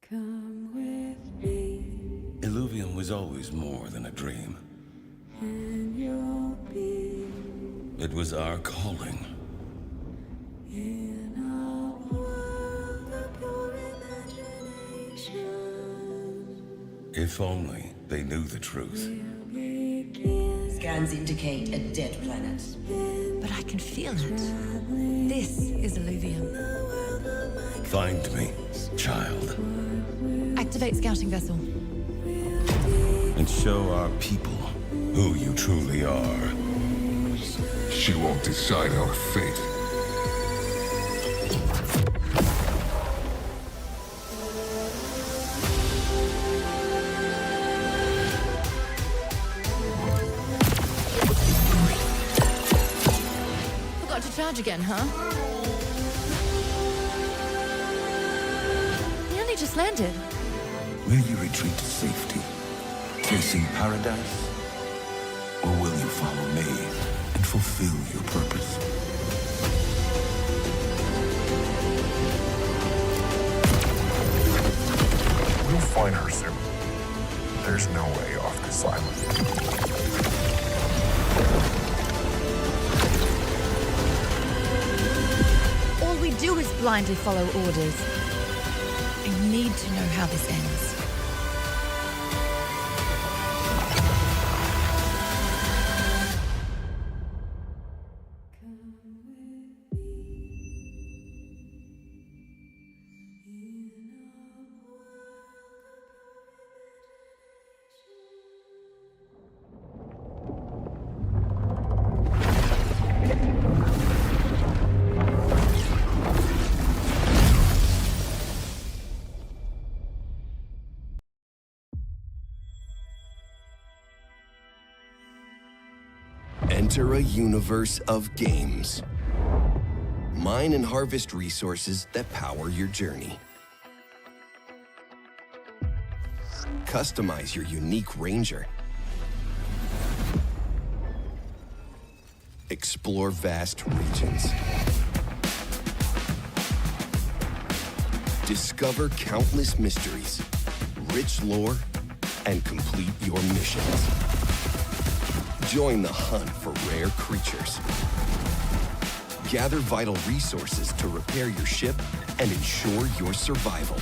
Come with me. Illuvium was always more than a dream. And you'll be It was our calling. in a world of your imagination. If only they knew the truth. We'll begin Scans indicate a dead planet. But I can feel it. This is Illuvium. Find me, child, Activate scouting vessel. and show our people who you truly are. She won't decide our fate. Forgot to charge again, huh? You only just landed. Will you retreat to safety, chasing paradise? Or will you follow me and fulfill your purpose? We'll find her soon. There's no way off this island. blindly follow orders. I need to know how this ends. Enter a universe of games. Mine and harvest resources that power your journey. Customize your unique ranger. Explore vast regions. Discover countless mysteries, rich lore, and complete your missions. Join the hunt for rare creatures. Gather vital resources to repair your ship and ensure your survival.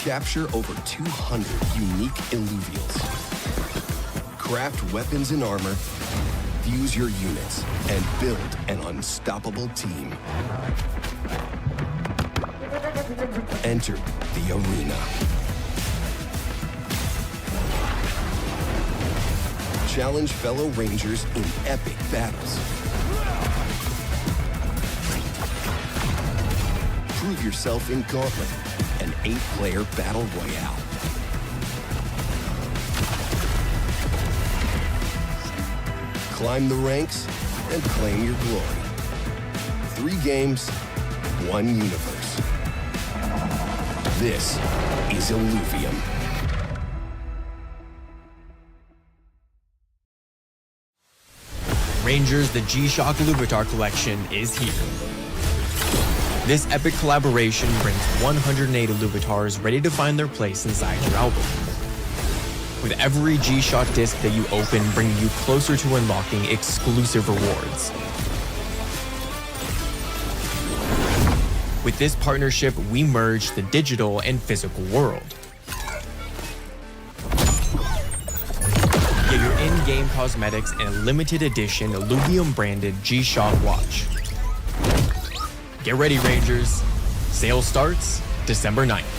Capture over 200 unique Illuvials. Craft weapons and armor, fuse your units, and build an unstoppable team. Enter the arena. Challenge fellow Rangers in epic battles. Prove yourself in Gauntlet, an 8-player battle royale. Climb the ranks and claim your glory. 3 games, 1 universe. This is Illuvium. Rangers, the G-Shock Illuvitar collection is here. This epic collaboration brings 108 Illuvitars ready to find their place inside your album. With every G-Shock disc that you open bringing you closer to unlocking exclusive rewards. With this partnership, we merge the digital and physical world. Get your in-game cosmetics and a limited edition Illuvium branded G-Shock watch. Get ready, Rangers. Sale starts December 9th.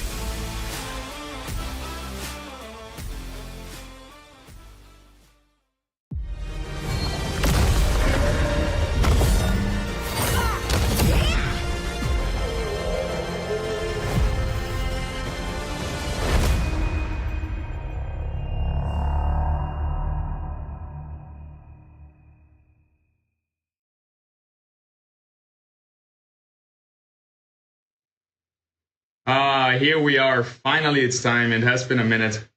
Here we are. Finally, it's time. It has been a minute.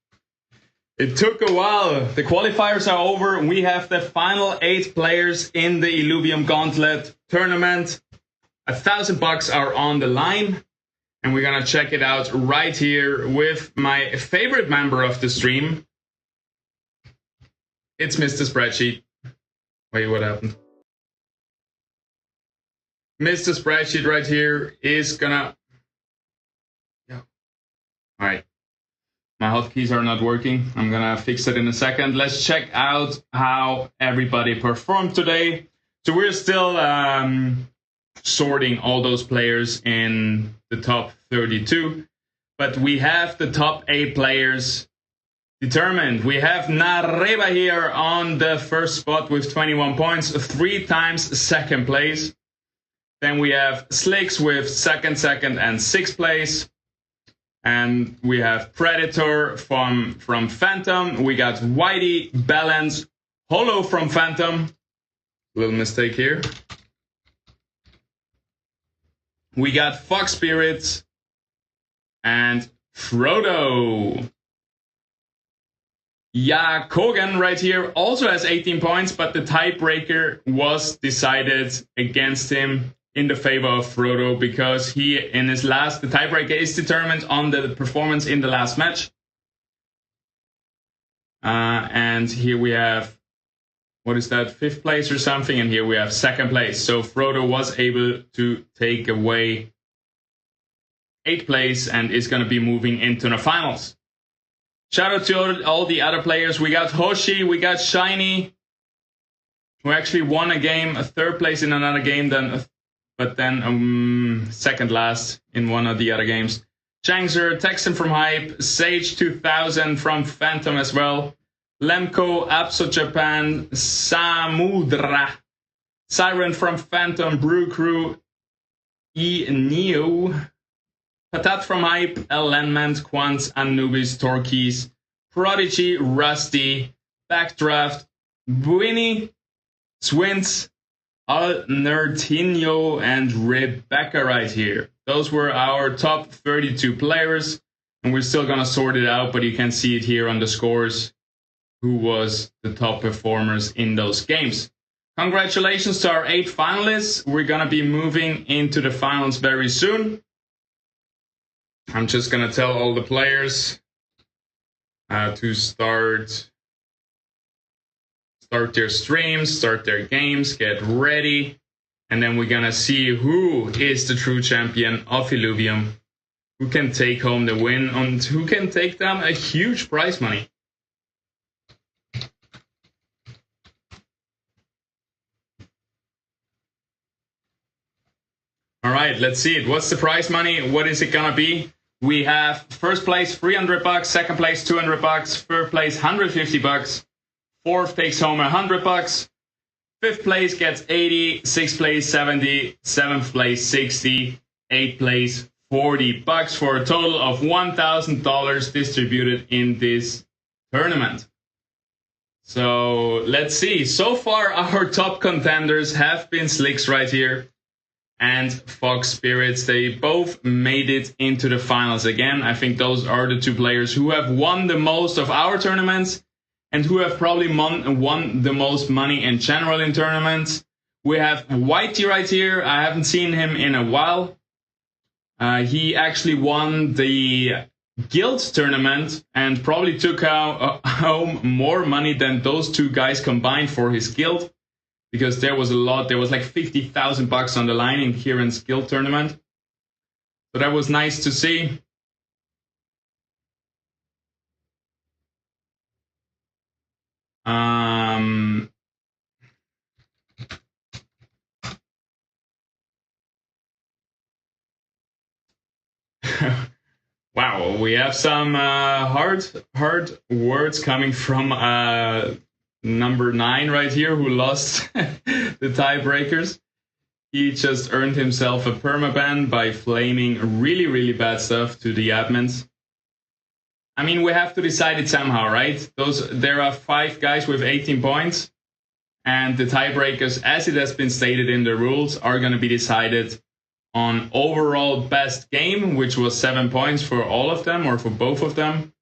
It took a while. The qualifiers are over. We have the final 8 players in the Illuvium Gauntlet tournament. $1,000 are on the line. And we're going to check it out right here with my favorite member of the stream. It's Mr. Spreadsheet. Wait, what happened? Mr. Spreadsheet right here is gonna... Alright, my hotkeys are not working. I'm gonna fix it in a second. Let's check out how everybody performed today. So we're still sorting all those players in the top 32. But we have the top 8 players determined. We have Nareba here on the first spot with 21 points, 3 times second place. Then we have Slicks with second, and 6th place. And we have Predator from Phantom. We got Whitey, Balance, Holo from Phantom. Little mistake here. We got Fox Spirits and Frodo. Ja, Kogan right here also has 18 points, but the tiebreaker was decided against him in the favor of Frodo because he, in his last, the tiebreaker is determined on the performance in the last match. And here we have what is that, 5th place or something, and here we have 2nd place. So Frodo was able to take away 8th place and is going to be moving into the finals. Shout out to all the other players. We got Hoshi, we got Shiny, who actually won a game, a 3rd place in another game, but then 2nd last in one of the other games. Changser, Texan from Hype, Sage 2000 from Phantom as well. Lemko, Apso Japan, Samudra, Siren from Phantom, Brew Crew, Neo, Patat from Hype, Element, Quants, Anubis, Torquis, Prodigy, Rusty, Backdraft, Buini, Swins, Al Nerdinho, and Rebecca right here. Those were our top 32 players, and we're still gonna sort it out, but you can see it here on the scores, who was the top performers in those games. Congratulations to our 8 finalists. We're gonna be moving into the finals very soon. I'm just gonna tell all the players to start their streams, start their games, get ready, and then we're gonna see who is the true champion of Illuvium, who can take home the win, and who can take down a huge prize money. All right, let's see it. What's the prize money? What is it gonna be? We have 1st place $300, 2nd place $200, 3rd place $150, 4th takes home $100, 5th place gets 80, 6th place 70, 7th place 60, 8th place $40 for a total of $1,000 distributed in this tournament. So let's see. So far, our top contenders have been Slicks right here and Fox Spirits. They both made it into the finals again. I think those are the 2 players who have won the most of our tournaments and who have probably won the most money in general in tournaments. We have Whitey right here. I haven't seen him in a while. He actually won the guild tournament and probably took home more money than those 2 guys combined for his guild, because there was a lot. There was like $50,000 on the line in Kieran's guild tournament. So that was nice to see. Wow, we have some hard words coming from number 9 right here, who lost the tiebreakers. He just earned himself a permaban by flaming really bad stuff to the admins. I mean, we have to decide it somehow, right? There are 5 guys with 18 points, and the tiebreakers, as it has been stated in the rules, are going to be decided on overall best game, which was 7 points for all of them, or for both of them.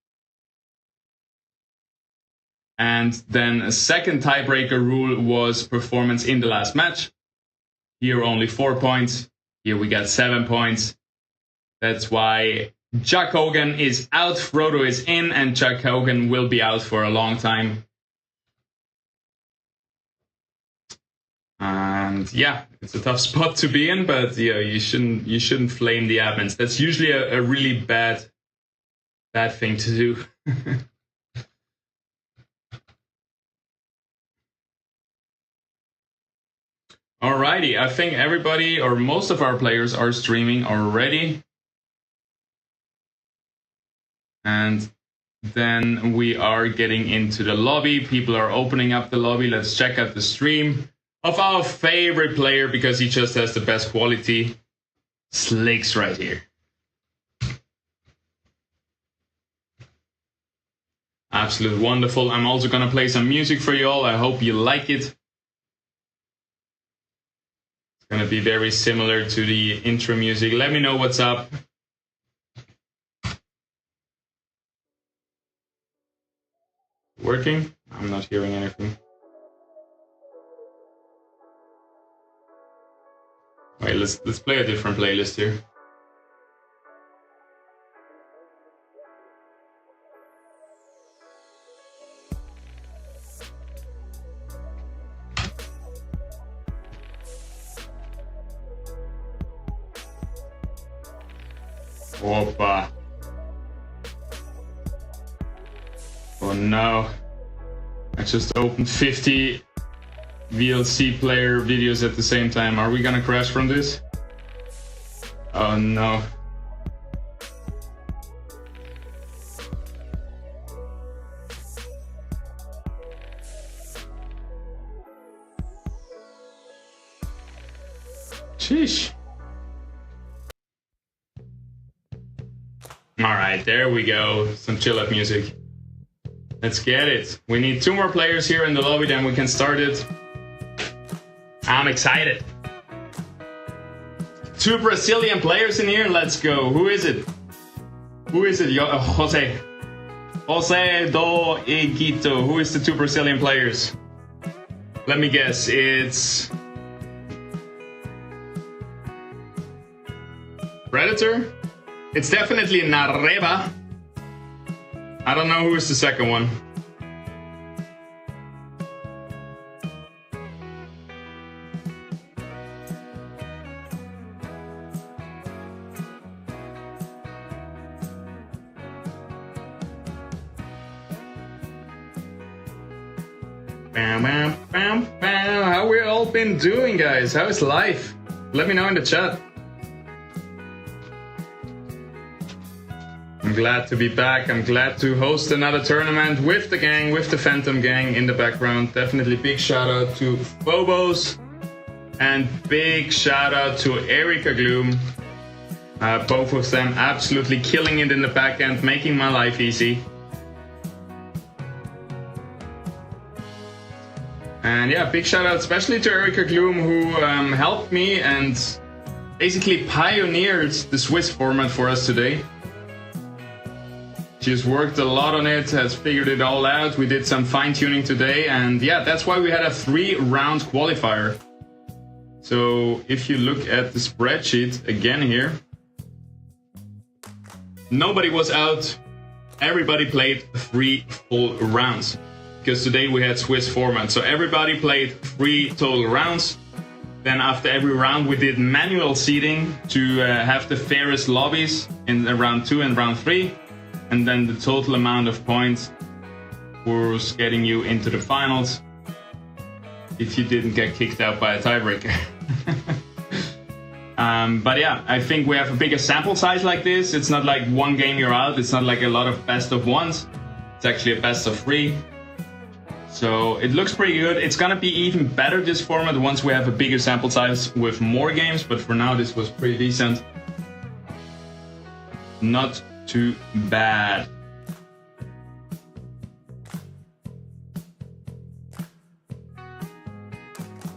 And then a second tiebreaker rule was performance in the last match. Here only 4 points. Here we got 7 points. That's why Chuck Hogan is out, Frodo is in, and Chuck Hogan will be out for a long time. And yeah, it's a tough spot to be in, but yeah, you shouldn't flame the admins. That's usually a really bad thing to do. Alrighty, I think everybody or most of our players are streaming already. And then we are getting into the lobby. People are opening up the lobby. Let's check out the stream of our favorite player, because he just has the best quality. Slicks right here. Absolute wonderful. I'm also gonna play some music for you all. I hope you like it. It's gonna be very similar to the intro music. Let me know what's up. Working? I'm not hearing anything. Wait, let's play a different playlist here. Opa. Oh no. I just opened 50 VLC player videos at the same time. Are we gonna crash from this? Oh no. Sheesh. Alright, there we go. Some chill out music. Let's get it. We need 2 more players here in the lobby, then we can start it. I'm excited. 2 Brazilian players in here. Let's go. Who is it? Who is it? Jose. Jose do Iguito. Who is the 2 Brazilian players? Let me guess. It's Predator? It's definitely Nareva. I don't know who is the second one. Bam, bam, bam, bam. How we all been doing, guys? How is life? Let me know in the chat. I'm glad to be back. I'm glad to host another tournament with the gang, with the Phantom gang in the background. Definitely big shout out to Phobos and big shout out to Erika Gloom. Both of them absolutely killing it in the back end, making my life easy. And yeah, big shout out especially to Erika Gloom, who helped me and basically pioneered the Swiss format for us today. She's worked a lot on it, has figured it all out. We did some fine-tuning today, and yeah, that's why we had a 3-round qualifier. So if you look at the spreadsheet again here, nobody was out. Everybody played 3 full rounds. Because today we had Swiss format. So everybody played 3 total rounds. Then after every round we did manual seeding to have the fairest lobbies in round 2 and round 3. And then the total amount of points was getting you into the finals if you didn't get kicked out by a tiebreaker. But yeah, I think we have a bigger sample size like this. It's not like one game you're out. It's not like a lot of best of ones. It's actually a best of 3. So it looks pretty good. It's gonna be even better, this format, once we have a bigger sample size with more games. But for now, this was pretty decent. Not too bad.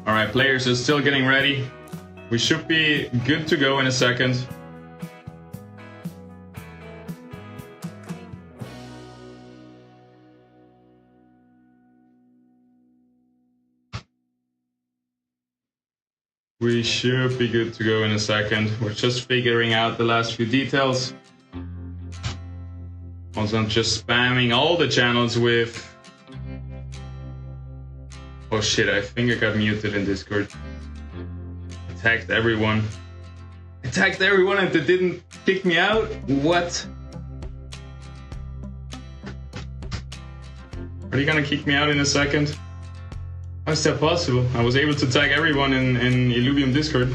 Alright, players are still getting ready. We should be good to go in a second. We should be good to go in a second. We're just figuring out the last few details. Also, I'm just spamming all the channels with... Oh shit, I think I got muted in Discord. I tagged everyone. I tagged everyone and they didn't kick me out? What? Are you gonna kick me out in a second? How is that possible? I was able to tag everyone in Illuvium Discord.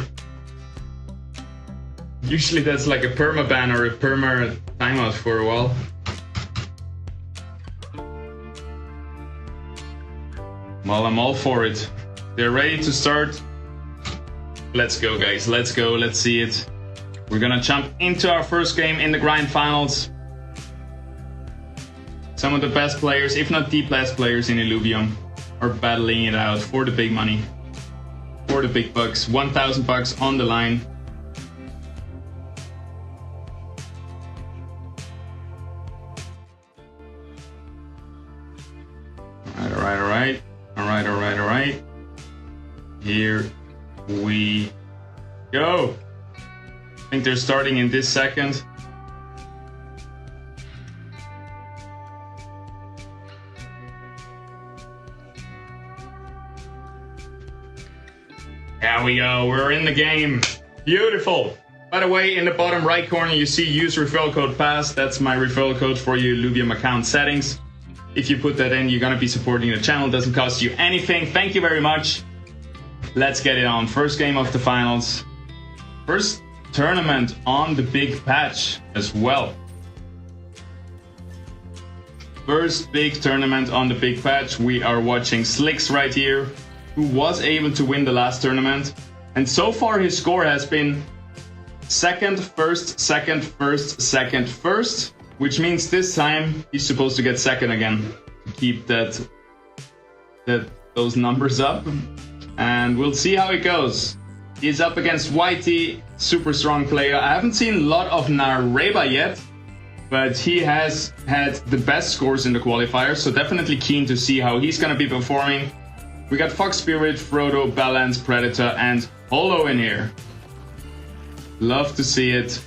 Usually that's like a perma-ban or a perma timeout for a while. Well, I'm all for it. They're ready to start. Let's go, guys. Let's go. Let's see it. We're gonna jump into our first game in the grind finals. Some of the best players, if not the best players in Illuvium, are battling it out for the big money, for the big bucks. 1,000 bucks on the line. All right. Here we go. I think they're starting in this second. There we go. We're in the game. Beautiful. By the way, in the bottom right corner, you see use referral code PASS. That's my referral code for your Illuvium account settings. If you put that in, you're going to be supporting the channel. It doesn't cost you anything. Thank you very much. Let's get it on. First game of the finals. First tournament on the big patch as well. First big tournament on the big patch. We are watching Slicks right here, who was able to win the last tournament. And so far his score has been second, first, second, first, second, first. Which means this time he's supposed to get second again to keep those numbers up. And we'll see how it goes. He's up against Whitey, super strong player. I haven't seen a lot of Nareba yet, but he has had the best scores in the qualifiers, so definitely keen to see how he's going to be performing. We got Fox Spirit, Frodo, Balance, Predator, and Holo in here. Love to see it.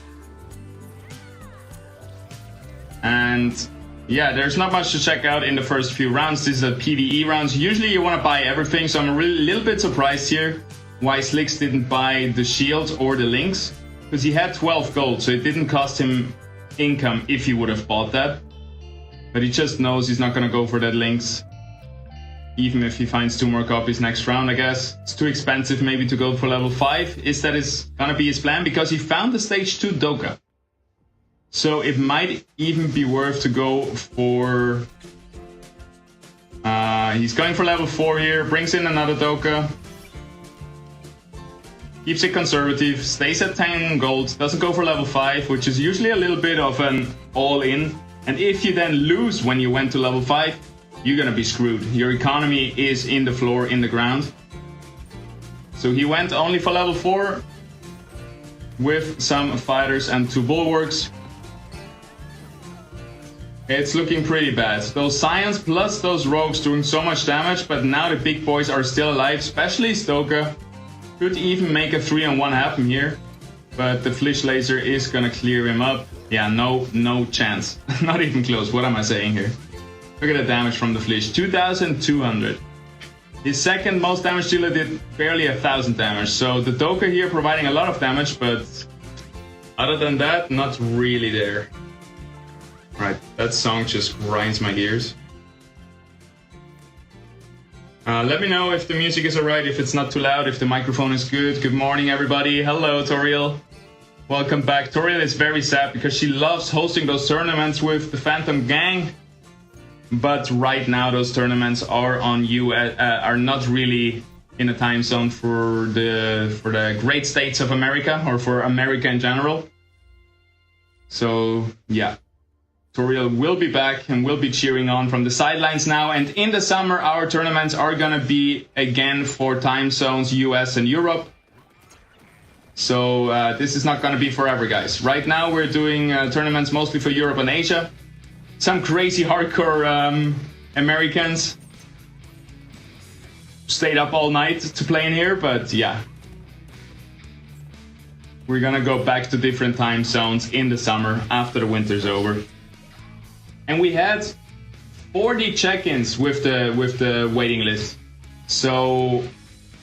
And yeah, there's not much to check out in the first few rounds. This is a PvE rounds. Usually you want to buy everything, so I'm a little bit surprised here why Slicks didn't buy the shield or the links, because he had 12 gold, so it didn't cost him income if he would have bought that. But he just knows he's not going to go for that links, even if he finds 2 more copies next round, I guess. It's too expensive maybe to go for level 5. Is going to be his plan, because he found the stage 2 Doka. So it might even be worth to go for... he's going for level 4 here, brings in another Doka. Keeps it conservative, stays at 10 gold, doesn't go for level 5, which is usually a little bit of an all-in. And if you then lose when you went to level 5, you're gonna be screwed. Your economy is in the floor, in the ground. So he went only for level 4 with some fighters and 2 bulwarks. It's looking pretty bad. Those Scions plus those rogues doing so much damage, but now the big boys are still alive, especially Stoker. Could even make a 3-on-1 happen here, but the Flish Laser is gonna clear him up. Yeah, no chance. Not even close. What am I saying here? Look at the damage from the Flish, 2,200. His second most damage dealer did barely 1,000 damage, so the Doka here providing a lot of damage, but other than that, not really there. Right, that song just grinds my gears. Let me know if the music is alright, if it's not too loud, if the microphone is good. Good morning, everybody. Hello, Toriel. Welcome back. Toriel is very sad because she loves hosting those tournaments with the Phantom Gang. But right now, those tournaments are on are not really in a time zone for the great states of America, or for America in general. So yeah. Toriel will be back and will be cheering on from the sidelines now. And in the summer, our tournaments are gonna be again for time zones US and Europe. So this is not gonna be forever, guys. Right now, we're doing tournaments mostly for Europe and Asia. Some crazy hardcore Americans stayed up all night to play in here, but yeah. We're gonna go back to different time zones in the summer after the winter's over. And we had 40 check-ins with the waiting list. So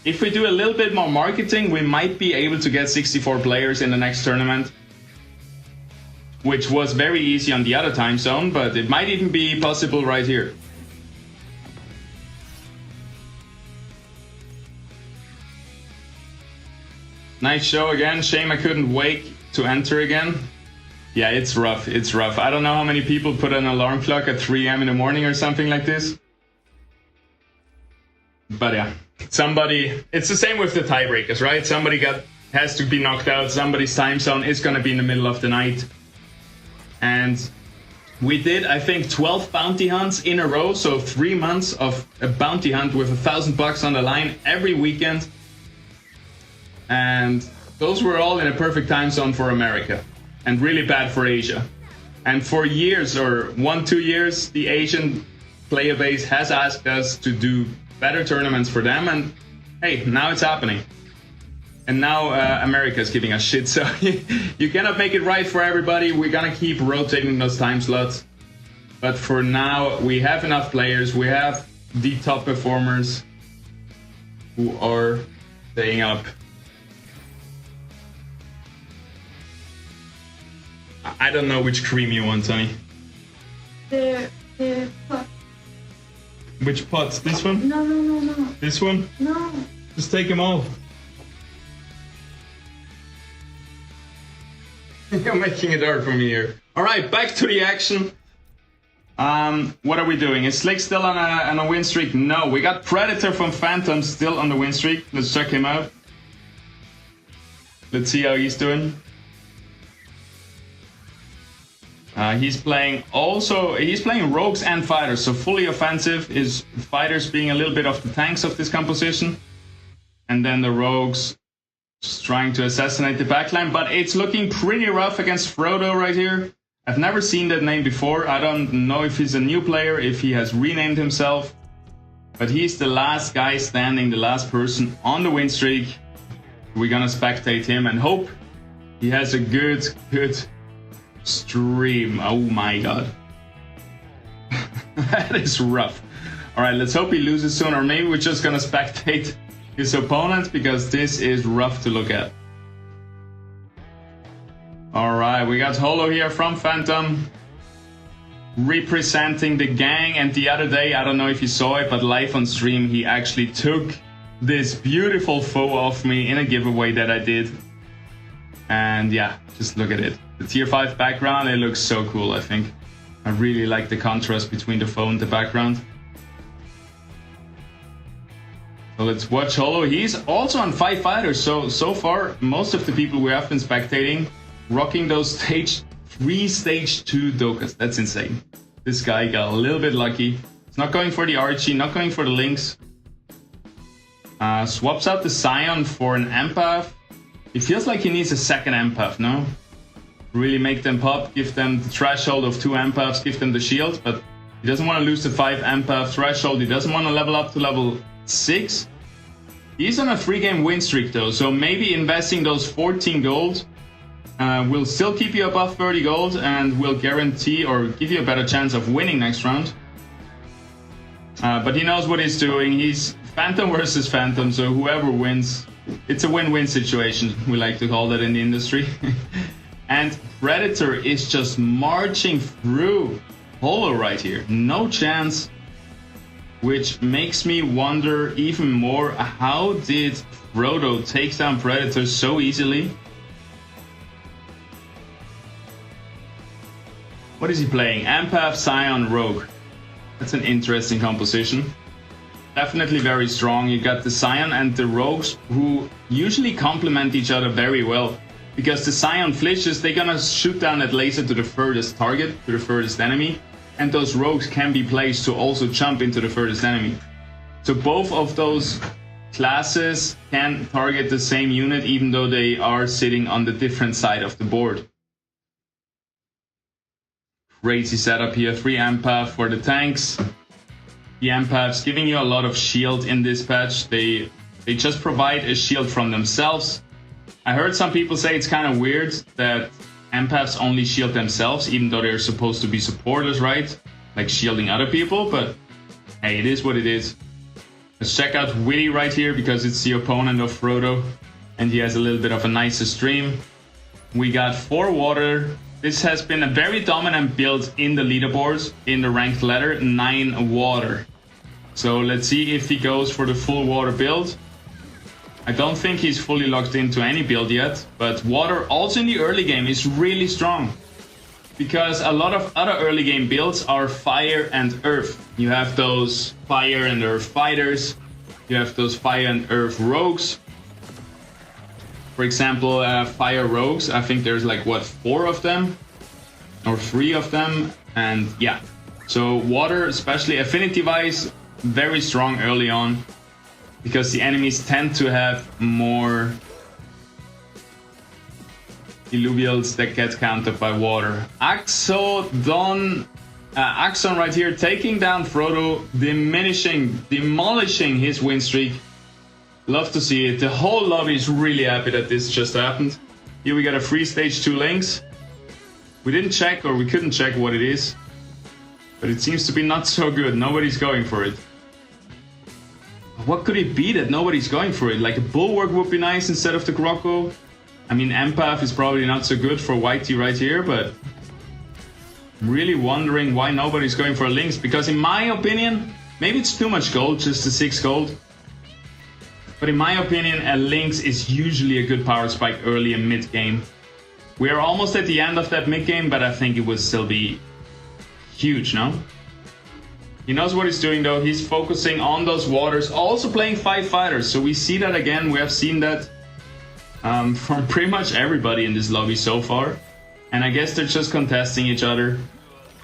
if we do a little bit more marketing, we might be able to get 64 players in the next tournament, which was very easy on the other time zone, but it might even be possible right here. Nice show again. Shame I couldn't wait to enter again. Yeah, it's rough. It's rough. I don't know how many people put an alarm clock at 3 a.m. in the morning or something like this. But yeah, it's the same with the tiebreakers, right? Somebody has to be knocked out. Somebody's time zone is going to be in the middle of the night. And we did, I think, 12 bounty hunts in a row. So 3 months of a bounty hunt with $1,000 on the line every weekend. And those were all in a perfect time zone for America. And really bad for Asia. And for years, or 1-2 years, the Asian player base has asked us to do better tournaments for them, and hey, now it's happening. And now America is giving us shit, so you cannot make it right for everybody. We're gonna keep rotating those time slots. But for now, we have enough players, we have the top performers who are staying up. I don't know which cream you want, Tony. The pot. Which pot? This one? No. This one? No. Just take them all. You're making it hard for me here. Alright, back to the action. What are we doing? Is Slick still on a win streak? No, we got Predator from Phantom still on the win streak. Let's check him out. Let's see how he's doing. He's playing rogues and fighters, so fully offensive. His fighters being a little bit of the tanks of this composition, and then the rogues just trying to assassinate the backline. But it's looking pretty rough against Frodo right here. I've never seen that name before. I don't know if he's a new player, if he has renamed himself, but he's the last guy standing, the last person on the win streak. We're gonna spectate him and hope he has a good stream. Oh my god. That is rough. Alright, let's hope he loses soon, or maybe we're just gonna spectate his opponent, because this is rough to look at. Alright, we got Holo here from Phantom, representing the gang. And the other day, I don't know if you saw it, but live on stream, he actually took this beautiful foe off me in a giveaway that I did. And yeah, just look at it. The tier 5 background, it looks so cool, I think. I really like the contrast between the foe and the background. So let's watch Holo. He's also on 5 fighters, so far most of the people we have been spectating rocking those stage 3, stage 2 Dokas. That's insane. This guy got a little bit lucky. He's not going for the Archie, not going for the Lynx. Swaps out the Scion for an Empath. It feels like he needs a second Empath, no? Really make them pop, give them the threshold of 2 Empaths, give them the shield, but he doesn't want to lose the 5 Empath threshold. He doesn't want to level up to level 6. He's on a 3-game win streak though, so maybe investing those 14 gold will still keep you above 30 gold and will guarantee or give you a better chance of winning next round. But he knows what he's doing. He's Phantom versus Phantom, so whoever wins, it's a win-win situation. We like to call that in the industry. And Predator is just marching through Holo right here. No chance. Which makes me wonder even more, how did Frodo take down Predator so easily? What is he playing? Empath, Scion, Rogue. That's an interesting composition. Definitely very strong. You got the Scion and the Rogues, who usually complement each other very well. Because the Scion flinches, they're gonna shoot down that laser to the furthest target, to the furthest enemy. And those Rogues can be placed to also jump into the furthest enemy. So both of those classes can target the same unit, even though they are sitting on the different side of the board. Crazy setup here. 3 Empath for the tanks. The Empaths giving you a lot of shield in this patch. They just provide a shield from themselves. I heard some people say it's kind of weird that Empaths only shield themselves, even though they're supposed to be supporters, right? Like shielding other people, but hey, it is what it is. Let's check out Witty right here, because it's the opponent of Frodo, and he has a little bit of a nicer stream. We got 4 water. This has been a very dominant build in the leaderboards, in the ranked ladder, 9 water. So let's see if he goes for the full water build. I don't think he's fully locked into any build yet, but water also in the early game is really strong. Because a lot of other early game builds are fire and earth. You have those fire and earth fighters, you have those fire and earth rogues. For example, fire rogues, I think there's like, what, 4 of them? Or 3 of them, and yeah. So water, especially affinity-wise, very strong early on. Because the enemies tend to have more Illuvials that get countered by water. Axon right here, taking down Frodo, demolishing his win streak. Love to see it. The whole lobby is really happy that this just happened. Here we got a free stage 2 Lynx. We didn't check, or we couldn't check what it is. But it seems to be not so good. Nobody's going for it. What could it be that nobody's going for it? Like a Bulwark would be nice instead of the Grocko. I mean, Empath is probably not so good for YT right here, but I'm really wondering why nobody's going for a Lynx, because in my opinion, maybe it's too much gold, just the 6 gold. But in my opinion, a Lynx is usually a good power spike early and mid game. We are almost at the end of that mid game, but I think it will still be huge, no? He knows what he's doing though. He's focusing on those waters, also playing 5 fighters. So we see that again. We have seen that from pretty much everybody in this lobby so far. And I guess they're just contesting each other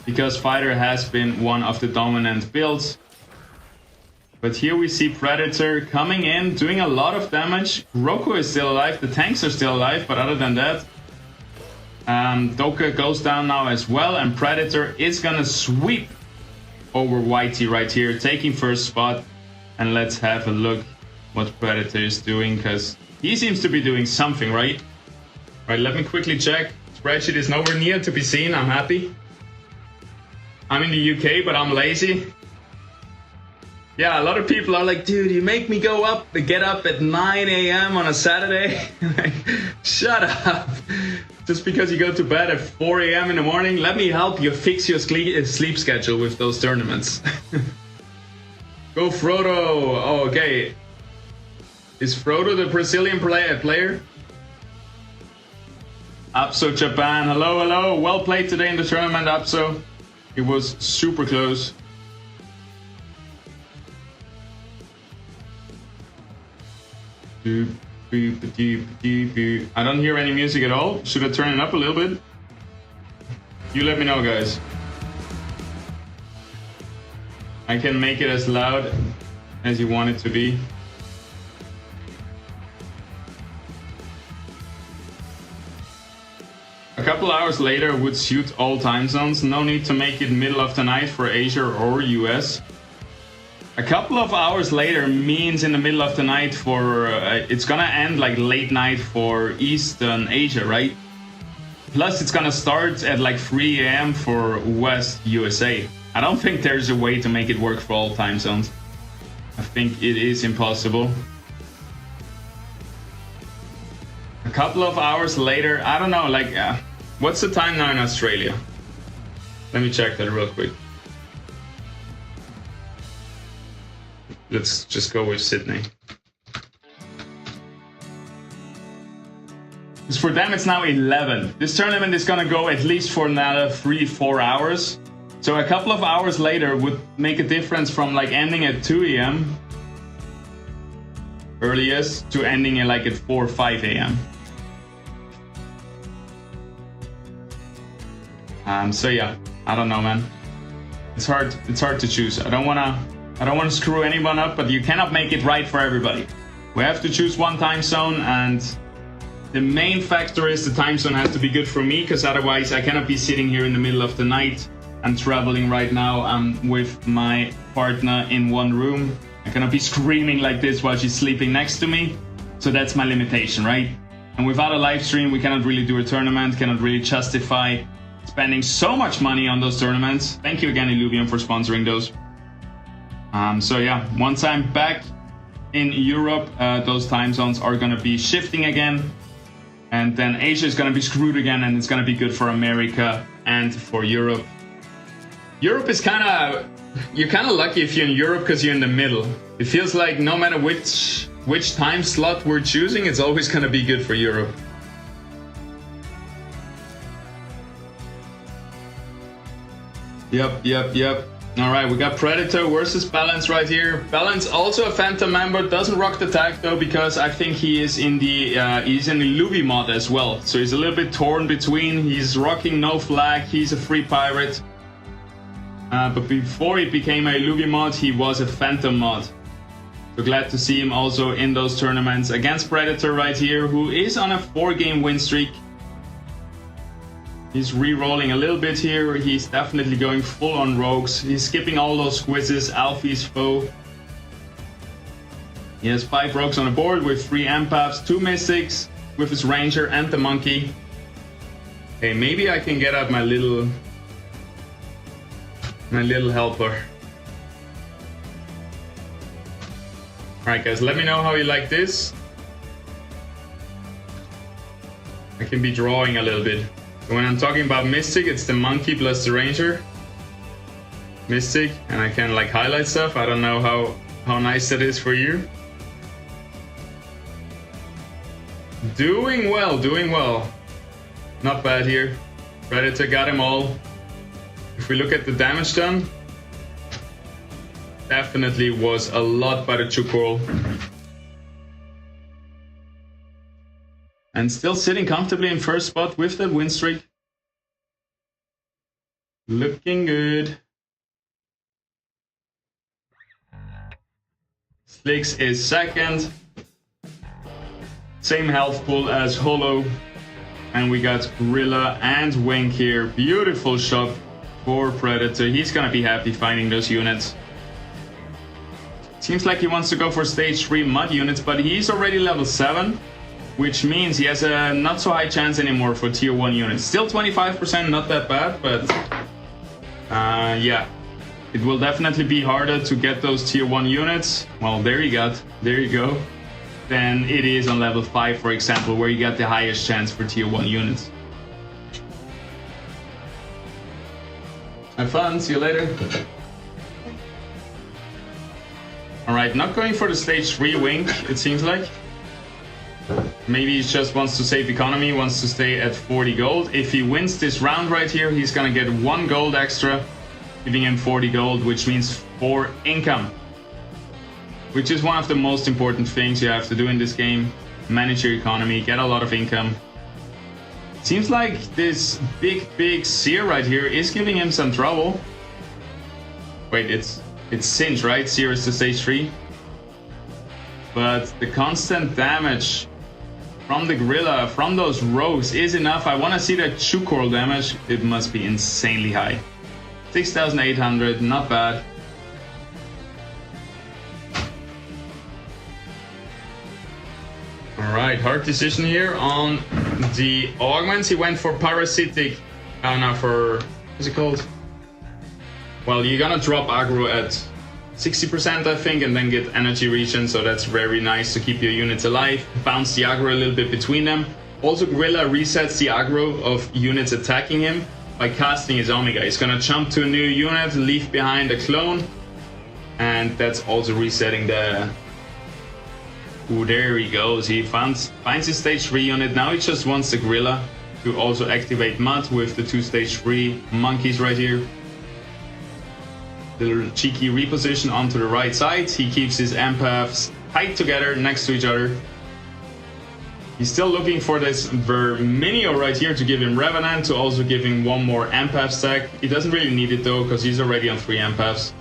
because fighter has been one of the dominant builds. But here we see Predator coming in, doing a lot of damage. Roku is still alive, the tanks are still alive, but other than that, Doka goes down now as well, and Predator is gonna sweep over YT right here, taking first spot. And let's have a look what Predator is doing, because he seems to be doing something, right? Right, let me quickly check. Spreadsheet is nowhere near to be seen, I'm happy. I'm in the UK, but I'm lazy. Yeah, a lot of people are like, dude, you make me get up at 9 a.m. on a Saturday. Like, shut up. Just because you go to bed at 4 a.m. in the morning, let me help you fix your sleep schedule with those tournaments. Go Frodo. Oh, okay. Is Frodo the Brazilian player? Apso Japan. Hello, hello. Well played today in the tournament, Apso. It was super close. I don't hear any music at all. Should I turn it up a little bit? You let me know, guys. I can make it as loud as you want it to be. A couple hours later would suit all time zones. No need to make it middle of the night for Asia or US. A couple of hours later means in the middle of the night for... it's gonna end like late night for Eastern Asia, right? Plus it's gonna start at like 3 a.m. for West USA. I don't think there's a way to make it work for all time zones. I think it is impossible. A couple of hours later, I don't know, like... what's the time now in Australia? Let me check that real quick. Let's just go with Sydney. Because for them it's now 11. This tournament is gonna go at least for another 3-4 hours. So a couple of hours later would make a difference from like ending at 2 a.m. earliest to ending at like at 4 or 5 a.m. So yeah, I don't know, man. It's hard to choose. I don't wanna screw anyone up, but you cannot make it right for everybody. We have to choose one time zone, and the main factor is the time zone has to be good for me, because otherwise I cannot be sitting here in the middle of the night. I'm traveling right now. I'm with my partner in one room. I cannot be screaming like this while she's sleeping next to me. So that's my limitation, right? And without a live stream, we cannot really do a tournament, cannot really justify spending so much money on those tournaments. Thank you again, Illuvium, for sponsoring those. So yeah, once I'm back in Europe, those time zones are gonna be shifting again. And then Asia is gonna be screwed again, and it's gonna be good for America and for Europe. Europe is you're kinda lucky if you're in Europe because you're in the middle. It feels like no matter which time slot we're choosing, it's always gonna be good for Europe. Yep. Alright, we got Predator versus Balance right here. Balance also a Phantom member, doesn't rock the tag though, because I think he is in the he's in the Illuvium mod as well. So he's a little bit torn between. He's rocking no flag, he's a free pirate. But before he became a Illuvium mod, he was a Phantom mod. So glad to see him also in those tournaments against Predator right here, who is on a 4-game win streak. He's re-rolling a little bit here. He's definitely going full on rogues. He's skipping all those quizzes. Alfie's foe. He has 5 rogues on the board with 3 empaths, 2 mystics with his ranger and the monkey. Okay, maybe I can get out my little helper. Alright guys, let me know how you like this. I can be drawing a little bit. When I'm talking about Mystic, it's the monkey plus the ranger. Mystic, and I can like highlight stuff. I don't know how nice that is for you. Doing well, doing well. Not bad here. Predator got them all. If we look at the damage done, definitely was a lot by the Chukul. And still sitting comfortably in first spot with that win streak. Looking good. Slicks is second. Same health pool as Holo. And we got Gorilla and Wink here. Beautiful shot for Predator. He's gonna be happy finding those units. Seems like he wants to go for stage 3 mud units, but he's already level 7. Which means he has a not so high chance anymore for tier 1 units. Still 25%, not that bad, but yeah. It will definitely be harder to get those tier 1 units. Well, there you go. Than it is on level 5, for example, where you get the highest chance for tier 1 units. Have fun, see you later. Alright, not going for the stage 3 Wink, it seems like. Maybe he just wants to save economy, wants to stay at 40 gold. If he wins this round right here, he's gonna get 1 gold extra, giving him 40 gold, which means 4 income. Which is one of the most important things you have to do in this game. Manage your economy, get a lot of income. Seems like this big Seer right here is giving him some trouble. Wait, it's Cinch, right? Seer is the stage 3. But the constant damage from the Gorilla, from those rogues is enough. I want to see that Chukul damage. It must be insanely high. 6,800, not bad. Alright, hard decision here on the augments. He went for parasitic. What's it called? Well, you're gonna drop aggro at 60%, I think, and then get energy regen, so that's very nice to keep your units alive. Bounce the aggro a little bit between them. Also, Gorilla resets the aggro of units attacking him by casting his Omega. He's gonna jump to a new unit, leave behind a clone, and that's also resetting the... Ooh, there he goes. He finds his stage 3 unit. Now he just wants the Gorilla to also activate Mud with the 2 stage 3 monkeys right here. The cheeky reposition onto the right side. He keeps his empaths tight together next to each other. He's still looking for this Verminio right here to give him Revenant, to also give him 1 more empath stack. He doesn't really need it though, because he's already on 3 empaths.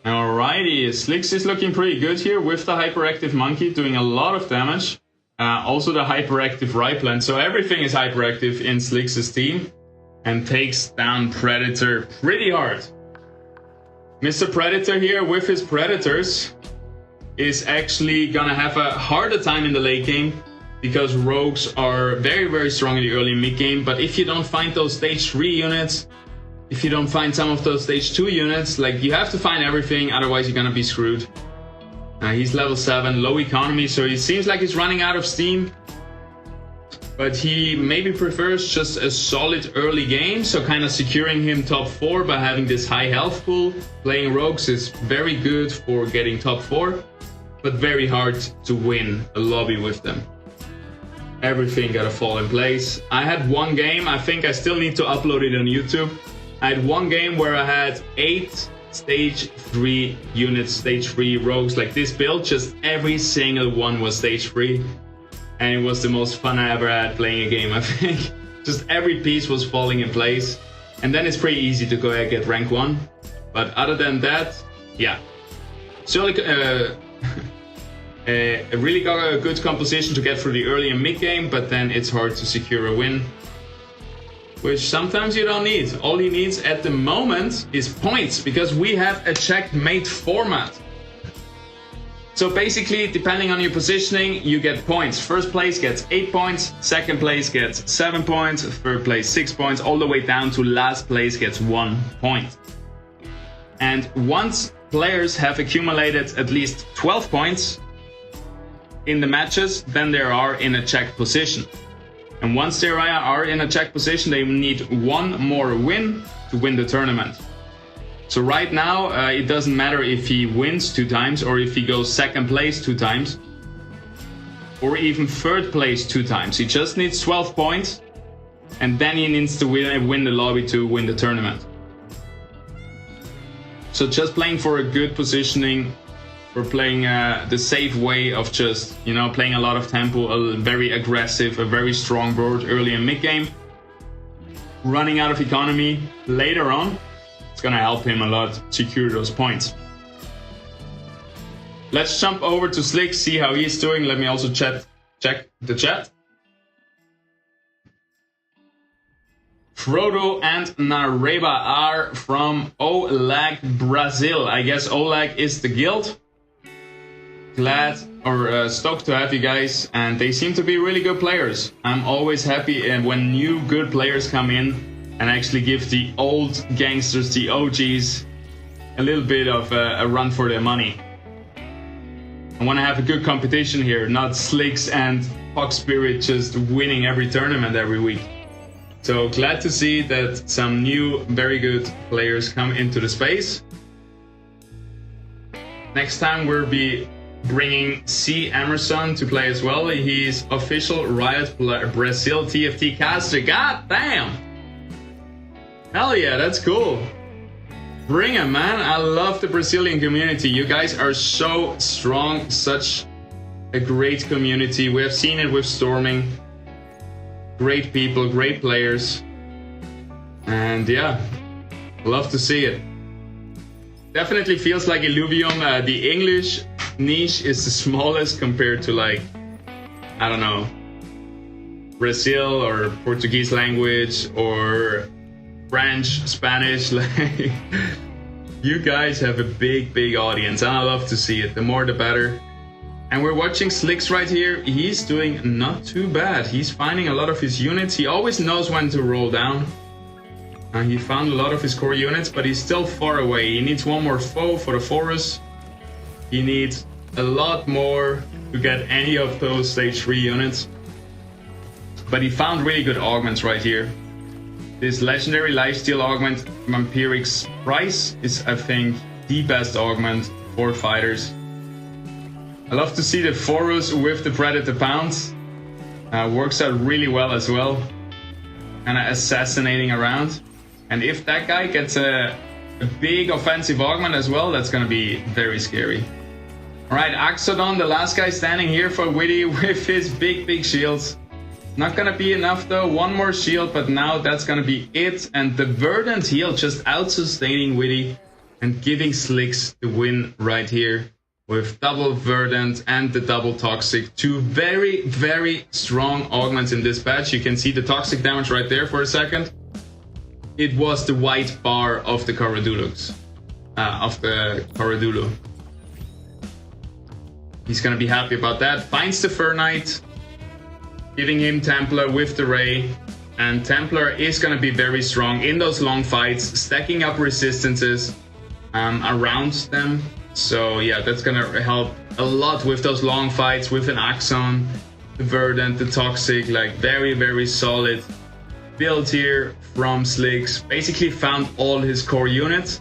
Alrighty, Slicks is looking pretty good here with the hyperactive monkey, doing a lot of damage. Also the hyperactive Riplant, so everything is hyperactive in Slicks' team and takes down Predator pretty hard. Mr. Predator here with his Predators is actually gonna have a harder time in the late game because rogues are very strong in the early and mid game, but if you don't find those stage 3 units, if you don't find some of those stage 2 units, like you have to find everything, otherwise you're gonna be screwed. He's level 7, low economy, so it seems like he's running out of steam. But he maybe prefers just a solid early game, so kind of securing him top 4 by having this high health pool. Playing rogues is very good for getting top 4, but very hard to win a lobby with them. Everything gotta fall in place. I had 1 game, I think I still need to upload it on YouTube. I had 1 game where I had 8 stage 3 units, stage 3 rogues like this build. Just every single one was stage 3. And it was the most fun I ever had playing a game, I think. Just every piece was falling in place. And then it's pretty easy to go ahead and get rank 1. But other than that, yeah. Surely really got a good composition to get through the early and mid game, but then it's hard to secure a win. Which sometimes you don't need. All he needs at the moment is points, because we have a checkmate format. So basically, depending on your positioning, you get points. First place gets 8 points, second place gets 7 points, third place 6 points, all the way down to last place gets 1 point. And once players have accumulated at least 12 points in the matches, then they are in a checked position. And once they are in a checked position, they need one more win to win the tournament. So right now, it doesn't matter if he wins 2 times or if he goes second place 2 times or even third place 2 times. He just needs 12 points and then he needs to win the lobby to win the tournament. So just playing for a good positioning, for playing the safe way of just, you know, playing a lot of tempo, a very aggressive, a very strong board early in mid game, running out of economy later on. It's gonna help him a lot secure those points. Let's jump over to Slick, see how he's doing. Let me also check the chat. Frodo and Nareba are from Olag, Brazil. I guess Olag is the guild. Glad or stoked to have you guys, and they seem to be really good players. I'm always happy when new good players come in and actually give the old gangsters, the OGs, a little bit of a run for their money. I want to have a good competition here, not Slicks and Fox Spirit just winning every tournament every week. So glad to see that some new, very good players come into the space. Next time we'll be bringing C. Emerson to play as well. He's official Riot Brazil TFT caster. God damn! Hell yeah, that's cool. Bring him, man. I love the Brazilian community. You guys are so strong, such a great community. We have seen it with Storming. Great people, great players. And yeah, love to see it. Definitely feels like Illuvium, the English niche is the smallest compared to, like, I don't know, Brazil or Portuguese language or French, Spanish. Like, you guys have a big audience and I love to see it. The more the better. And we're watching Slicks right here. He's doing not too bad. He's finding a lot of his units. He always knows when to roll down. He found a lot of his core units, but he's still far away. He needs one more foe for the forest. He needs a lot more to get any of those stage 3 units. But he found really good augments right here. This legendary lifesteal augment, Vampiric's Price, is, I think, the best augment for fighters. I love to see the Forus with the Predator Pounce. Works out really well as well. Kinda assassinating around. And if that guy gets a big offensive augment as well, that's gonna be very scary. Alright, Axodon, the last guy standing here for Witty with his big shields. Not gonna be enough though, one more shield, but now that's gonna be it. And the Verdant heal just out-sustaining Witty and giving Slicks the win right here with double Verdant and the double Toxic. 2 very strong augments in this patch. You can see the Toxic damage right there for a second. It was the white bar of the Caradulux, He's gonna be happy about that. Finds the Fur Knight, giving him Templar with the Ray, and Templar is gonna be very strong in those long fights, stacking up resistances around them. So yeah, that's gonna help a lot with those long fights with an Axon, the Verdant, the Toxic. Like very solid build here from Slicks. Basically found all his core units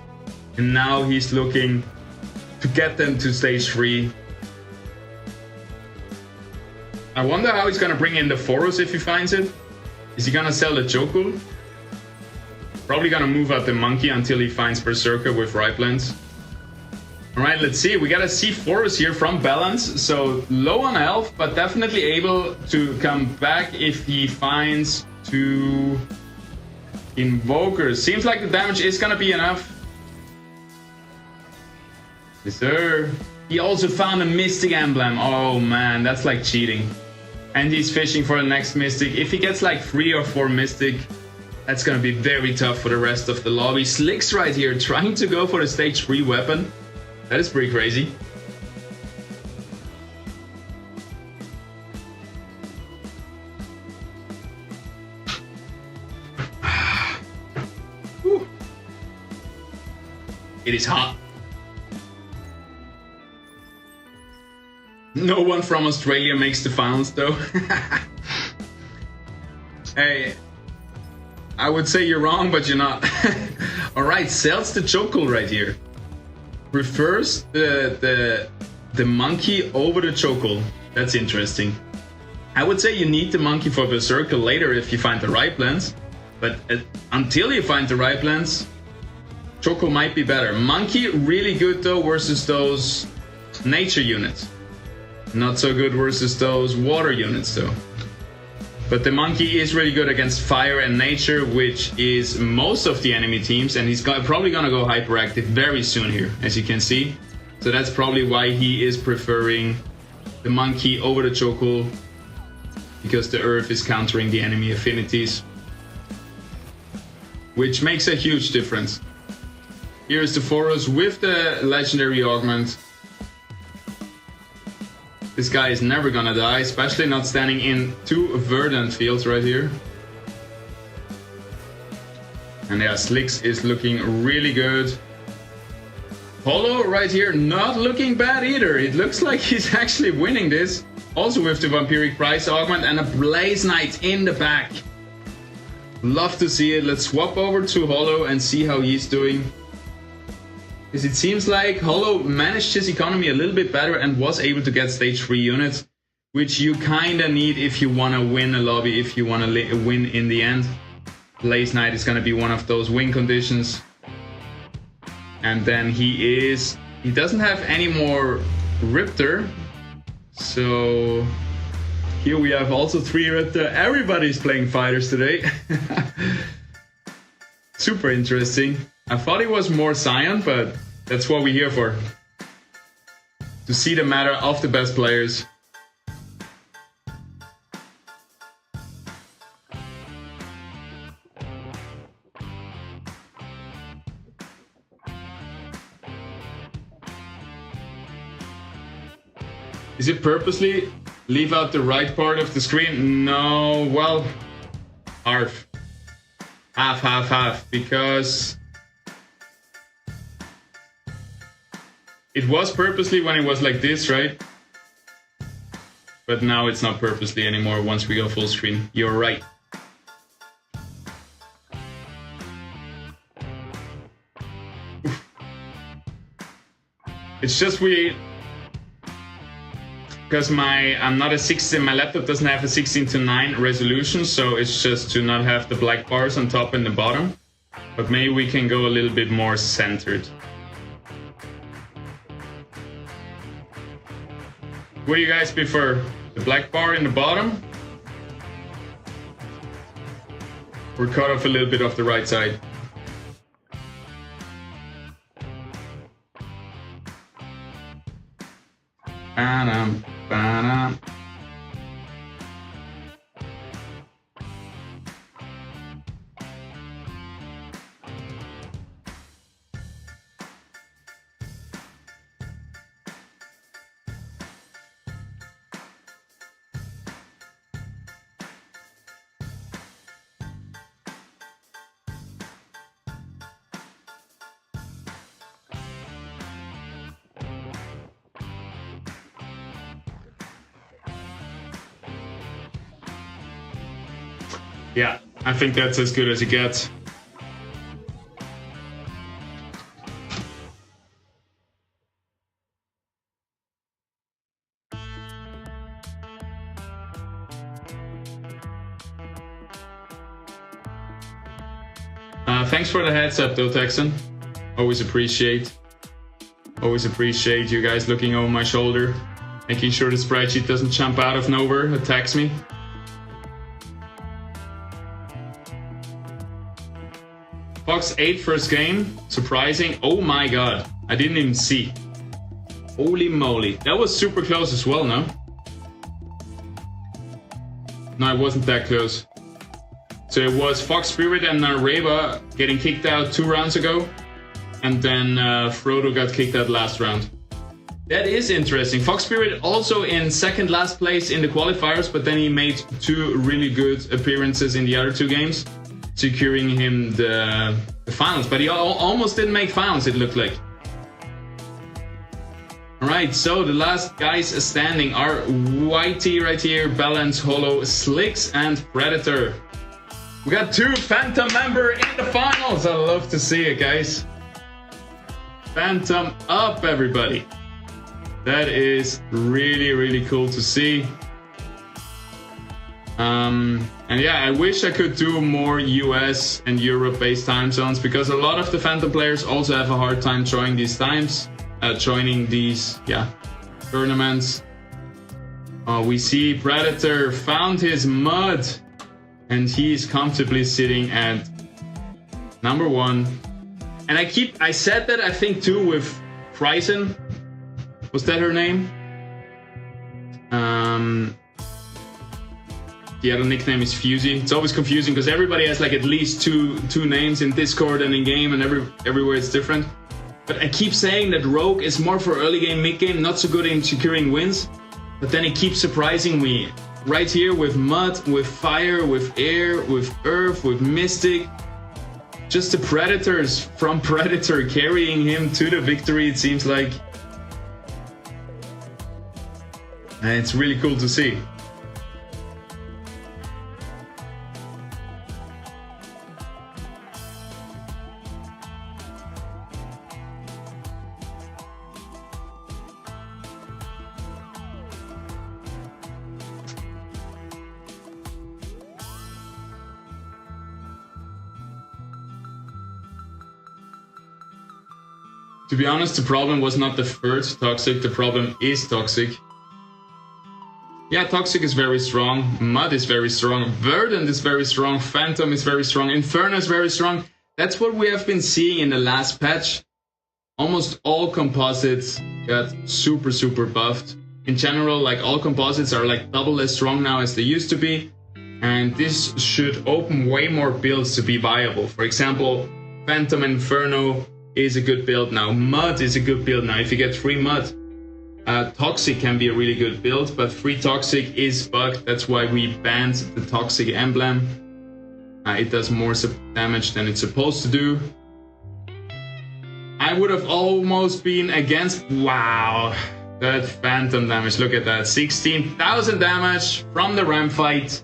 and now he's looking to get them to stage 3. I wonder how he's gonna bring in the Forus if he finds it. Is he gonna sell the Jokul? Probably gonna move out the Monkey until he finds Berserker with Ripelands. Alright, let's see. We got a C4 here from Balance. So low on health, but definitely able to come back if he finds 2 Invokers. Seems like the damage is gonna be enough. Yes, sir. He also found a Mystic Emblem. Oh man, that's like cheating. And he's fishing for the next Mystic. If he gets like 3 or 4 Mystic, that's gonna be very tough for the rest of the lobby. Slicks right here, trying to go for the stage 3 weapon. That is pretty crazy. It is hot. No one from Australia makes the finals though. Hey, I would say you're wrong, but you're not. Alright, sells the chokehold right here. Prefers the monkey over the chokehold. That's interesting. I would say you need the monkey for Berserker later if you find the right plans. But until you find the right plans, chokehold might be better. Monkey really good though versus those nature units. Not so good versus those water units though. But the monkey is really good against fire and nature, which is most of the enemy teams, and he's probably gonna go hyperactive very soon here, as you can see. So that's probably why he is preferring the monkey over the chokehold, because the earth is countering the enemy affinities, which makes a huge difference. Here is the Forest with the legendary augment. This guy is never gonna die, especially not standing in two verdant fields right here. And yeah, Slicks is looking really good. Holo right here, not looking bad either. It looks like he's actually winning this. Also with the Vampiric Price Augment and a Blaze Knight in the back. Love to see it. Let's swap over to Holo and see how he's doing. Because it seems like Holo managed his economy a little bit better and was able to get stage 3 units, which you kinda need if you wanna win a lobby, if you wanna win in the end. Blaze Knight is gonna be one of those win conditions. And then he doesn't have any more Riptor. So here we have also 3 Riptor. Everybody's playing fighters today. Super interesting. I thought it was more Scion, but that's what we're here for. To see the matter of the best players. Is it purposely leave out the right part of the screen? No, well, half, because it was purposely when it was like this, right? But now it's not purposely anymore once we go full screen. You're right. It's just because I'm not a 16, my laptop doesn't have a 16:9 resolution, so it's just to not have the black bars on top and the bottom. But maybe we can go a little bit more centered. What do you guys prefer? The black bar in the bottom? Or cut off a little bit off the right side? Ba-dum, ba-dum. Yeah, I think that's as good as it gets. Thanks for the heads up though, Texan. Always appreciate you guys looking over my shoulder, making sure the spreadsheet doesn't jump out of nowhere, attacks me. Fox 8 first game, surprising. Oh my god, I didn't even see. Holy moly, that was super close as well, no? No, it wasn't that close. So it was Fox Spirit and Reba getting kicked out 2 rounds ago, and then Frodo got kicked out last round. That is interesting. Fox Spirit also in second last place in the qualifiers, but then he made 2 really good appearances in the other 2 games. securing him the finals, but he almost didn't make finals, it looked like. Alright, so the last guys standing are Whitey right here, Balance, Holo, Slicks, and Predator. We got 2 Phantom member in the finals. I love to see it, guys. Phantom up, everybody. That is really, really cool to see. And yeah, I wish I could do more US and Europe based time zones, because a lot of the Phantom players also have a hard time joining these tournaments. We see Predator found his mud, and he's comfortably sitting at number 1. And I said that, I think, too, with Kryzen. Was that her name? The other nickname is Fusey. It's always confusing because everybody has like at least two names in Discord and in game, and everywhere it's different. But I keep saying that Rogue is more for early game, mid game, not so good in securing wins. But then it keeps surprising me. Right here with Mud, with Fire, with Air, with Earth, with Mystic. Just the Predators from Predator carrying him to the victory, it seems like. And it's really cool to see. To be honest, the problem was not the first Toxic, the problem is Toxic. Yeah, Toxic is very strong, Mud is very strong, Verdant is very strong, Phantom is very strong, Inferno is very strong. That's what we have been seeing in the last patch. Almost all composites got super buffed. In general, like all composites are like double as strong now as they used to be. And this should open way more builds to be viable. For example, Phantom Inferno is a good build now. Mud is a good build now. If you get 3 Mud, Toxic can be a really good build, but 3 Toxic is bugged. That's why we banned the Toxic emblem. It does more damage than it's supposed to do. I would have almost been against... Wow, that Phantom damage. Look at that. 16,000 damage from the ram fight.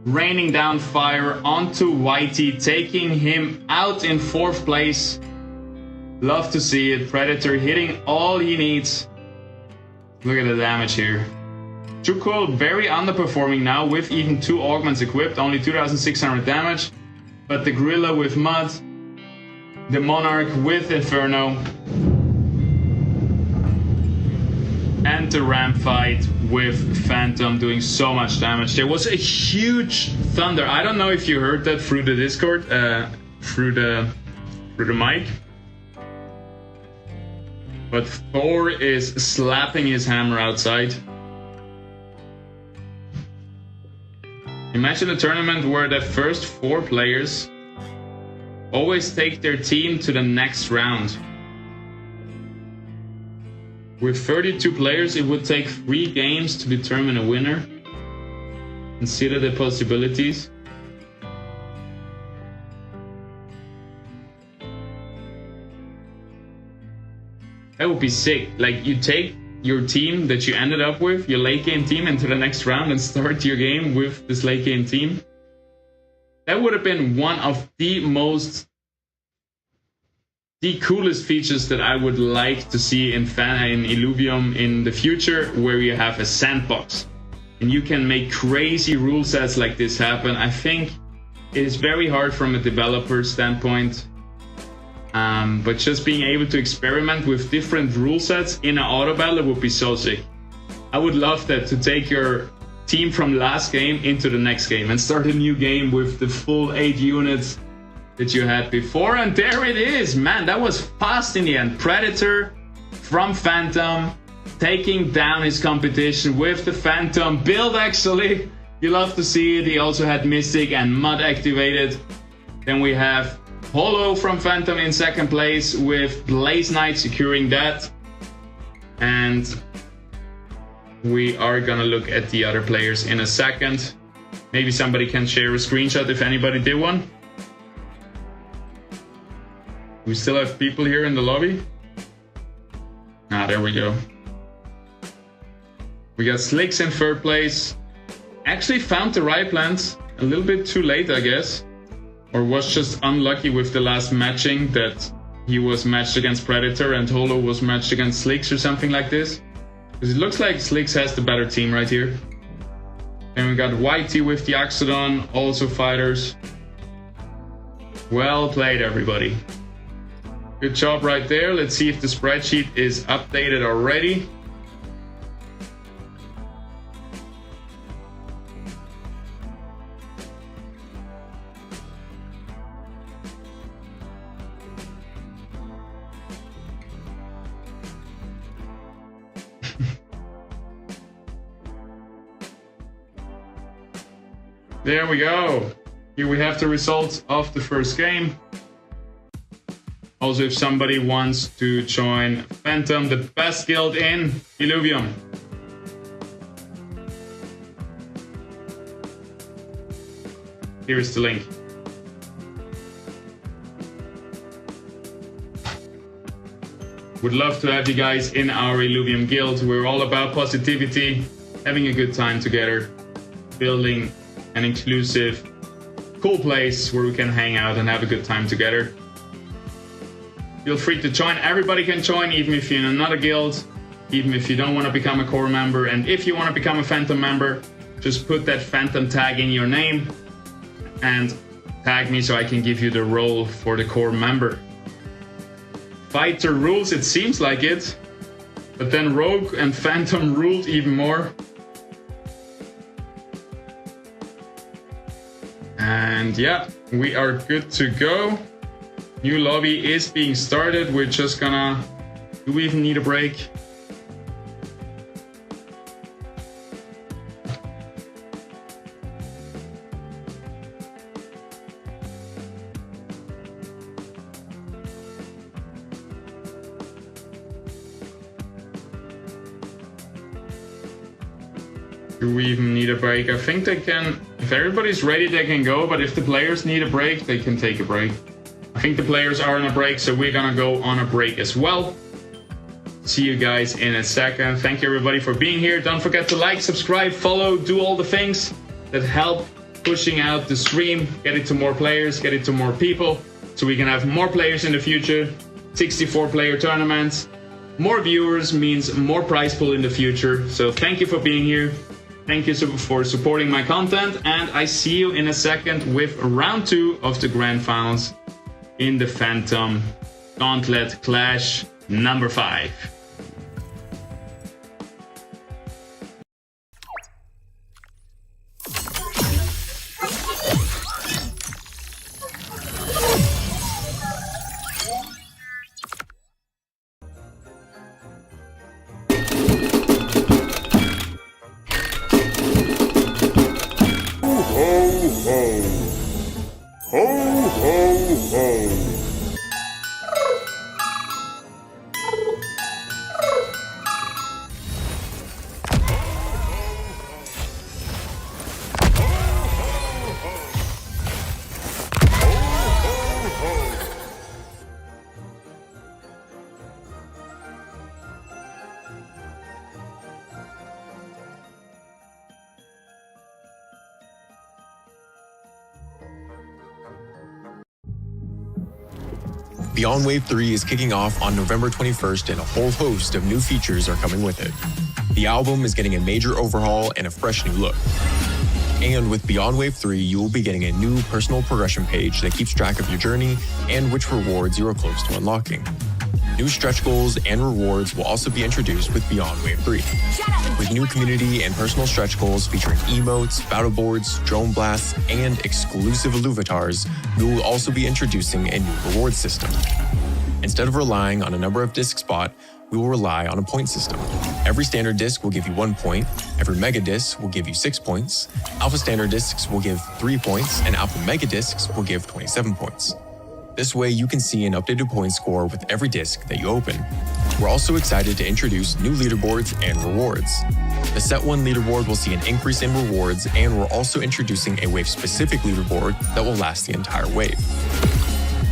Raining down fire onto Whitey, taking him out in 4th place. Love to see it. Predator hitting all he needs. Look at the damage here. Chukul very underperforming now with even 2 augments equipped. Only 2,600 damage. But the Gorilla with Mud. The Monarch with Inferno. And the Ram fight with Phantom doing so much damage. There was a huge thunder. I don't know if you heard that through the Discord. Through the mic. But Thor is slapping his hammer outside. Imagine a tournament where the first 4 players always take their team to the next round. With 32 players, it would take 3 games to determine a winner. Consider the possibilities. That would be sick. Like, you take your team that you ended up with, your late game team, into the next round and start your game with this late game team. That would have been one of the coolest features that I would like to see in Illuvium in the future, where you have a sandbox and you can make crazy rule sets like this happen. I think it is very hard from a developer standpoint. But just being able to experiment with different rule sets in an auto battle would be so sick. I would love that, to take your team from last game into the next game and start a new game with the full 8 units that you had before. And there it is, man, that was fast in the end. Predator from Phantom taking down his competition with the Phantom build, actually. You love to see it. He also had Mystic and Mud activated. Then we have Holo from Phantom in 2nd place with Blaze Knight securing that. And we are gonna look at the other players in a second. Maybe somebody can share a screenshot if anybody did one. We still have people here in the lobby. There we go. We got Slicks in third place. Actually found the right plans a little bit too late, I guess. Or was just unlucky with the last matching, that he was matched against Predator and Holo was matched against Slicks or something like this. Because it looks like Slicks has the better team right here. And we got Whitey with the Axodon, also fighters. Well played, everybody. Good job right there. Let's see if the spreadsheet is updated already. There we go. Here we have the results of the first game. Also, if somebody wants to join Phantom, the best guild in Illuvium. Here's the link. Would love to have you guys in our Illuvium guild. We're all about positivity, having a good time together, building an inclusive, cool place where we can hang out and have a good time together. Feel free to join. Everybody can join, even if you're in another guild, even if you don't want to become a core member. And if you want to become a Phantom member, just put that Phantom tag in your name and tag me so I can give you the role for the core member. Fighter rules, it seems like it, but then Rogue and Phantom ruled even more. And yeah, we are good to go. New lobby is being started. We're just gonna... Do we even need a break? Do we even need a break? I think they can... If everybody's ready, they can go, but if the players need a break, they can take a break. I think the players are on a break, so we're gonna go on a break as well. See you guys in a second. Thank you everybody for being here. Don't forget to like, subscribe, follow, do all the things that help pushing out the stream, get it to more players, get it to more people, so we can have more players in the future, 64 player tournaments. More viewers means more prize pool in the future. So thank you for being here. Thank you for supporting my content, and I see you in a second with round 2 of the grand finals in the Phantom Gauntlet Clash number 5. Beyond Wave 3 is kicking off on November 21st, and a whole host of new features are coming with it. The album is getting a major overhaul and a fresh new look. And with Beyond Wave 3, you will be getting a new personal progression page that keeps track of your journey and which rewards you are close to unlocking. New stretch goals and rewards will also be introduced with Beyond Wave 3. With new community and personal stretch goals featuring emotes, battle boards, drone blasts, and exclusive Illuvatars, we will also be introducing a new reward system. Instead of relying on a number of disc spot, we will rely on a point system. Every standard disc will give you 1 point, every mega disc will give you 6 points, alpha standard discs will give 3 points, and alpha mega discs will give 27 points. This way you can see an updated point score with every disc that you open. We're also excited to introduce new leaderboards and rewards. The Set 1 leaderboard will see an increase in rewards, and we're also introducing a wave-specific leaderboard that will last the entire wave.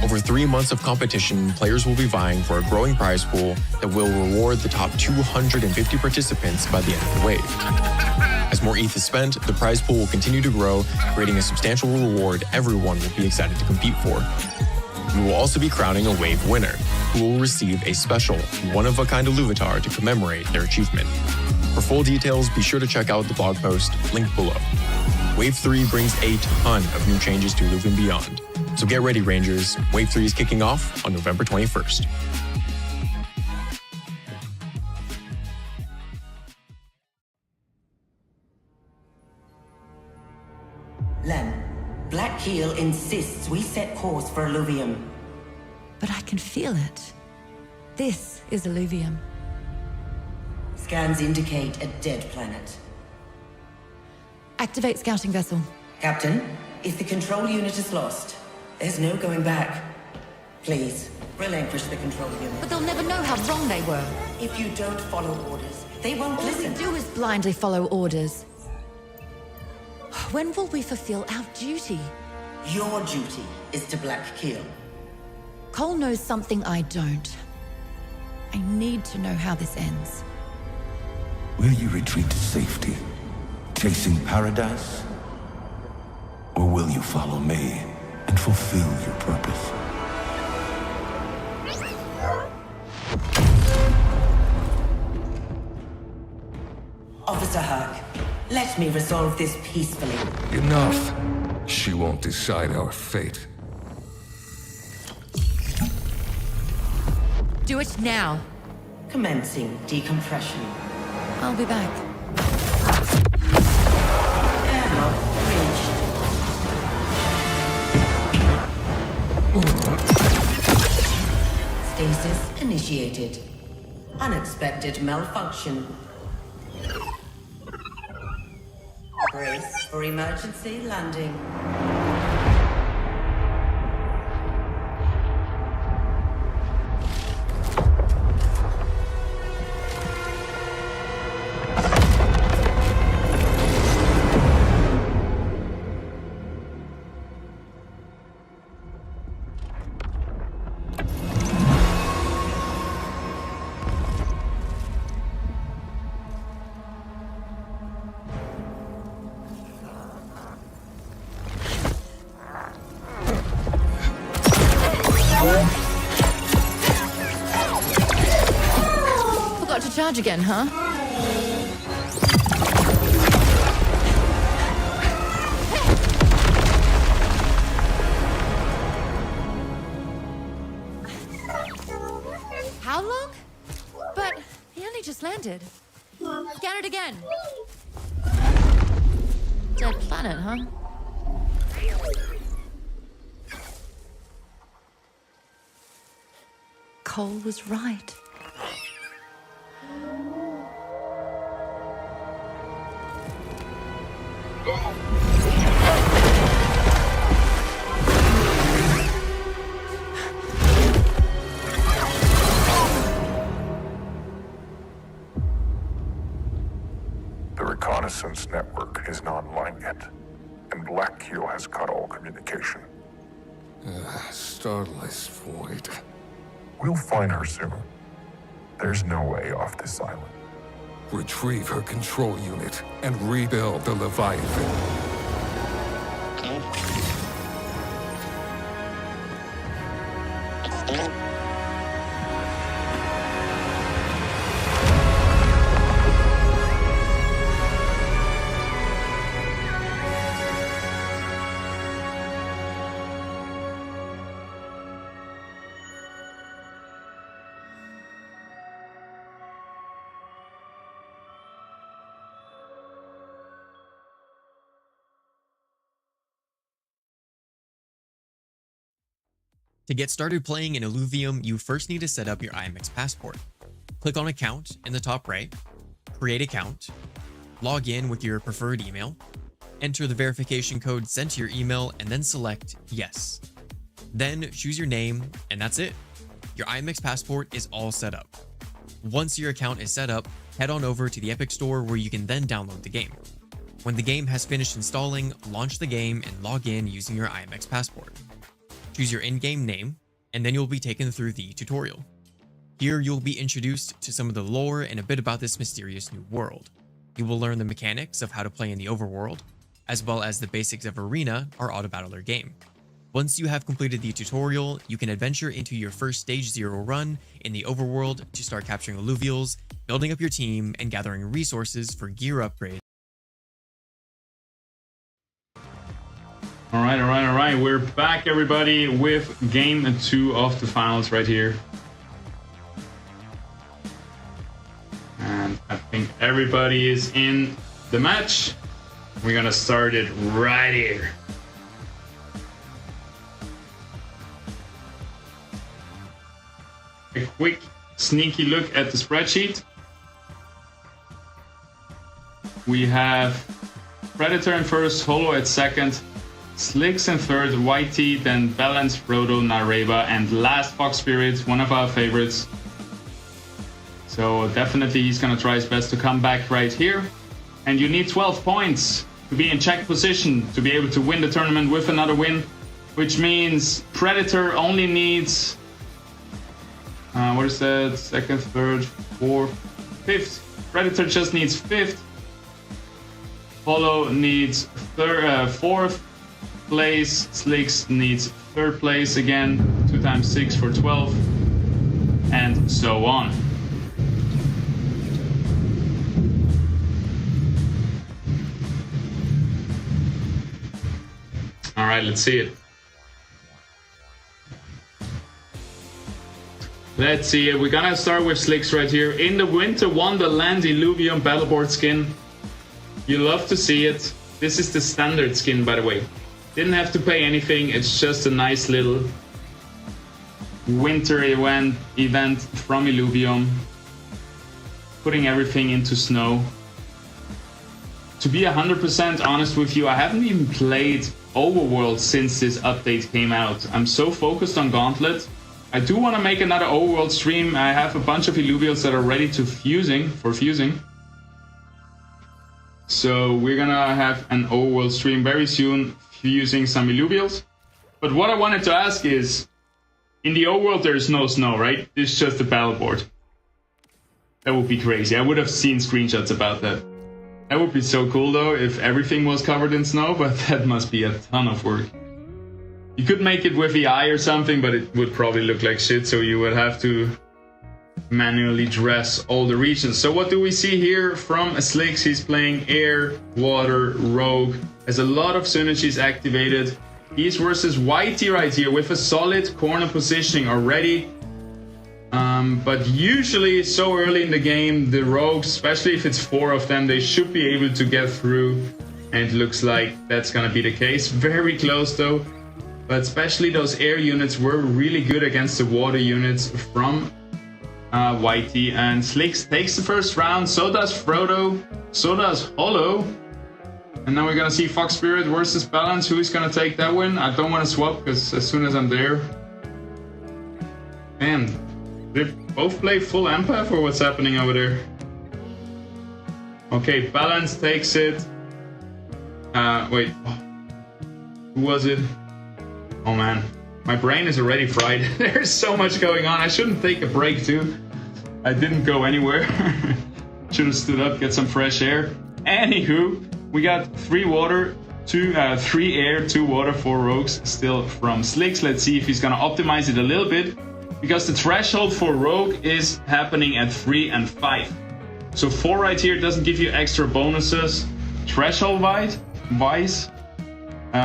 Over 3 months of competition, players will be vying for a growing prize pool that will reward the top 250 participants by the end of the wave. As more ETH is spent, the prize pool will continue to grow, creating a substantial reward everyone will be excited to compete for. We will also be crowning a wave winner, who will receive a special, one-of-a-kind Illuvitar to commemorate their achievement. For full details, be sure to check out the blog post linked below. Wave 3 brings a ton of new changes to Illuvium Beyond. So get ready, Rangers. Wave 3 is kicking off on November 21st. Lem, Black Keel insists we set course for Illuvium. But I can feel it. This is Illuvium. Scans indicate a dead planet. Activate scouting vessel. Captain, if the control unit is lost, there's no going back. Please, relinquish the control unit. But they'll never know how wrong they were. If you don't follow orders, they won't All listen. we do is blindly follow orders. When will we fulfill our duty? Your duty is to Black Keel. Cole knows something I don't. I need to know how this ends. Will you retreat to safety, chasing paradise? Or will you follow me and fulfill your purpose? Officer Herc, let me resolve this peacefully. Enough. She won't decide our fate. Do it now. Commencing decompression. I'll be back. Airlock breached. Stasis initiated. Unexpected malfunction. Brace for emergency landing. Forgot to charge again, huh? How long? But he only just landed. Scan it again. Dead planet, huh? Cole was right. The reconnaissance network isn't online yet, and Black Keel has cut all communication. Starless void. We'll find her soon. There's no way off this island. Retrieve her control unit and rebuild the Leviathan. To get started playing in Illuvium, you first need to set up your IMX passport. Click on Account in the top right, create account, log in with your preferred email, enter the verification code sent to your email, and then select Yes. Then choose your name, and that's it. Your IMX passport is all set up. Once your account is set up, head on over to the Epic Store where you can then download the game. When the game has finished installing, launch the game and log in using your IMX passport. choose your in-game name, and then you'll be taken through the tutorial. Here you'll be introduced to some of the lore and a bit about this mysterious new world. You will learn the mechanics of how to play in the overworld, as well as the basics of Arena, our auto-battler game. Once you have completed the tutorial, you can adventure into your first Stage 0 run in the overworld to start capturing Illuvials, building up your team, and gathering resources for gear upgrades. Alright. We're back, everybody, with game 2 of the finals right here. And I think everybody is in the match. We're gonna start it right here. A quick sneaky look at the spreadsheet. We have Predator in first, Holo at second, Slicks in third, YT, then Balance, Frodo, Nareba, and last Fox Spirit, one of our favorites. So definitely he's gonna try his best to come back right here. And you need 12 points to be in check position to be able to win the tournament with another win, which means Predator only needs what is that? Second, third, fourth, fifth. Predator just needs fifth. Holo needs fourth place. Slicks needs third place again. 2 times 6 for 12, and so on. All right, let's see it. Let's see it. We're gonna start with Slicks right here. In the Winter Wonderland Illuvium Battleboard skin. You love to see it. This is the standard skin, by the way. Didn't have to pay anything. It's just a nice little winter event from Illuvium. Putting everything into snow. To be 100% honest with you, I haven't even played Overworld since this update came out. I'm so focused on Gauntlet. I do want to make another Overworld stream. I have a bunch of Illuvials that are ready to fusing. So we're gonna have an Overworld stream very soon, fusing some Illuvials. But what I wanted to ask is, in the Overworld there's no snow, right? It's just a battleboard. That would be crazy. I would have seen screenshots about that. That would be so cool though, if everything was covered in snow, but that must be a ton of work. You could make it with the eye or something, but it would probably look like shit, so you would have to manually dress all the regions. So what do we see here from Slicks? He's playing Air, Water, Rogue, has a lot of synergies activated. He's versus YT right here with a solid corner positioning already. But usually so early in the game, the Rogues, especially if it's 4 of them, they should be able to get through. And it looks like that's gonna be the case. Very close though. But especially those air units were really good against the water units from YT. And Slicks takes the first round, so does Frodo, so does Holo. And now we're gonna see Fox Spirit versus Balance. Who is gonna take that win? I don't want to swap, because as soon as I'm there... Man, they both play full empath, or what's happening over there? Okay, Balance takes it. Wait. Who was it? Oh man, my brain is already fried. There's so much going on. I shouldn't take a break too. I didn't go anywhere. Should have stood up, get some fresh air. Anywho, we got 3 water, 3 air, 2 water, 4 rogues still from Slicks. Let's see if he's gonna optimize it a little bit, because the threshold for rogue is happening at 3 and 5. So 4 right here doesn't give you extra bonuses threshold wise.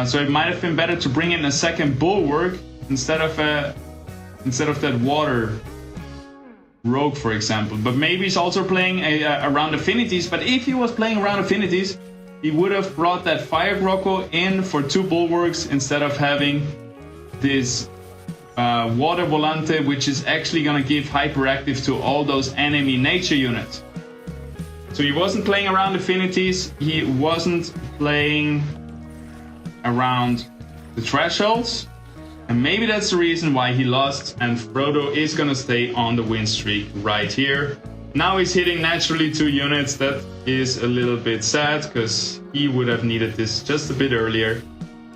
So it might have been better to bring in a second bulwark instead of that water rogue, for example. But maybe he's also playing around affinities. But if he was playing around affinities, he would have brought that fire Grocco in for 2 bulwarks instead of having this water volante, which is actually gonna give hyperactive to all those enemy nature units. So he wasn't playing around affinities. He wasn't playing around the thresholds, and maybe that's the reason why he lost, and Frodo is gonna stay on the win streak right here. Now he's hitting naturally 2 units. That is a little bit sad, because he would have needed this just a bit earlier.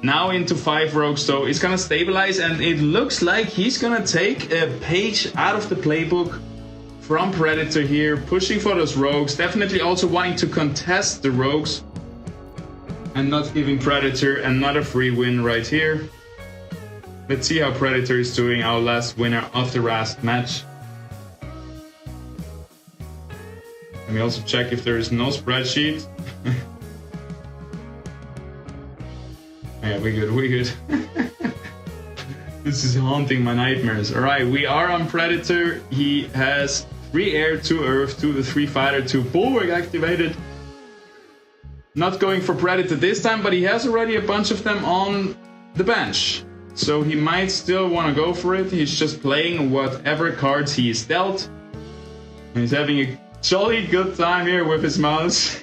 Now into 5 rogues though. It's gonna stabilize, and it looks like he's gonna take a page out of the playbook from Predator here, pushing for those rogues, definitely also wanting to contest the rogues and not giving Predator another free win right here. Let's see how Predator is doing, our last winner of the last match. Let me also check if there is no spreadsheet. Yeah, we good. This is haunting my nightmares. Alright, we are on Predator. He has 3 air, 2 earth, 3 fighter, 2 bulwark activated. Not going for Predator this time, but he has already a bunch of them on the bench. So he might still want to go for it. He's just playing whatever cards he is dealt. And he's having a jolly good time here with his mouse.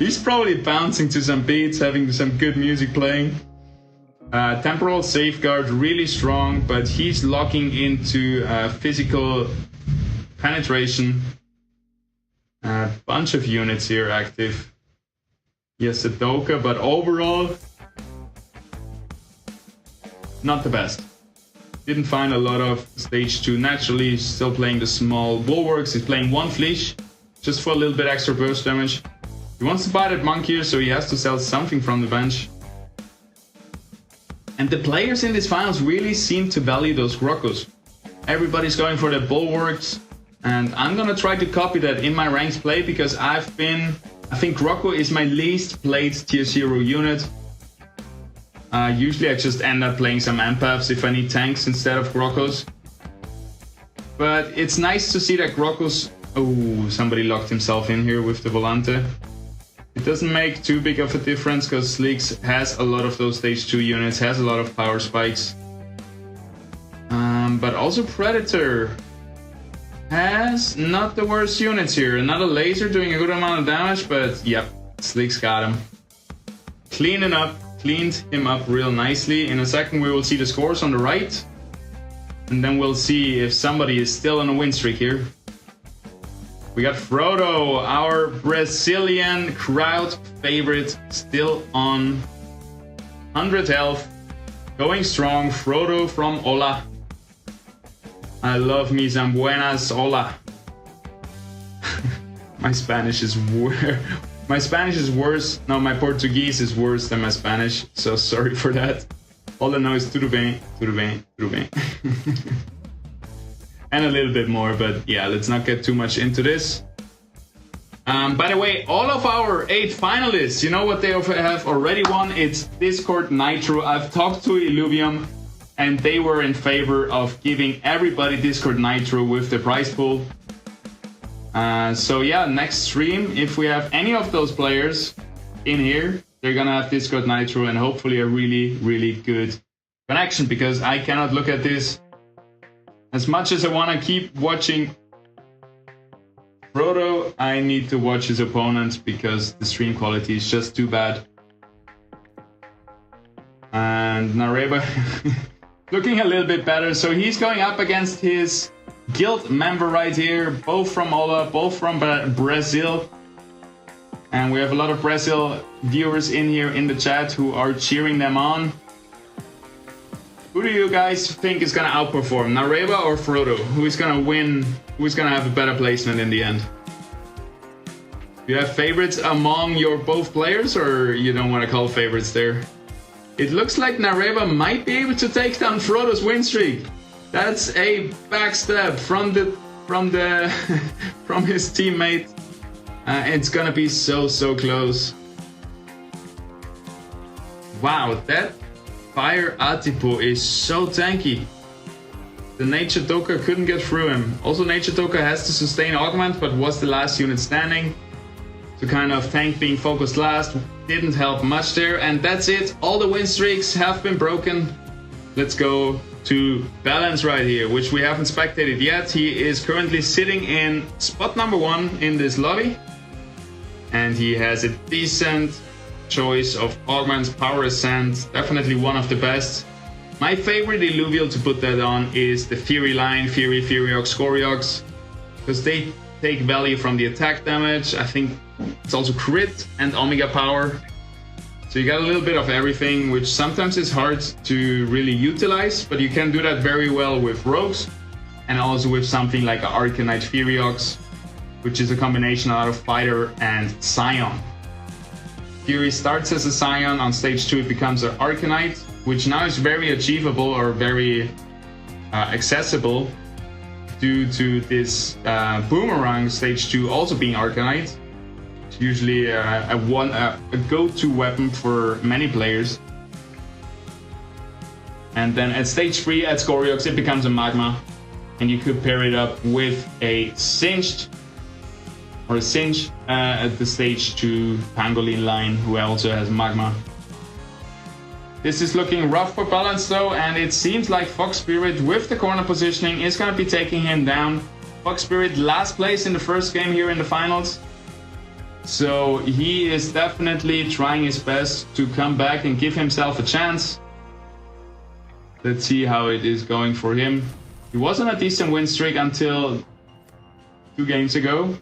He's probably bouncing to some beats, having some good music playing. Temporal Safeguard, really strong, but he's locking into physical penetration. A bunch of units here active. Yes, a Doka, but overall, not the best. Didn't find a lot of stage 2 naturally. He's still playing the small bulwarks. He's playing 1 Fleesh, just for a little bit extra burst damage. He wants to buy that monk here, so he has to sell something from the bench. And the players in this finals really seem to value those Grokkos. Everybody's going for the bulwarks, and I'm gonna try to copy that in my ranked play, because I think Grokko is my least played tier 0 unit. Usually I just end up playing some empaths if I need tanks instead of Grokkos. But it's nice to see that Grokkos... Oh, somebody locked himself in here with the Volante. It doesn't make too big of a difference, because Leaks has a lot of those stage 2 units, has a lot of power spikes. But also Predator has not the worst units here. Another laser doing a good amount of damage, but yep, Sleek's got him. Cleaned him up real nicely. In a second we will see the scores on the right, and then we'll see if somebody is still on a win streak here. We got Frodo, our Brazilian crowd favorite, still on 100 health, going strong. Frodo from Hola. I love me some buenas, hola. My Spanish is worse. No, my Portuguese is worse than my Spanish, so sorry for that. All I know is tudo bem, tudo bem, tudo bem. And a little bit more, but yeah, let's not get too much into this. By the way, all of our 8 finalists, you know what they have already won? It's Discord Nitro. I've talked to Illuvium, and they were in favor of giving everybody Discord Nitro with the prize pool. So yeah, next stream, if we have any of those players in here, they're gonna have Discord Nitro and hopefully a really, really good connection, because I cannot look at this. As much as I want to keep watching Frodo, I need to watch his opponents because the stream quality is just too bad. And Nareba looking a little bit better. So he's going up against his guild member right here, both from Ola, both from Brazil. And we have a lot of Brazil viewers in here in the chat who are cheering them on. Who do you guys think is gonna outperform, Nareba or Frodo? Who is gonna win? Who is gonna have a better placement in the end? Do you have favorites among your both players, or you don't want to call favorites there? It looks like Nareba might be able to take down Frodo's win streak. That's a backstab from his teammate. It's gonna be so close. Wow, that Fire Atipo is so tanky. The Nature Doka couldn't get through him. Also, Nature Doka has to sustain Augment, but was the last unit standing. To kind of tank being focused last didn't help much there. And that's it. All the win streaks have been broken. Let's go to Balance right here, which we haven't spectated yet. He is currently sitting in spot number 1 in this lobby. And he has a decent choice of Augments, Power Ascent, definitely one of the best. My favorite Illuvial to put that on is the Fury line, Fury, Furiox, Scoriox, because they take value from the attack damage. I think it's also crit and Omega Power. So So you got a little bit of everything, which sometimes is hard to really utilize, but you can do that very well with rogues, and also with something like an Arcanite Furiox, which is a combination out of fighter and Scion. Fury starts as a Scion, on stage 2 it becomes an Arcanite, which now is very achievable or very accessible due to this Boomerang stage 2 also being Arcanite. It's usually a go-to weapon for many players. And then at stage 3 at Scoriox it becomes a Magma, and you could pair it up with a Singed or a Singe at the stage 2 Pangolin line, who also has Magma. This is looking rough for balance though, and it seems like Fox Spirit with the corner positioning is going to be taking him down. Fox Spirit last place in the first game here in the finals, so he is definitely trying his best to come back and give himself a chance. Let's see how it is going for him. He was on a decent win streak until 2 games ago.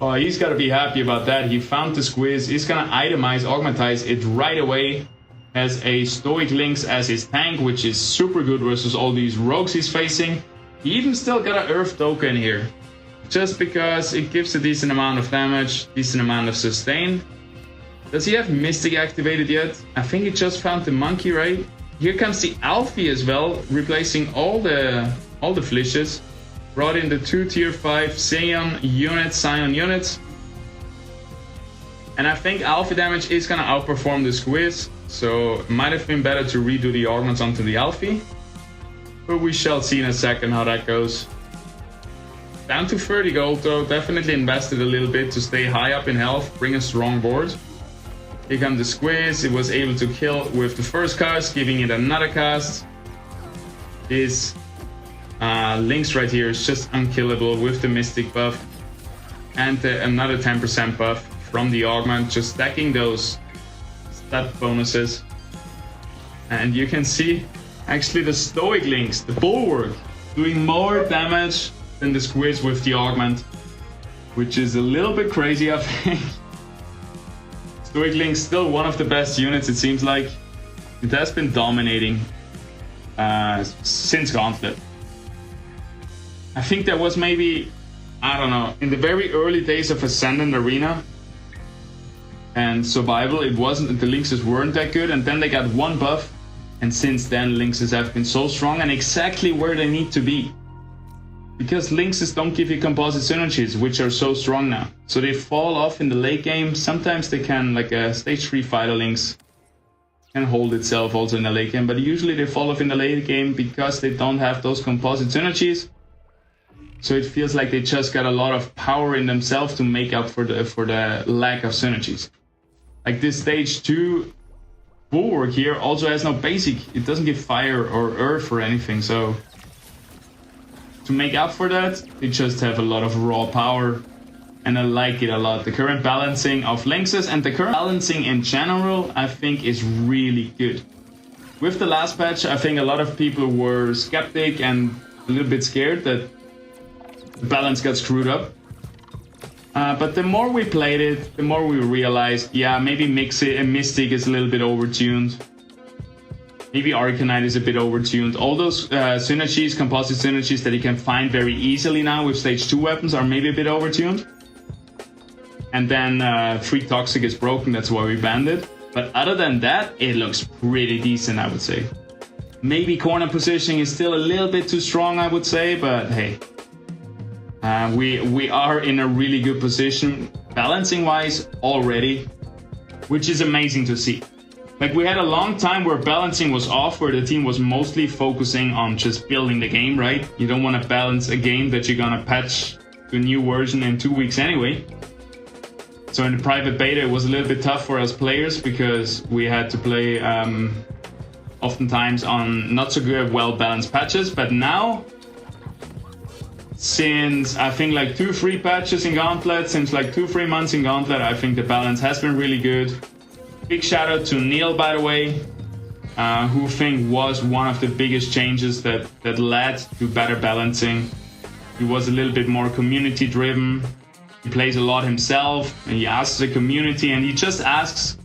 Oh, he's got to be happy about that. He found the squeeze. He's going to itemize, augmentize it right away. Has a Stoic Lynx as his tank, which is super good versus all these rogues he's facing. He even still got an Earth token here, just because it gives a decent amount of damage, decent amount of sustain. Does he have Mystic activated yet? I think he just found the monkey, right? Here comes the Alfie as well, replacing all the Flishes. Brought in the 2 tier 5 Scion units. And I think Alfie damage is gonna outperform the squeeze, so it might have been better to redo the augments onto the Alfie. But we shall see in a second how that goes. Down to 30 gold though, definitely invested a little bit to stay high up in health, bring a strong board. Here comes the squeeze, it was able to kill with the first cast, giving it another cast. This Lynx right here is just unkillable with the Mystic buff and another 10% buff from the augment, just stacking those stat bonuses. And you can see actually the Stoic Lynx, the Bulwark, doing more damage than the squeeze with the augment, which is a little bit crazy, I think. Stoic Lynx still one of the best units, it seems like. It has been dominating since Gauntlet. I think that was maybe, I don't know, in the very early days of Ascendant Arena and Survival, it wasn't, the Lynxes weren't that good, and then they got one buff, and since then Lynxes have been so strong and exactly where they need to be. Because Lynxes don't give you composite synergies, which are so strong now. So they fall off in the late game. Sometimes they can, like a stage 3 fighter Lynx can hold itself also in the late game, but usually they fall off in the late game because they don't have those composite synergies. So it feels like they just got a lot of power in themselves to make up for the lack of synergies. Like this stage 2 Bulwark here also has no basic. It doesn't give fire or earth or anything. So to make up for that, they just have a lot of raw power. And I like it a lot. The current balancing of Lynxes and the current balancing in general, I think is really good. With the last patch, I think a lot of people were skeptic and a little bit scared that the balance got screwed up. But the more we played it, the more we realized, yeah, maybe Mystic is a little bit overtuned. Maybe Arcanite is a bit overtuned. All those synergies, composite synergies that you can find very easily now with stage 2 weapons are maybe a bit overtuned. And then 3 Toxic is broken, that's why we banned it. But other than that, it looks pretty decent, I would say. Maybe corner positioning is still a little bit too strong, I would say, but hey. We are in a really good position, balancing-wise, already, which is amazing to see. Like, we had a long time where balancing was off, where the team was mostly focusing on just building the game, right? You don't want to balance a game that you're gonna patch to a new version in 2 weeks anyway. So in the private beta, it was a little bit tough for us players because we had to play oftentimes on not so good, well-balanced patches, but now, since I think like 2-3 patches in Gauntlet, since like 2-3 months in Gauntlet, I think the balance has been really good. Big shout out to Neil, by the way, who I think was one of the biggest changes that led to better balancing. He was a little bit more community driven, He plays a lot himself, and he asks the community, and he just asks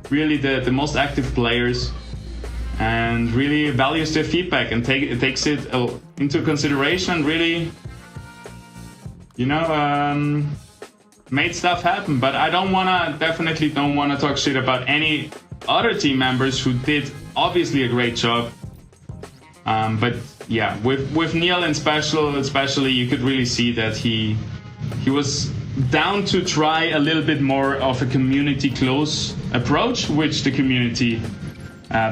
really the most active players, and really values their feedback and takes it into consideration. Really, you know, made stuff happen. But I definitely don't wanna talk shit about any other team members who did obviously a great job. But yeah, with Neil in especially, you could really see that he was down to try a little bit more of a community close approach, which the community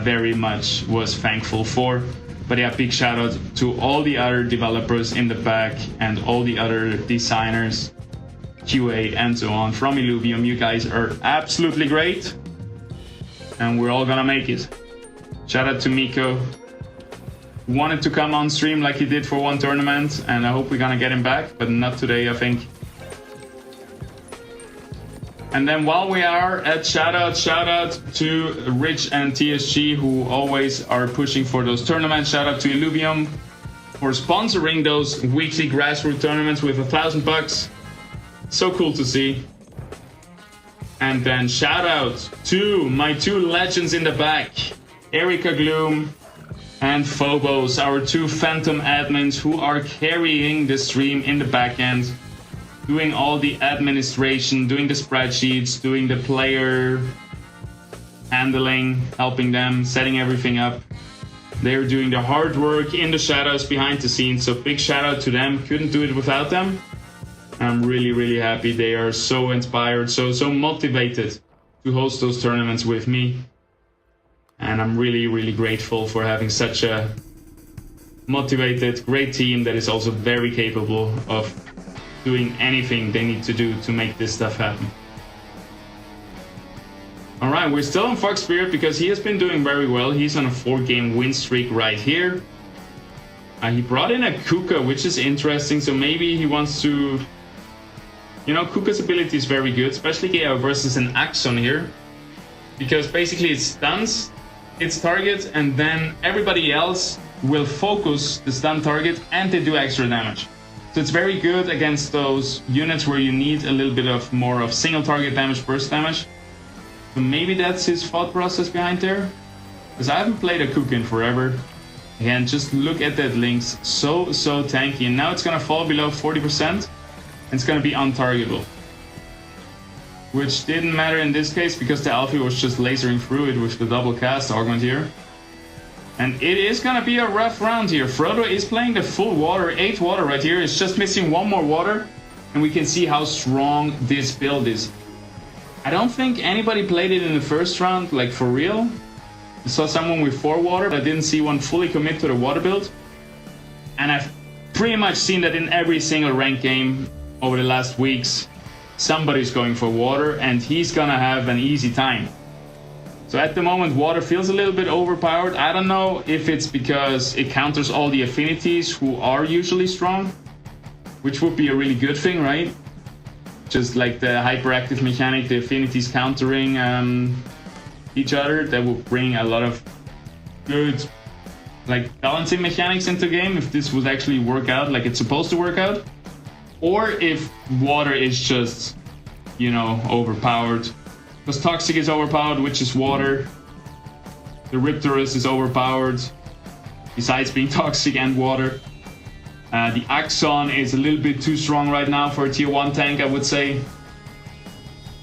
very much was thankful for. But yeah, big shout out to all the other developers in the back and all the other designers, QA and so on from Illuvium. You guys are absolutely great, and we're all gonna make it. Shout out to Miko, who wanted to come on stream like he did for one tournament, and I hope we're gonna get him back, but not today, I think. And then while we are at shout out to Rich and TSG, who always are pushing for those tournaments. Shout out to Illuvium for sponsoring those weekly grassroots tournaments with $1,000. So cool to see. And then shout out to my two legends in the back, Erika Gloom and Phobos, our two Phantom admins who are carrying the stream in the back end, doing all the administration, doing the spreadsheets, doing the player handling, helping them, setting everything up. They're doing the hard work in the shadows behind the scenes, so big shout out to them. Couldn't do it without them. I'm really happy. They are so inspired, so motivated to host those tournaments with me. And I'm really grateful for having such a motivated, great team that is also very capable of doing anything they need to do to make this stuff happen. Alright, we're still on Fox Spirit because he has been doing very well. He's on a 4-game win streak right here. He brought in a Kuka, which is interesting, so maybe he wants to... You know, Kuka's ability is very good, especially versus an Axon here. Because basically it stuns its target, and then everybody else will focus the stun target and they do extra damage. So it's very good against those units where you need a little bit of more of single target damage, burst damage. So maybe that's his thought process behind there. Because I haven't played a Kuka in forever. Again, just look at that Lynx. So tanky. And now it's gonna fall below 40%. And it's gonna be untargetable. Which didn't matter in this case because the Alfie was just lasering through it with the double cast augment here. And it is gonna be a rough round here. Frodo is playing the full water, 8 water right here. It's just missing 1 more water. And we can see how strong this build is. I don't think anybody played it in the first round, like for real. I saw someone with 4 water, but I didn't see one fully commit to the water build. And I've pretty much seen that in every single ranked game over the last weeks. Somebody's going for water, and he's gonna have an easy time. So at the moment, water feels a little bit overpowered. I don't know if it's because it counters all the affinities who are usually strong, which would be a really good thing, right? Just like the hyperactive mechanic, the affinities countering each other, that would bring a lot of good like balancing mechanics into the game if this would actually work out like it's supposed to work out. Or if water is just, you know, overpowered. Because Toxic is overpowered, which is water. The Riptorus is overpowered, besides being Toxic and water. The Axon is a little bit too strong right now for a tier 1 tank, I would say.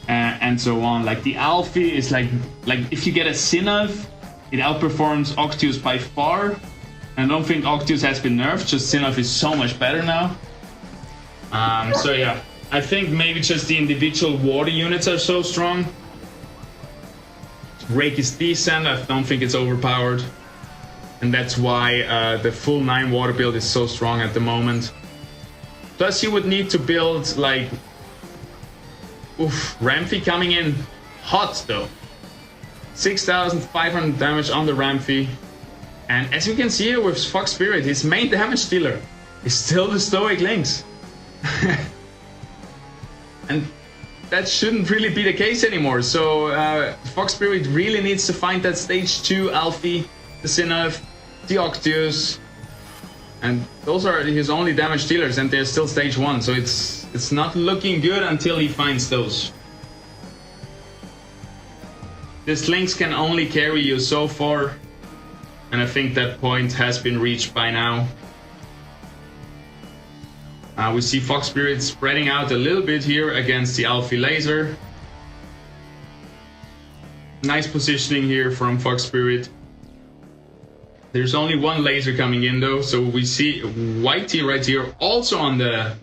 And so on. Like the Alfie is like if you get a Sinnoh, it outperforms Octius by far. And I don't think Octius has been nerfed, just Sinnoh is so much better now. So yeah, I think maybe just the individual water units are so strong. Rake is decent, I don't think it's overpowered. And that's why the full 9 water build is so strong at the moment. Plus you would need to build like... Oof, Ramphie coming in hot though. 6,500 damage on the Ramphie. And as you can see here with Fox Spirit, his main damage dealer is still the Stoic Lynx. And that shouldn't really be the case anymore. So Fox Spirit really needs to find that stage 2 Alfie, the Sinnoh, the Octius, And those are his only damage dealers, and they're still stage 1, so it's not looking good until he finds those. This Lynx can only carry you so far, and I think that point has been reached by now. We see Fox Spirit spreading out a little bit here against the Alfie Laser. Nice positioning here from Fox Spirit. There's only one laser coming in though, so we see Whitey right here also on the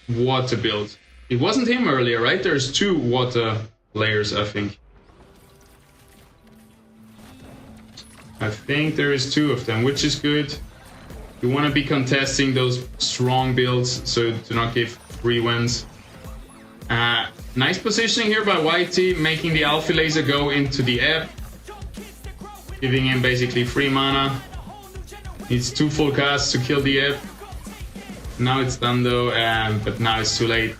water build. It wasn't him earlier, right? There's 2 water layers, I think. I think there is 2 of them, which is good. You want to be contesting those strong builds, so to not give free wins. Nice positioning here by Whitey, making the Alpha Laser go into the ebb, giving him basically free mana. Needs 2 full casts to kill the ebb. Now it's done though, but now it's too late.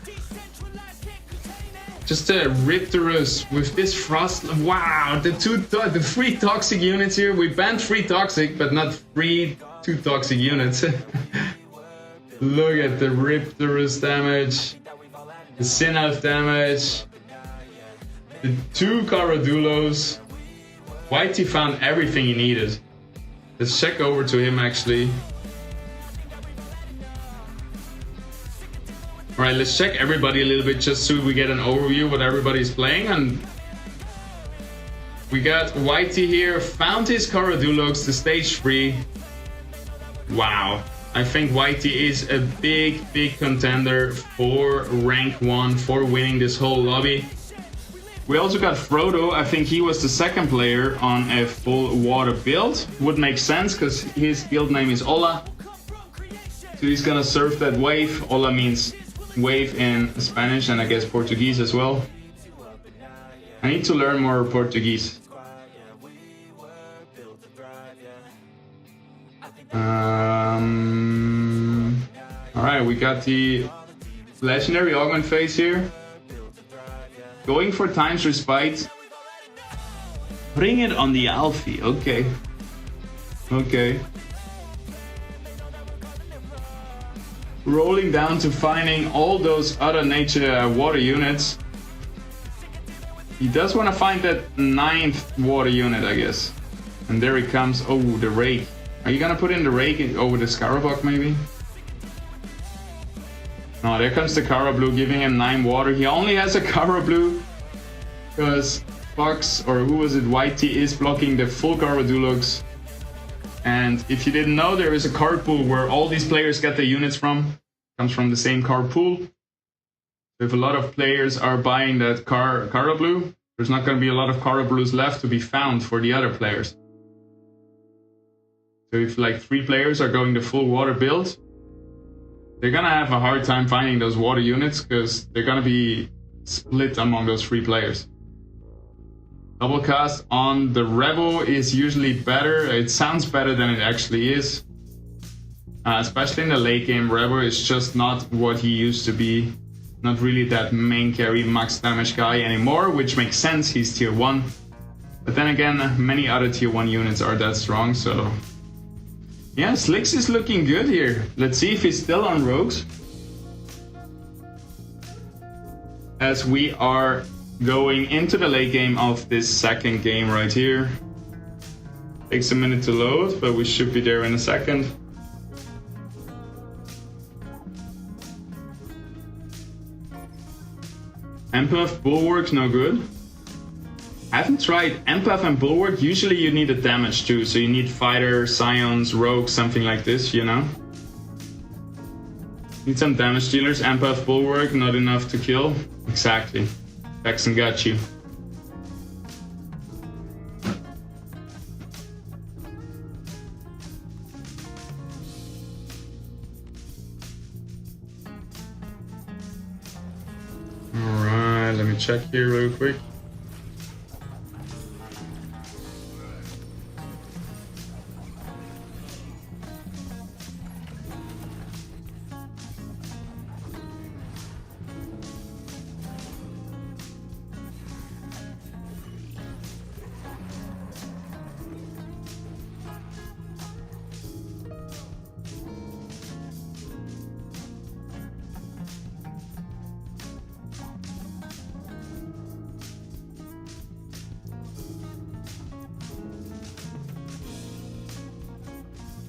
Just a Riptorus with this Frost. Wow, the 3 toxic units here. We banned 3 toxic, but not 2 toxic units. Look at the Riptorus damage, the Synalf damage, the 2 Caradulos. Whitey found everything he needed. Let's check over to him actually. Alright, let's check everybody a little bit just so we get an overview of what everybody's playing. And we got Whitey here, found his Caradulux to stage 3. Wow. I think Whitey is a big contender for rank 1, for winning this whole lobby. We also got Frodo. I think he was the 2nd player on a full water build. Would make sense because his guild name is Ola. So he's gonna surf that wave. Ola means wave in Spanish and I guess Portuguese as well. I need to learn more Portuguese. Alright, we got the legendary augment phase here. Going for Time's Respite. Bring it on the Alfie. Okay. Okay. Rolling down to finding all those other nature water units. He does want to find that 9th water unit, I guess. And there he comes. Oh, the Rake. Are you gonna put in the Rake over the Scarabok maybe? No, there comes the Carablue giving him 9 water. He only has a Carablue because Fox, or who was it, Whitey, is blocking the full Caradulux. And if you didn't know, there is a card pool where all these players get their units from. Comes from the same card pool. So if a lot of players are buying that Carablue, there's not going to be a lot of Carablues left to be found for the other players. So if like 3 players are going the full water build, they're going to have a hard time finding those water units because they're going to be split among those 3 players. Double cast on the Rebel is usually better. It sounds better than it actually is. Especially in the late game, Rebel is just not what he used to be. Not really that main carry max damage guy anymore, which makes sense, he's tier 1. But then again, many other tier 1 units are that strong, so... Yeah, Slicks is looking good here. Let's see if he's still on Rogues. As we are going into the late game of this 2nd game right here. Takes a minute to load, but we should be there in a second. Empath Bulwark's no good. I haven't tried Empath and Bulwark. Usually you need a damage too, so you need Fighter, Scions, Rogue, something like this, you know? Need some damage dealers. Empath Bulwark, not enough to kill. Exactly. Jackson got you. Alright, let me check here real quick.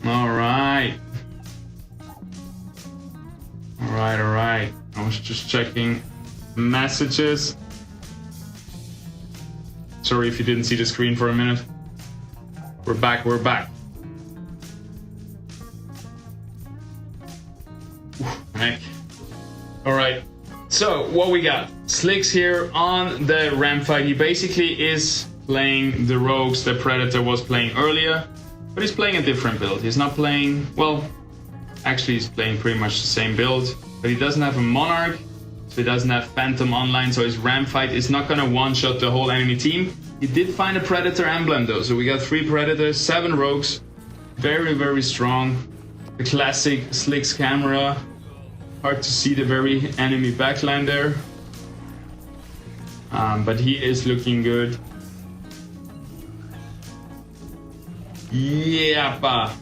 Alright. Alright. I was just checking messages. Sorry if you didn't see the screen for a minute. We're back. Heck. Alright. So, what we got? Slicks here on the ramp fight. He basically is playing the rogues the Predator was playing earlier, but he's playing a different build. He's not playing, well, actually he's playing pretty much the same build, but he doesn't have a Monarch, so he doesn't have Phantom online, so his ramp fight is not gonna one-shot the whole enemy team. He did find a Predator emblem though, so we got 3 Predators, 7 rogues, very strong. The classic Slicks camera, hard to see the very enemy backline there, but he is looking good. Yeah,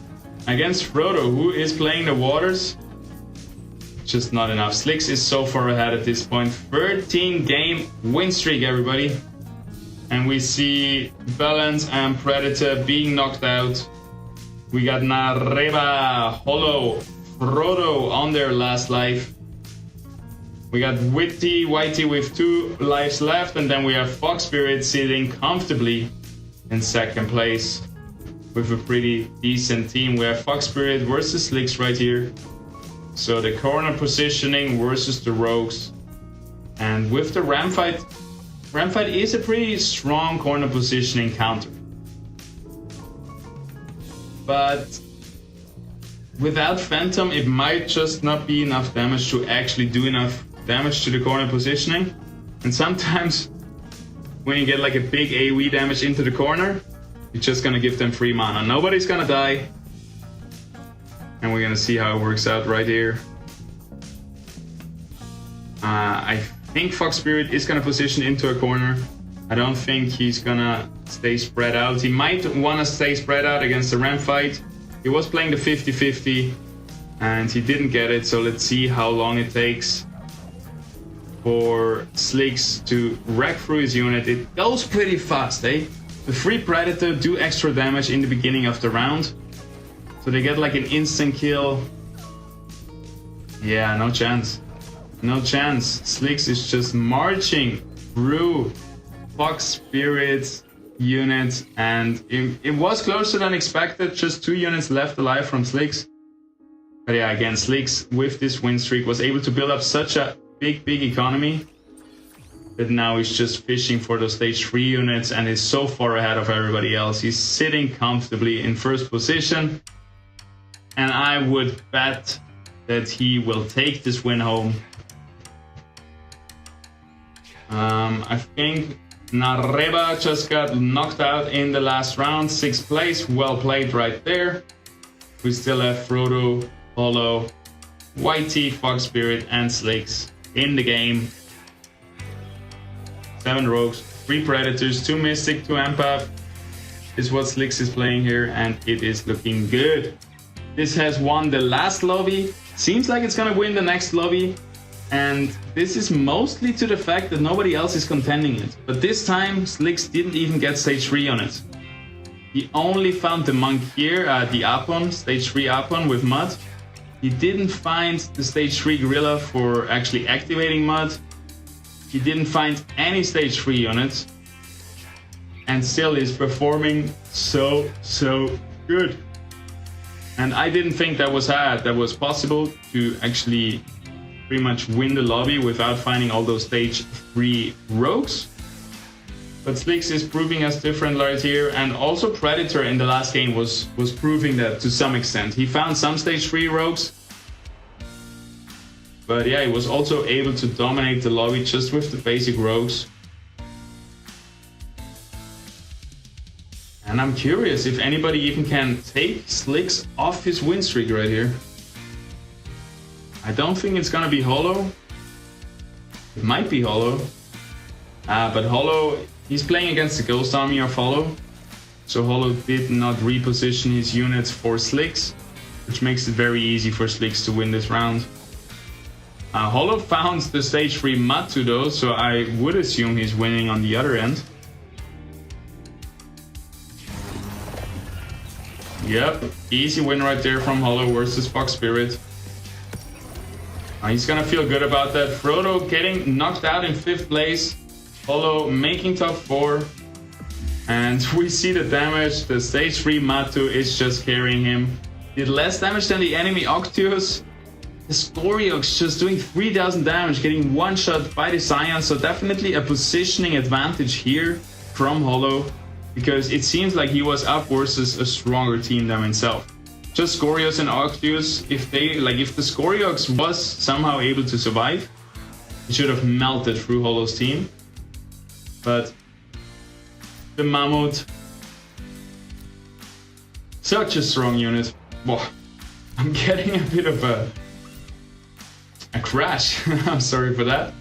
against Frodo, who is playing the waters, just not enough. Slicks is so far ahead at this point. 13 game win streak, everybody. And we see Balance and Predator being knocked out. We got Nareba, Hollow, Frodo on their last life. We got Whitey with 2 lives left, and then we have Fox Spirit sitting comfortably in second place with a pretty decent team. We have Fox Spirit versus Slicks right here. So the corner positioning versus the rogues. And with the ramp fight is a pretty strong corner positioning counter. But without Phantom, it might just not be enough damage to actually do enough damage to the corner positioning. And sometimes when you get like a big AoE damage into the corner, you're just gonna give them free mana. Nobody's gonna die. And we're gonna see how it works out right here. I think Fox Spirit is gonna position into a corner. I don't think he's gonna stay spread out. He might wanna stay spread out against the ramp fight. He was playing the 50-50 and he didn't get it, so let's see how long it takes for Slicks to wreck through his unit. It goes pretty fast, eh? The 3 Predator do extra damage in the beginning of the round, so they get like an instant kill. Yeah, no chance. Slicks is just marching through Fox Spirit's units, and it was closer than expected. Just 2 units left alive from Slicks. But yeah, again, Slicks with this win streak was able to build up such a big economy. But now he's just fishing for those stage 3 units and is so far ahead of everybody else. He's sitting comfortably in first position. And I would bet that he will take this win home. I think Nareba just got knocked out in the last round. 6th place, well played right there. We still have Frodo, Hollow, Whitey, Fox Spirit and Slicks in the game. 7 rogues, 3 predators, 2 mystic, 2 empath is what Slicks is playing here, and it is looking good. This has won the last lobby. Seems like it's gonna win the next lobby, and this is mostly to the fact that nobody else is contending it. But this time Slicks didn't even get stage 3 on it. He only found the monk here, the Apon, stage 3 Apon with mud. He didn't find the stage 3 gorilla for actually activating mud. He didn't find any stage 3 units, and still is performing so good. And I didn't think that was possible to actually pretty much win the lobby without finding all those stage 3 rogues. But Slicks is proving us different right here, and also Predator in the last game was proving that to some extent. He found some stage 3 rogues, but yeah, he was also able to dominate the lobby just with the basic rogues. And I'm curious if anybody even can take Slicks off his win streak right here. I don't think it's gonna be Hollow. It might be Hollow. But Hollow, he's playing against the Ghost Army of Hollow. So Hollow did not reposition his units for Slicks, which makes it very easy for Slicks to win this round. Hollow found the stage 3 Matu though, so I would assume he's winning on the other end. Yep, easy win right there from Hollow versus Fox Spirit. He's gonna feel good about that. Frodo getting knocked out in 5th place. Hollow making top 4. And we see the damage. The stage 3 Matu is just carrying him. Did less damage than the enemy Octius. The Scoriox just doing 3000 damage, getting one shot by the Scion. So definitely a positioning advantage here from Hollow, because it seems like he was up versus a stronger team than himself. Just Scorios and Octius, if the Scoriox was somehow able to survive, he should have melted through Hollow's team. But the Mammoth, such a strong unit. Whoa, I'm getting a bit of a crash. I'm sorry for that.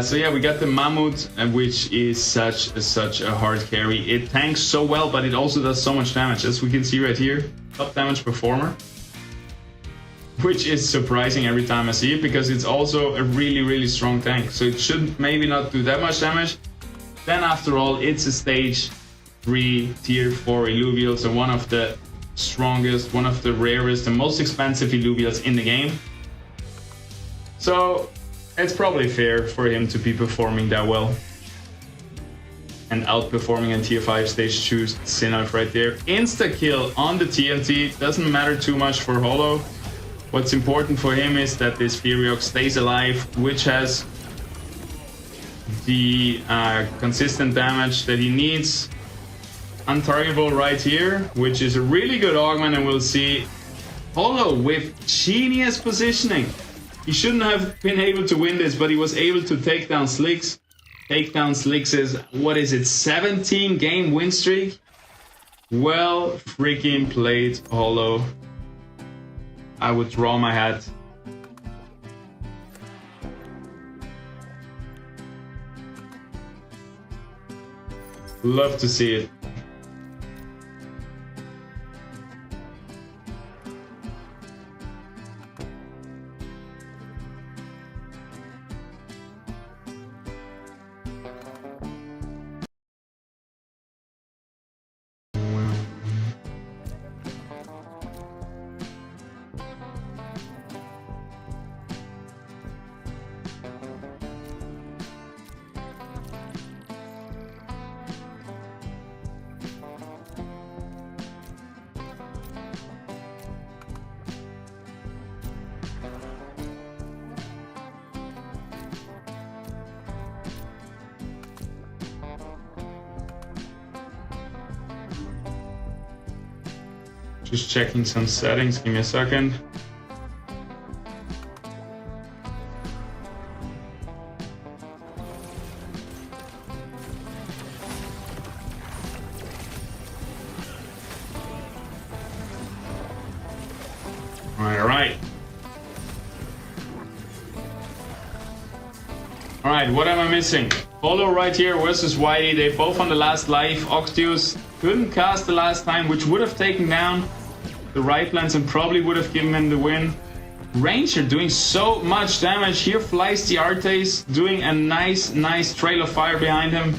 So yeah, we got the Mammoth, which is such a hard carry. It tanks so well, but it also does so much damage, as we can see right here. Top damage performer, which is surprising every time I see it, because it's also a really strong tank. So it should maybe not do that much damage. Then after all, it's a stage 3 tier 4 Illuvial, so one of the strongest, one of the rarest, and most expensive Illuvials in the game. So it's probably fair for him to be performing that well. And outperforming a tier 5 stage 2 Sinnoh right there. Insta kill on the TNT, doesn't matter too much for Hollow. What's important for him is that this Furiox stays alive, which has the consistent damage that he needs. Untargetable right here, which is a really good augment, and we'll see Hollow with genius positioning. He shouldn't have been able to win this, but he was able to take down Slicks. Take down Slicks' 17 game win streak? Well freaking played, Hollow. I would draw my hat. Love to see it. Just checking some settings, give me a second. Alright, what am I missing? Hollow right here versus Whitey, they both on the last life. Octius couldn't cast the last time, which would have taken down the right plans and probably would have given him the win. Ranger doing so much damage. Here flies the Artes, doing a nice trail of fire behind him.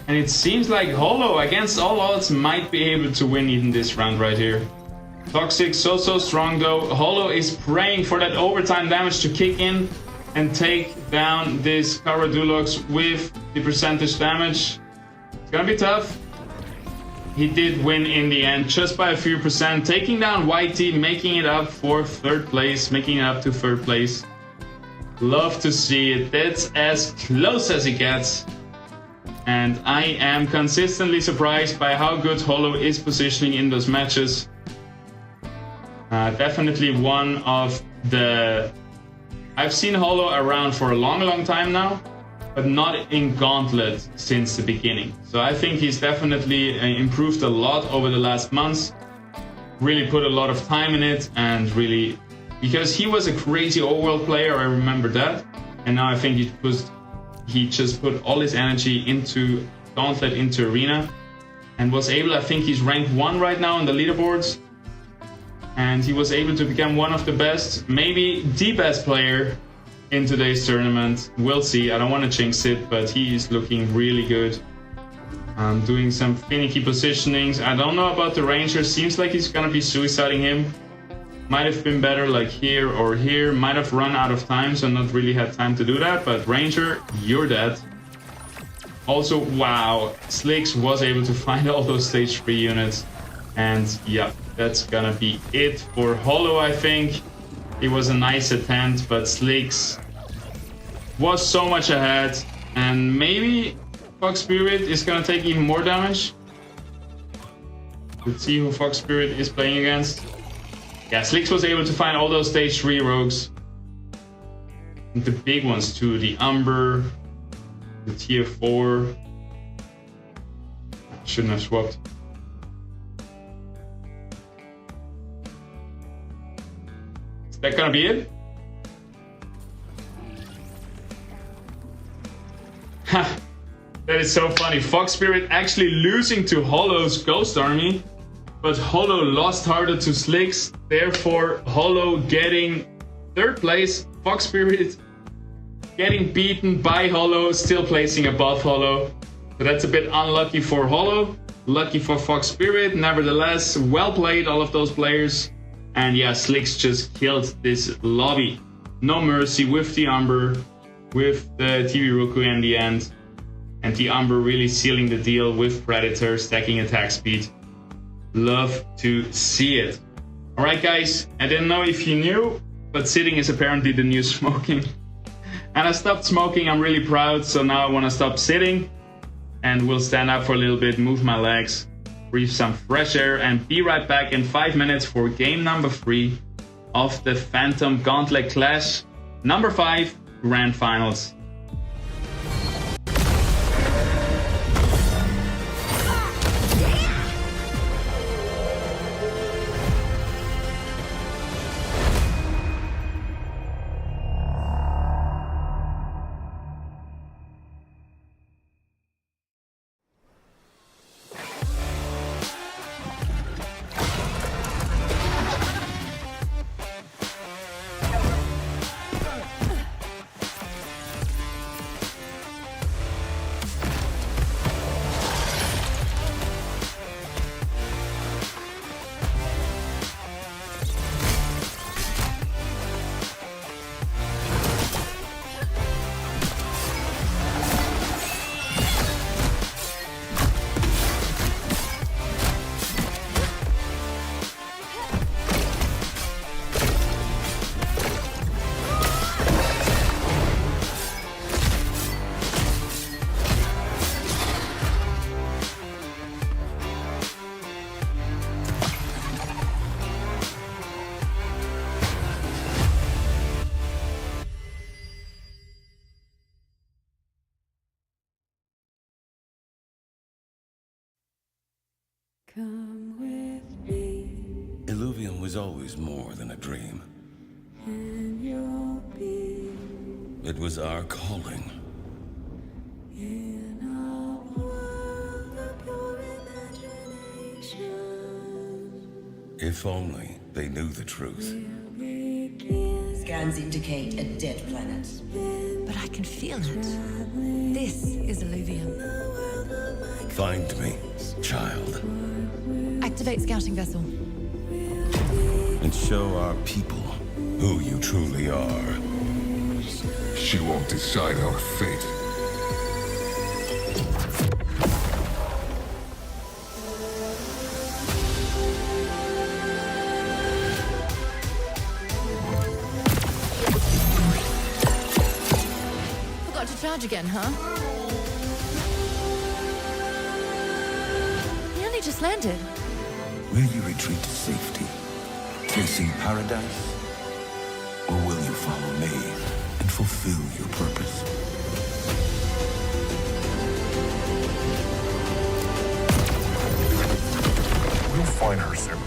And it seems like Hollow, against all odds, might be able to win even this round right here. Toxic, so strong though. Hollow is praying for that overtime damage to kick in and take down this Caradulox with the percentage damage. It's gonna be tough. He did win in the end, just by a few percent, taking down Whitey, making it up for third place, making it up to third place. Love to see it. That's as close as it gets. And I am consistently surprised by how good Hollow is positioning in those matches. Definitely one of the... I've seen Hollow around for a long time now, but not in Gauntlet since the beginning. So I think he's definitely improved a lot over the last months. Really put a lot of time in it, and really... Because he was a crazy overworld player, I remember that. And now I think he just put all his energy into Gauntlet, into Arena, and was able, I think he's ranked 1 right now on the leaderboards. And he was able to become one of the best, maybe the best player in today's tournament. We'll see, I don't want to jinx it, but he is looking really good. I'm doing some finicky positionings. I don't know about the Ranger. Seems like he's gonna be suiciding him. Might have been better like here or here. Might have run out of time, so not really had time to do that. But Ranger, you're dead. Also, wow, Slicks was able to find all those stage 3 units. And yeah, that's gonna be it for Hollow, I think. It was a nice attempt, but Slicks was so much ahead. And maybe Fox Spirit is gonna take even more damage. Let's see who Fox Spirit is playing against. Yeah, Slicks was able to find all those stage 3 rogues. And the big ones too, the Umber, the tier 4. Shouldn't have swapped. Is that gonna be it? Ha! That is so funny. Fox Spirit actually losing to Hollow's Ghost Army, but Hollow lost harder to Slicks. Therefore, Hollow getting 3rd place. Fox Spirit getting beaten by Hollow, still placing above Hollow. So that's a bit unlucky for Hollow. Lucky for Fox Spirit. Nevertheless, well played, all of those players. And yeah, Slicks just killed this lobby. No mercy with the Umber, with the TV Roku in the end. And the Umber really sealing the deal with Predator, stacking attack speed. Love to see it. Alright guys, I didn't know if you knew, but sitting is apparently the new smoking. And I stopped smoking, I'm really proud, so now I want to stop sitting. And we'll stand up for a little bit, move my legs, breathe some fresh air, and be right back in 5 minutes for game number 3 of the Phantom Gauntlet Clash number 5 Grand Finals. Come with me, Illuvium was always more than a dream. and you'll be It was our calling. in a world of pure imagination. If only they knew the truth. Scans indicate a dead planet. But I can feel it. This is Illuvium. Find me, child, Activate scouting vessel. and show our people who you truly are. She won't decide our fate. Forgot to charge again, huh? He only just landed. Will you retreat to safety, chasing paradise? Or will you follow me and fulfill your purpose? We'll find her soon.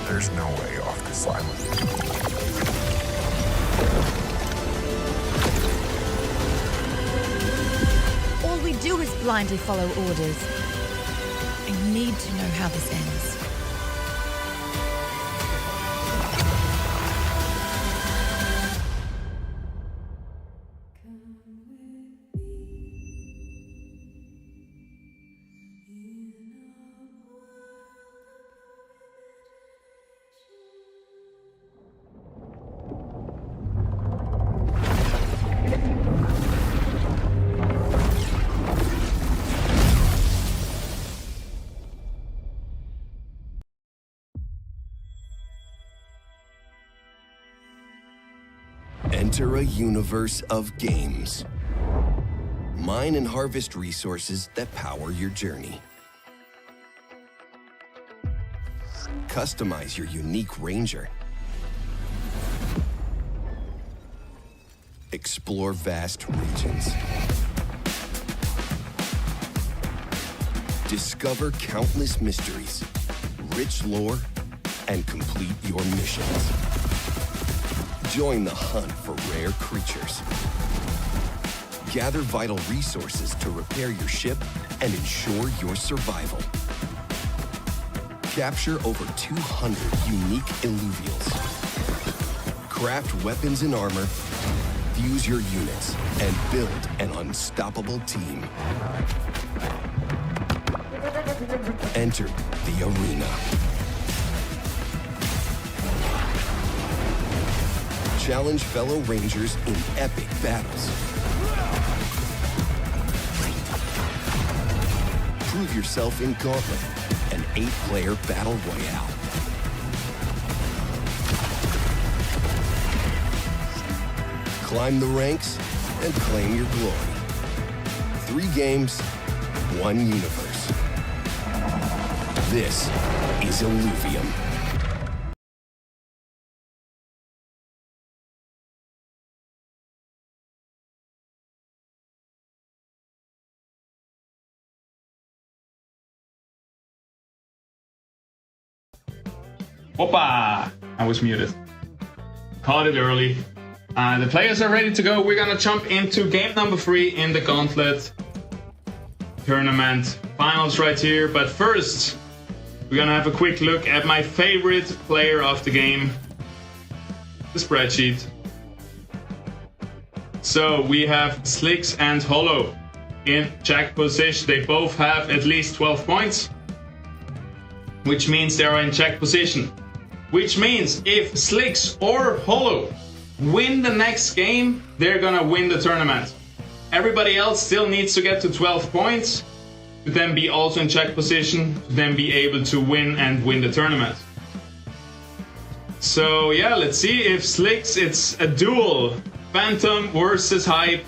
There's no way off this island. All we do is blindly follow orders. I need to know how this ends. Enter a universe of games. Mine and harvest resources that power your journey. Customize your unique ranger. Explore vast regions. Discover countless mysteries, rich lore, and complete your missions. Join the hunt for rare creatures. Gather vital resources to repair your ship and ensure your survival. Capture over 200 unique Illuvials. Craft weapons and armor, fuse your units, and build an unstoppable team. Enter the arena. Challenge fellow Rangers in epic battles. Prove yourself in Gauntlet, an 8-player battle royale. Climb the ranks and claim your glory. 3 games, 1 universe. This is Illuvium. Opa! I was muted. Caught it early. The players are ready to go. We're gonna jump into game number 3 in the Gauntlet tournament finals right here. But first, we're gonna have a quick look at my favorite player of the game, the spreadsheet. So we have Slicks and Hollow in check position. They both have at least 12 points, which means they are in check position. Which means if Slicks or Hollow win the next game, they're gonna win the tournament. Everybody else still needs to get to 12 points to then be also in check position, to then be able to win the tournament. So yeah, let's see if Slicks, it's a duel. Phantom versus Hype.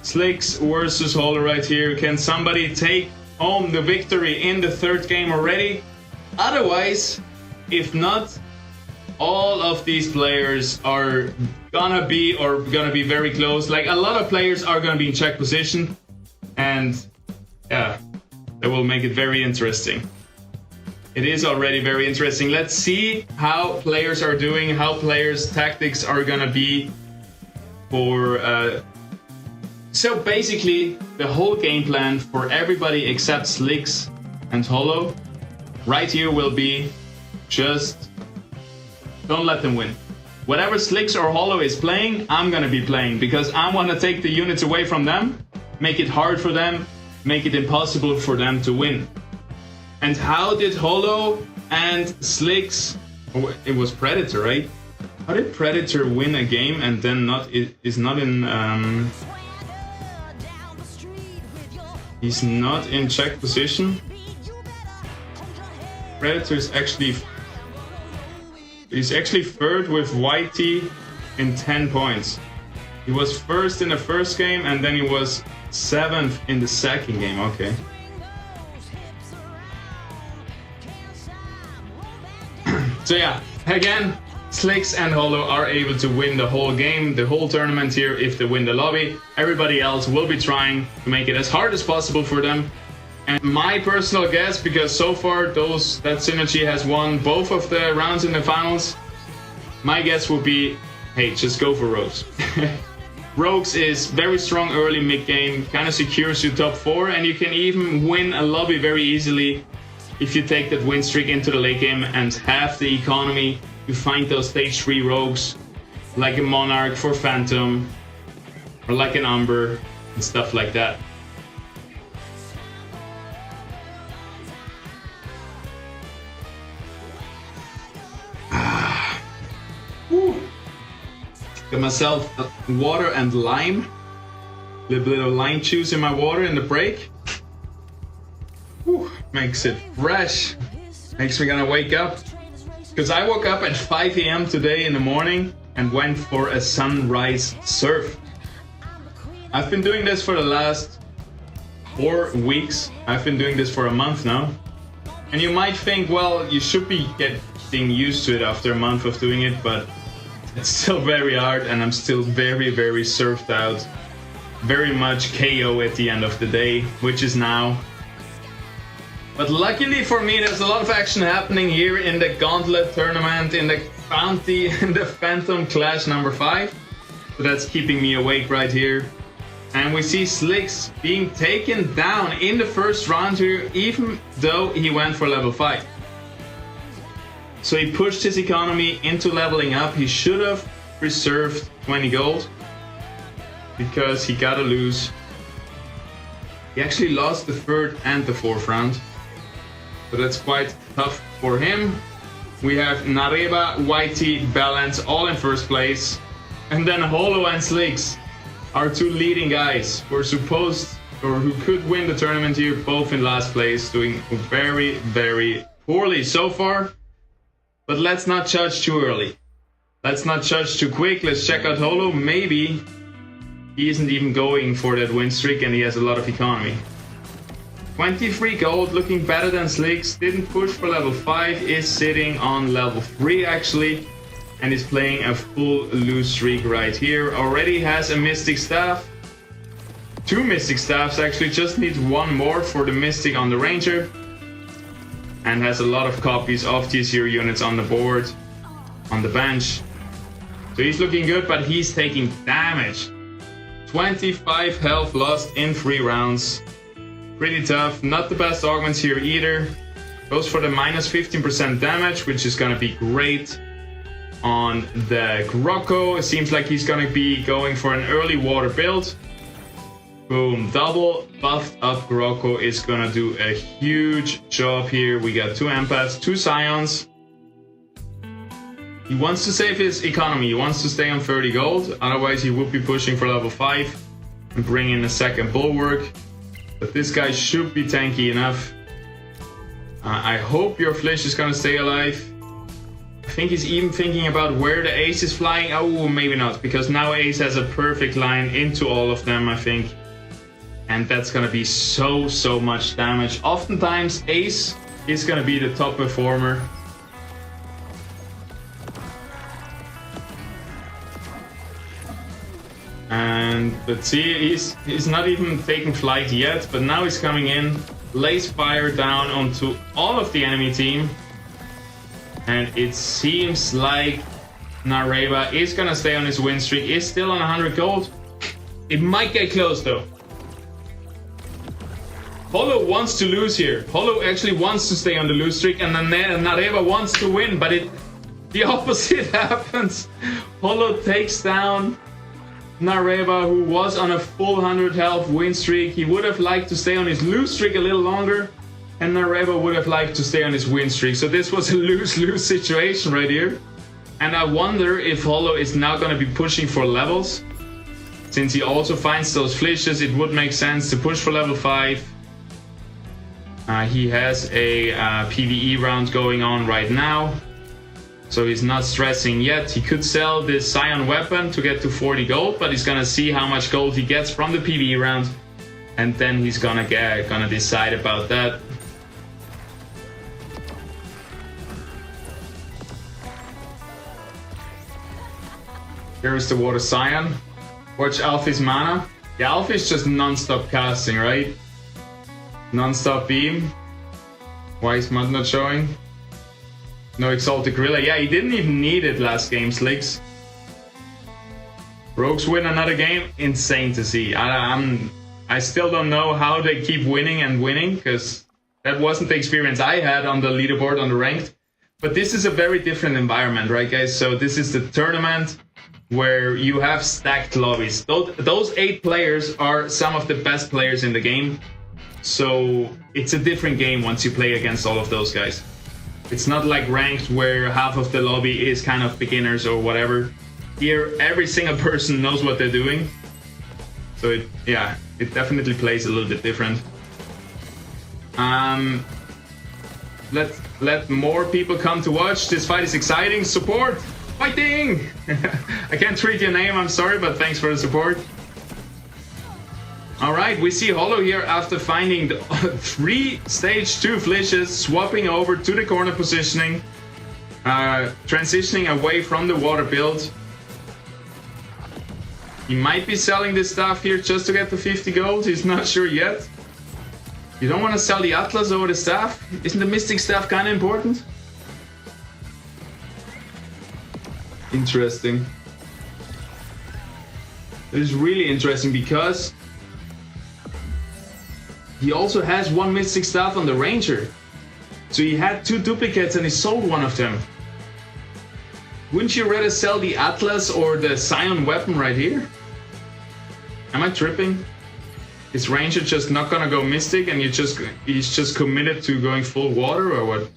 Slicks versus Hollow right here. Can somebody take home the victory in the 3rd game already? Otherwise, if not, all of these players are gonna be very close. Like, a lot of players are gonna be in check position, and yeah, that will make it very interesting. It is already very interesting. Let's see how players are doing, how players' tactics are gonna be for so basically the whole game plan for everybody except Slicks and Hollow right here will be just don't let them win. Whatever Slicks or Hollow is playing, I'm gonna be playing, because I want to take the units away from them, make it hard for them, make it impossible for them to win. And how did Hollow and Slicks, oh, it was Predator, right? How did Predator win a game and then is not in he's not in check position? Predator is actually he's actually 3rd with YT in 10 points. He was 1st in the 1st game, and then he was 7th in the 2nd game. Okay. So yeah, again, Slicks and Hollow are able to win the whole game, the whole tournament here if they win the lobby. Everybody else will be trying to make it as hard as possible for them. And my personal guess, because so far that synergy has won both of the rounds in the finals, my guess would be, hey, just go for Rogues. Rogues is very strong early mid-game, kind of secures you top 4, and you can even win a lobby very easily if you take that win streak into the late game and have the economy to find those stage 3 Rogues, like a Monarch for Phantom, or like an Umber, and stuff like that. Got myself water and lime. A little bit of lime juice in my water in the break. Whew, makes it fresh. Makes me gonna wake up. Because I woke up at 5 a.m. today in the morning. and went for a sunrise surf. I've been doing this for the last 4 weeks. I've been doing this for a month now. And you might think, well, you should be getting used to it after a month of doing it, but it's still very hard, and I'm still very, very surfed out. Very much KO at the end of the day, which is now. But luckily for me, there's a lot of action happening here in the Gauntlet tournament, in the Bounty, in the Phantom Clash number 5. So that's keeping me awake right here. And we see Slicks being taken down in the first round here, even though he went for level 5. So he pushed his economy into leveling up. He should have reserved 20 gold, because he gotta lose. He actually lost the 3rd and the 4th round. So that's quite tough for him. We have Nareba, Whitey, Balance all in first place. And then Holo and Slicks, our 2 leading guys, who are supposed, or who could win the tournament here, both in last place, doing very, very poorly so far. But let's not judge too early. Let's not judge too quick. Let's check out Holo. Maybe he isn't even going for that win streak and he has a lot of economy. 23 gold, looking better than Slicks. Didn't push for level 5, is sitting on level 3 actually, and is playing a full lose streak right here. Already has a Mystic Staff. 2 Mystic Staffs actually, just needs 1 more for the Mystic on the Ranger. And has a lot of copies of T0 units on the board, on the bench. So he's looking good, but he's taking damage. 25 health lost in 3 rounds. Pretty tough. Not the best augments here either. Goes for the minus 15% damage, which is gonna be great on the Grocco. It seems like he's gonna be going for an early water build. Boom. Double buffed up Grocco is gonna do a huge job here. We got 2 empaths, 2 scions. He wants to save his economy. He wants to stay on 30 gold. Otherwise, he would be pushing for level 5 and bring in a second bulwark. But this guy should be tanky enough. I hope your Flish is gonna stay alive. I think he's even thinking about where the Ace is flying. Oh, maybe not, because now Ace has a perfect line into all of them, I think. And that's gonna be so much damage. Oftentimes, Ace is gonna be the top performer. And let's see, he's not even taking flight yet, but now he's coming in, lays fire down onto all of the enemy team. And it seems like Nareba is gonna stay on his win streak, is still on 100 gold. It might get close though. Holo wants to lose here. Holo actually wants to stay on the lose streak, and then Nareba wants to win, but the opposite happens. Holo takes down Nareba, who was on a full 100 health win streak. He would have liked to stay on his lose streak a little longer, and Nareba would have liked to stay on his win streak. So this was a lose-lose situation right here. And I wonder if Holo is now going to be pushing for levels. Since he also finds those flishes, it would make sense to push for level 5. He has a PvE round going on right now, so he's not stressing yet. He could sell this Scion weapon to get to 40 gold, but he's gonna see how much gold he gets from the PvE round, and then he's gonna decide about that. Here is the Water Scion. Watch Alfie's mana. Yeah, Alfie's just non-stop casting, right? Non-stop beam. Why is Mud not showing? No Exalted Gorilla. Yeah, he didn't even need it last game, Slicks. Rogues win another game. Insane to see. I still don't know how they keep winning and winning, because that wasn't the experience I had on the leaderboard on the ranked. But this is a very different environment, right, guys? So this is the tournament where you have stacked lobbies. Those 8 players are some of the best players in the game. So it's a different game once you play against all of those guys. It's not like ranked where half of the lobby is kind of beginners or whatever. Here, every single person knows what they're doing. So it definitely plays a little bit different. Let more people come to watch. This fight is exciting. Support! Fighting! I can't read your name, I'm sorry, but thanks for the support. Alright, we see Hollow here after finding the 3 stage 2 flishes, swapping over to the corner positioning, transitioning away from the water build. He might be selling this stuff here just to get the 50 gold, he's not sure yet. You don't want to sell the Atlas over the staff? Isn't the Mystic staff kind of important? Interesting. It is really interesting because he also has 1 Mystic staff on the Ranger. So he had 2 duplicates and he sold one of them. Wouldn't you rather sell the Atlas or the Scion weapon right here? Am I tripping? Is Ranger just not gonna go Mystic and he's just committed to going full water or what?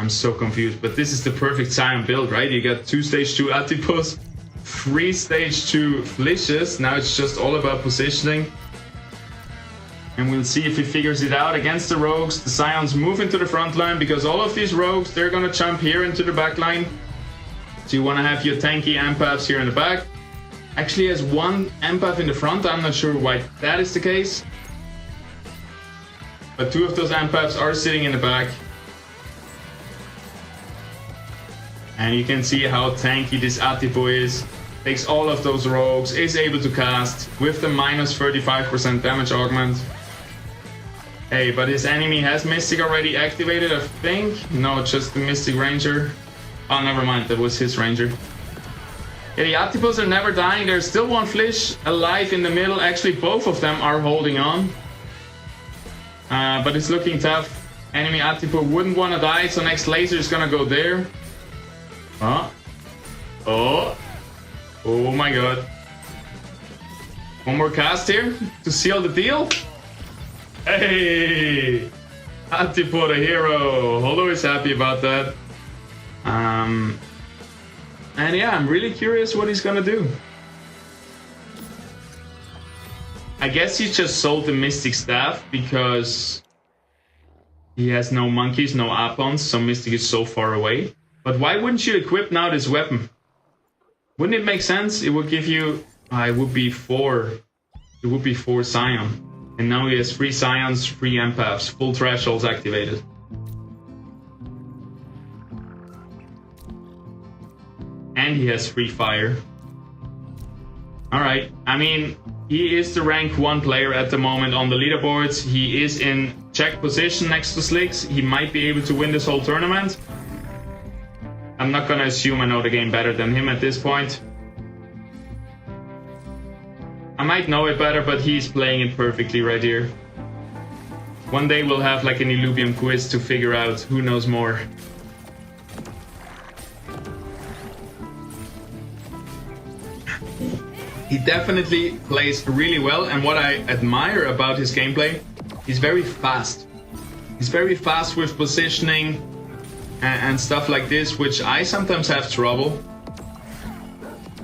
I'm so confused, but this is the perfect Scion build, right? You got 2 stage 2 Atipos, 3 stage 2 flishes. Now it's just all about positioning. And we'll see if he figures it out against the rogues. The Scions move into the front line because all of these rogues, they're gonna jump here into the back line. So you wanna have your tanky Empaths here in the back. Actually has 1 Empath in the front, I'm not sure why that is the case. But 2 of those Empaths are sitting in the back. And you can see how tanky this Atipo is. Takes all of those rogues, is able to cast with the minus 35% damage augment. Hey, but his enemy has Mystic already activated, I think. No, just the Mystic Ranger. Oh, never mind, that was his Ranger. Yeah, the Atipos are never dying. There's still 1 Flish alive in the middle. Actually, both of them are holding on. But it's looking tough. Enemy Atipo wouldn't want to die, so next laser is gonna go there. Oh my god. 1 more cast here to seal the deal. Hey! Atipo the hero. Hollow is happy about that. And yeah, I'm really curious what he's gonna do. I guess he just sold the Mystic Staff because he has no monkeys, no Apons, so Mystic is so far away. But why wouldn't you equip now this weapon? Wouldn't it make sense? It would give you... it would be 4. It would be 4 Scion. And now he has 3 Scions, 3 Empaths, full thresholds activated. And he has 3 fire. Alright, I mean, he is the rank 1 player at the moment on the leaderboards. He is in check position next to Slicks. He might be able to win this whole tournament. I'm not gonna assume I know the game better than him at this point. I might know it better, but he's playing it perfectly right here. One day we'll have like an Illuvium quiz to figure out who knows more. He definitely plays really well, and what I admire about his gameplay, he's very fast. He's very fast with positioning and stuff like this, which I sometimes have trouble.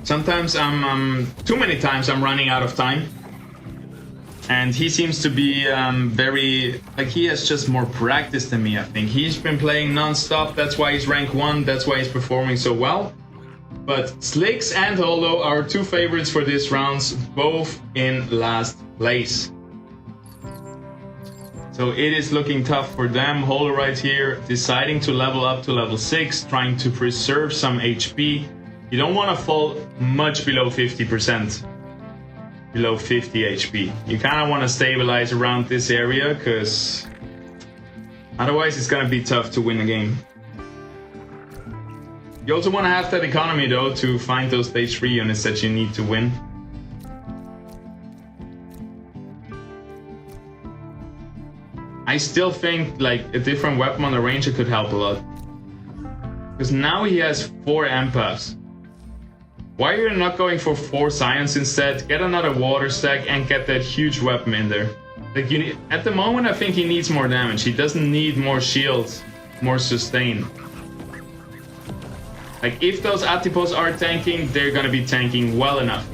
Sometimes too many times I'm running out of time. And he seems to be very, like he has just more practice than me, I think. He's been playing non-stop, that's why he's rank 1, that's why he's performing so well. But Slicks and Hollow are 2 favorites for this rounds, both in last place. So it is looking tough for them. Hollow right here, deciding to level up to level 6, trying to preserve some HP. You don't want to fall much below 50%. Below 50 HP. You kind of want to stabilize around this area, because otherwise it's going to be tough to win the game. You also want to have that economy though to find those stage 3 units that you need to win. I still think like a different weapon on the Ranger could help a lot. Because now he has 4 Empaths. Why are you not going for 4 Scions instead? Get another water stack and get that huge weapon in there. Like you need, at the moment I think he needs more damage. He doesn't need more shields, more sustain. Like if those Atipos are tanking, they're gonna be tanking well enough.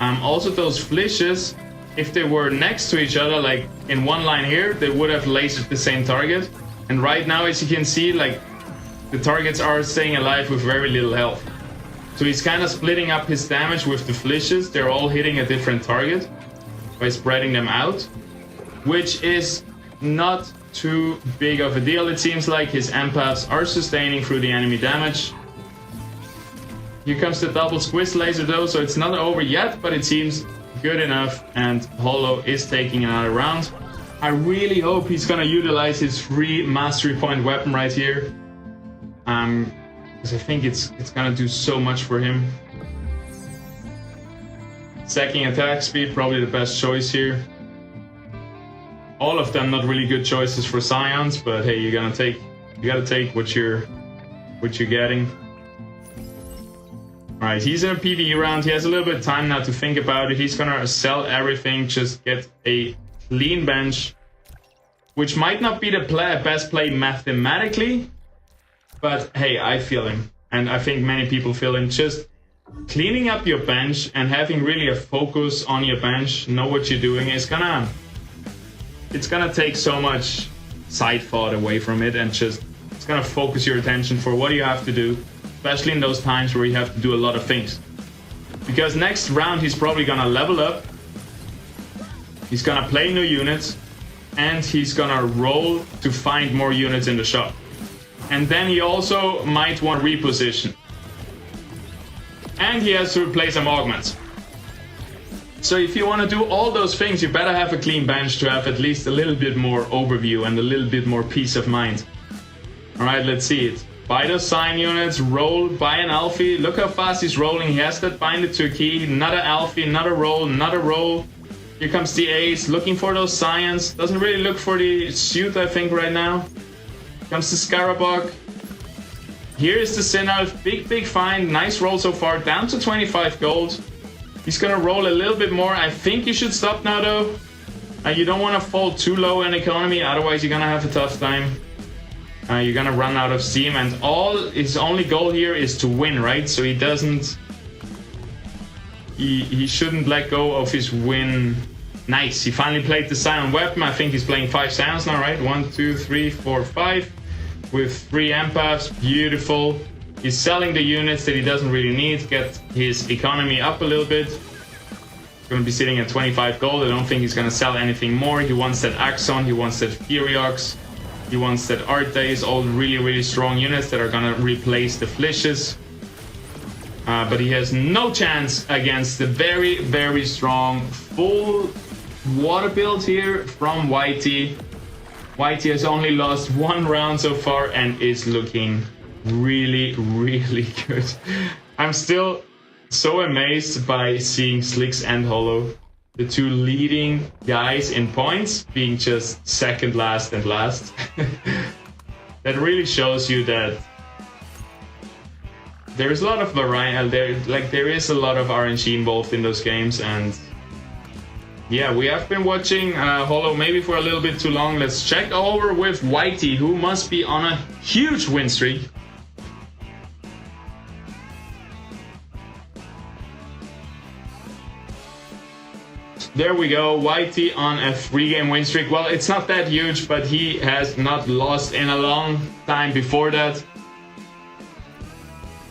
Also those Flishes, if they were next to each other, like in one line here, they would have lasered the same target. And right now, as you can see, like the targets are staying alive with very little health. So he's kind of splitting up his damage with the flishes. They're all hitting a different target by spreading them out, which is not too big of a deal. It seems like his empaths are sustaining through the enemy damage. Here comes the double squiz laser though, so it's not over yet, but it seems good enough, and Holo is taking another round. I really hope he's gonna utilize his free mastery point weapon right here. Because I think it's gonna do so much for him. Second attack speed, probably the best choice here. All of them not really good choices for Scions, but hey, you gotta take what you're getting. Alright, he's in a PvE round. He has a little bit of time now to think about it. He's gonna sell everything, just get a clean bench, which might not be the best play mathematically, but hey, I feel him, and I think many people feel him. Just cleaning up your bench and having really a focus on your bench, know what you're doing, it's gonna take so much side thought away from it, and it's gonna focus your attention for what you have to do, especially in those times where you have to do a lot of things. Because next round he's probably gonna level up, he's gonna play new units, and he's gonna roll to find more units in the shop. And then he also might want to reposition. And he has to replace some augments. So if you want to do all those things, you better have a clean bench to have at least a little bit more overview and a little bit more peace of mind. Alright, let's see it. Buy those sign units, roll, buy an Alfie. Look how fast he's rolling. He has that binded to a key. Another Alfie, another roll, another roll. Here comes the ace, looking for those scions. Doesn't really look for the suit, I think, right now. Comes the Scarabog. Here is the Synalf. Big find. Nice roll so far. Down to 25 gold. He's gonna roll a little bit more. I think you should stop now, though. You don't want to fall too low in economy, otherwise you're gonna have a tough time. You're gonna run out of steam, and his only goal here is to win, right? So he doesn't... He shouldn't let go of his win. Nice, he finally played the Scion weapon. I think he's playing 5 Scions now, right? 1, 2, 3, 4, 5. With 3 empaths, beautiful. He's selling the units that he doesn't really need, get his economy up a little bit. He's gonna be sitting at 25 gold. I don't think he's gonna sell anything more. He wants that Axon, he wants that Furiox, he wants that Artes, all really strong units that are gonna replace the Flishes. But he has no chance against the very strong full water build here from Whitey. Whitey has only lost 1 round so far and is looking really good. I'm still so amazed by seeing Slicks and Holo, the 2 leading guys in points, being just second last and last. That really shows you that there is a lot of variety. There is a lot of RNG involved in those games, and yeah, we have been watching Holo maybe for a little bit too long. Let's check over with Whitey, who must be on a huge win streak. There we go, Whitey on a 3-game win streak. Well, it's not that huge, but he has not lost in a long time before that.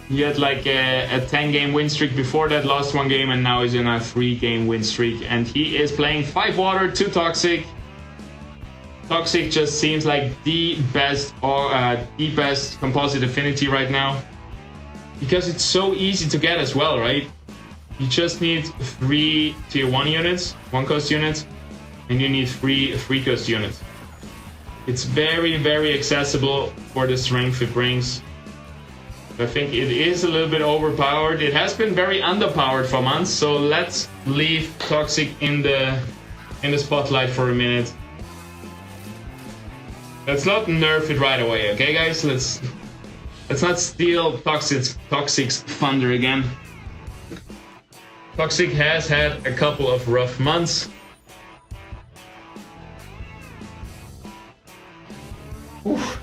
He had like a 10-game win streak before that, lost 1 game, and now he's in a 3-game win streak. And he is playing 5 water, 2 toxic. Toxic just seems like the best composite affinity right now, because it's so easy to get as well, right? You just need 3 tier 1 units, 1 cost units, and you need 3 cost units. It's very accessible for the strength it brings. I think it is a little bit overpowered. It has been very underpowered for months, so let's leave Toxic in the spotlight for a minute. Let's not nerf it right away, okay guys? Let's not steal Toxic's thunder again. Toxic has had a couple of rough months. Oof.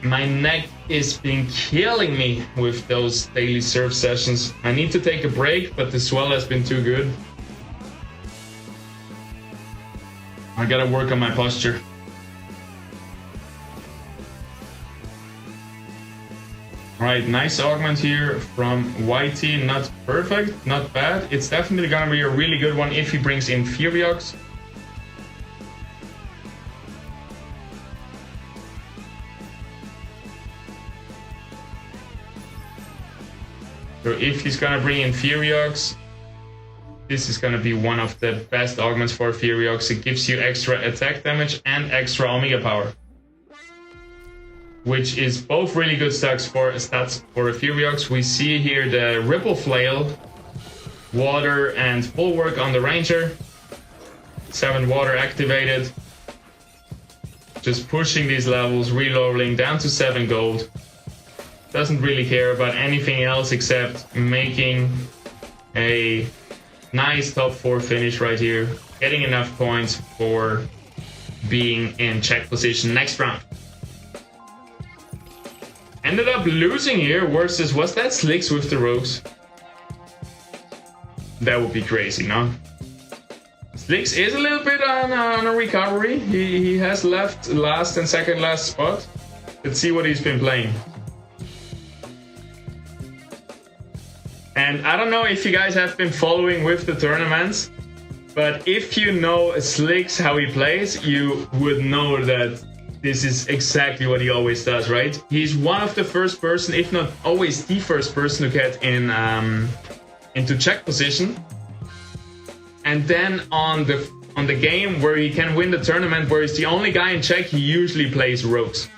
My neck is been killing me with those daily surf sessions. I need to take a break, but the swell has been too good. I gotta work on my posture. Alright, nice augment here from YT. Not perfect, not bad. It's definitely gonna be a really good one if he brings in Furiox. So if he's gonna bring in Furiox, this is gonna be one of the best augments for Furiox. It gives you extra attack damage and extra Omega power, which is both really good stats for Furiox. We see here the Ripple Flail, water and full work on the Ranger. 7 water activated. Just pushing these levels, reloading down to 7 gold. Doesn't really care about anything else except making a nice top 4 finish right here. Getting enough points for being in check position next round. Ended up losing here versus, was that Slicks with the Rogues? That would be crazy, no? Slicks is a little bit on a recovery. He has left last and second last spot. Let's see what he's been playing. And I don't know if you guys have been following with the tournaments, but if you know Slicks, how he plays, you would know that this is exactly what he always does, right? He's one of the first person, if not always the first person to get in into check position. And then on the game where he can win the tournament, where he's the only guy in check, he usually plays Rogues.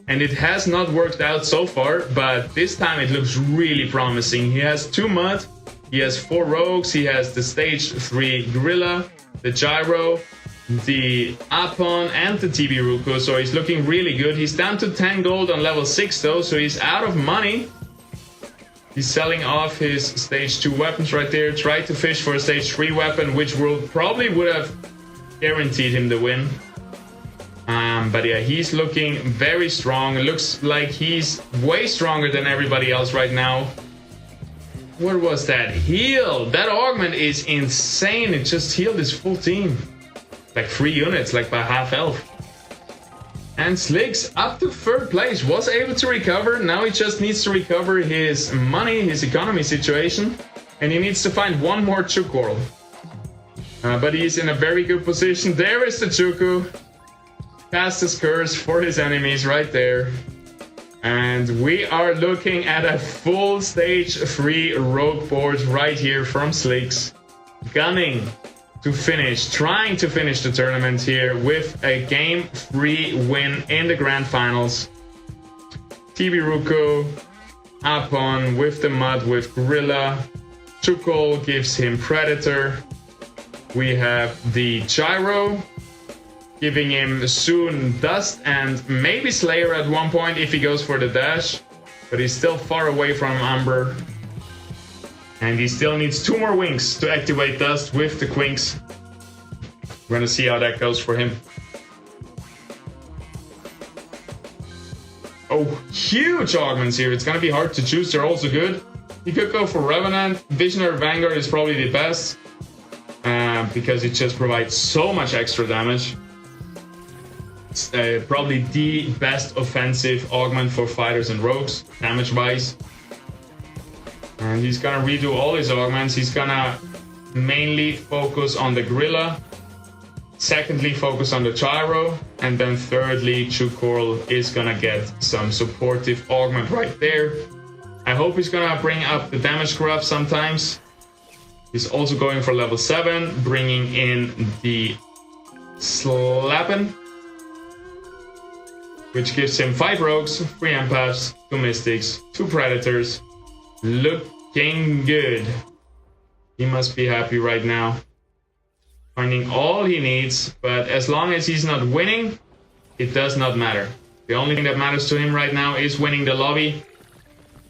And it has not worked out so far, but this time it looks really promising. He has 2 Mud, he has 4 Rogues, he has the stage 3 Gorilla, the Gyro, the Apon and the TB Ruko, so he's looking really good. He's down to 10 gold on level 6 though, so he's out of money. He's selling off his stage 2 weapons right there. Tried to fish for a stage 3 weapon, which probably would have guaranteed him the win. But yeah, he's looking very strong. It looks like he's way stronger than everybody else right now. What was that? Heal! That augment is insane. It just healed his full team. Like 3 units, like by half health. And Slicks up to 3rd place, was able to recover. Now he just needs to recover his money, his economy situation. And he needs to find 1 more Chukorl. But he's in a very good position. There is the Chuku. Cast his curse for his enemies right there. And we are looking at a full stage 3 rogue board right here from Slicks. Gunning to finish, trying to finish the tournament here with a game 3 win in the grand finals. TB Ruko, Apon with the Mud with Gorilla. Chukorl gives him Predator. We have the Gyro, giving him soon Dust and maybe Slayer at one point if he goes for the dash. But he's still far away from Umber. And he still needs 2 more wings to activate Dust with the Quinks. We're gonna see how that goes for him. Oh, huge augments here. It's gonna be hard to choose. They're also good. He could go for Revenant. Visionary Vanguard is probably the best. Because it just provides so much extra damage. It's probably the best offensive augment for fighters and rogues, damage-wise. And he's gonna redo all his augments. He's gonna mainly focus on the Gorilla. Secondly, focus on the Gyro. And then thirdly, Chukorl is gonna get some supportive augment right there. I hope he's gonna bring up the damage graph sometimes. He's also going for level 7, bringing in the Slappin', which gives him 5 rogues, 3 empaths, 2 mystics, 2 predators. Looking good. He must be happy right now. Finding all he needs, but as long as he's not winning, it does not matter. The only thing that matters to him right now is winning the lobby.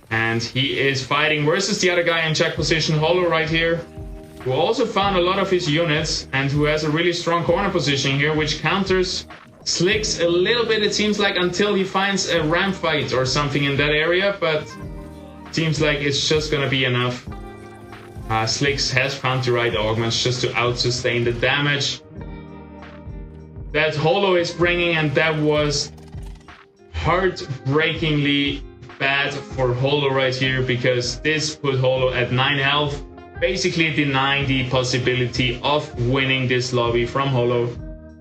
And he is fighting versus the other guy in check position, Hollow right here, who also found a lot of his units and who has a really strong corner position here, which counters Slicks a little bit, it seems like, until he finds a ramp fight or something in that area, but it seems like it's just gonna be enough. Slicks has found the right augments just to out-sustain the damage. that Holo is bringing, and that was heartbreakingly bad for Holo right here, because this put Holo at 9 health, basically denying the possibility of winning this lobby from Holo,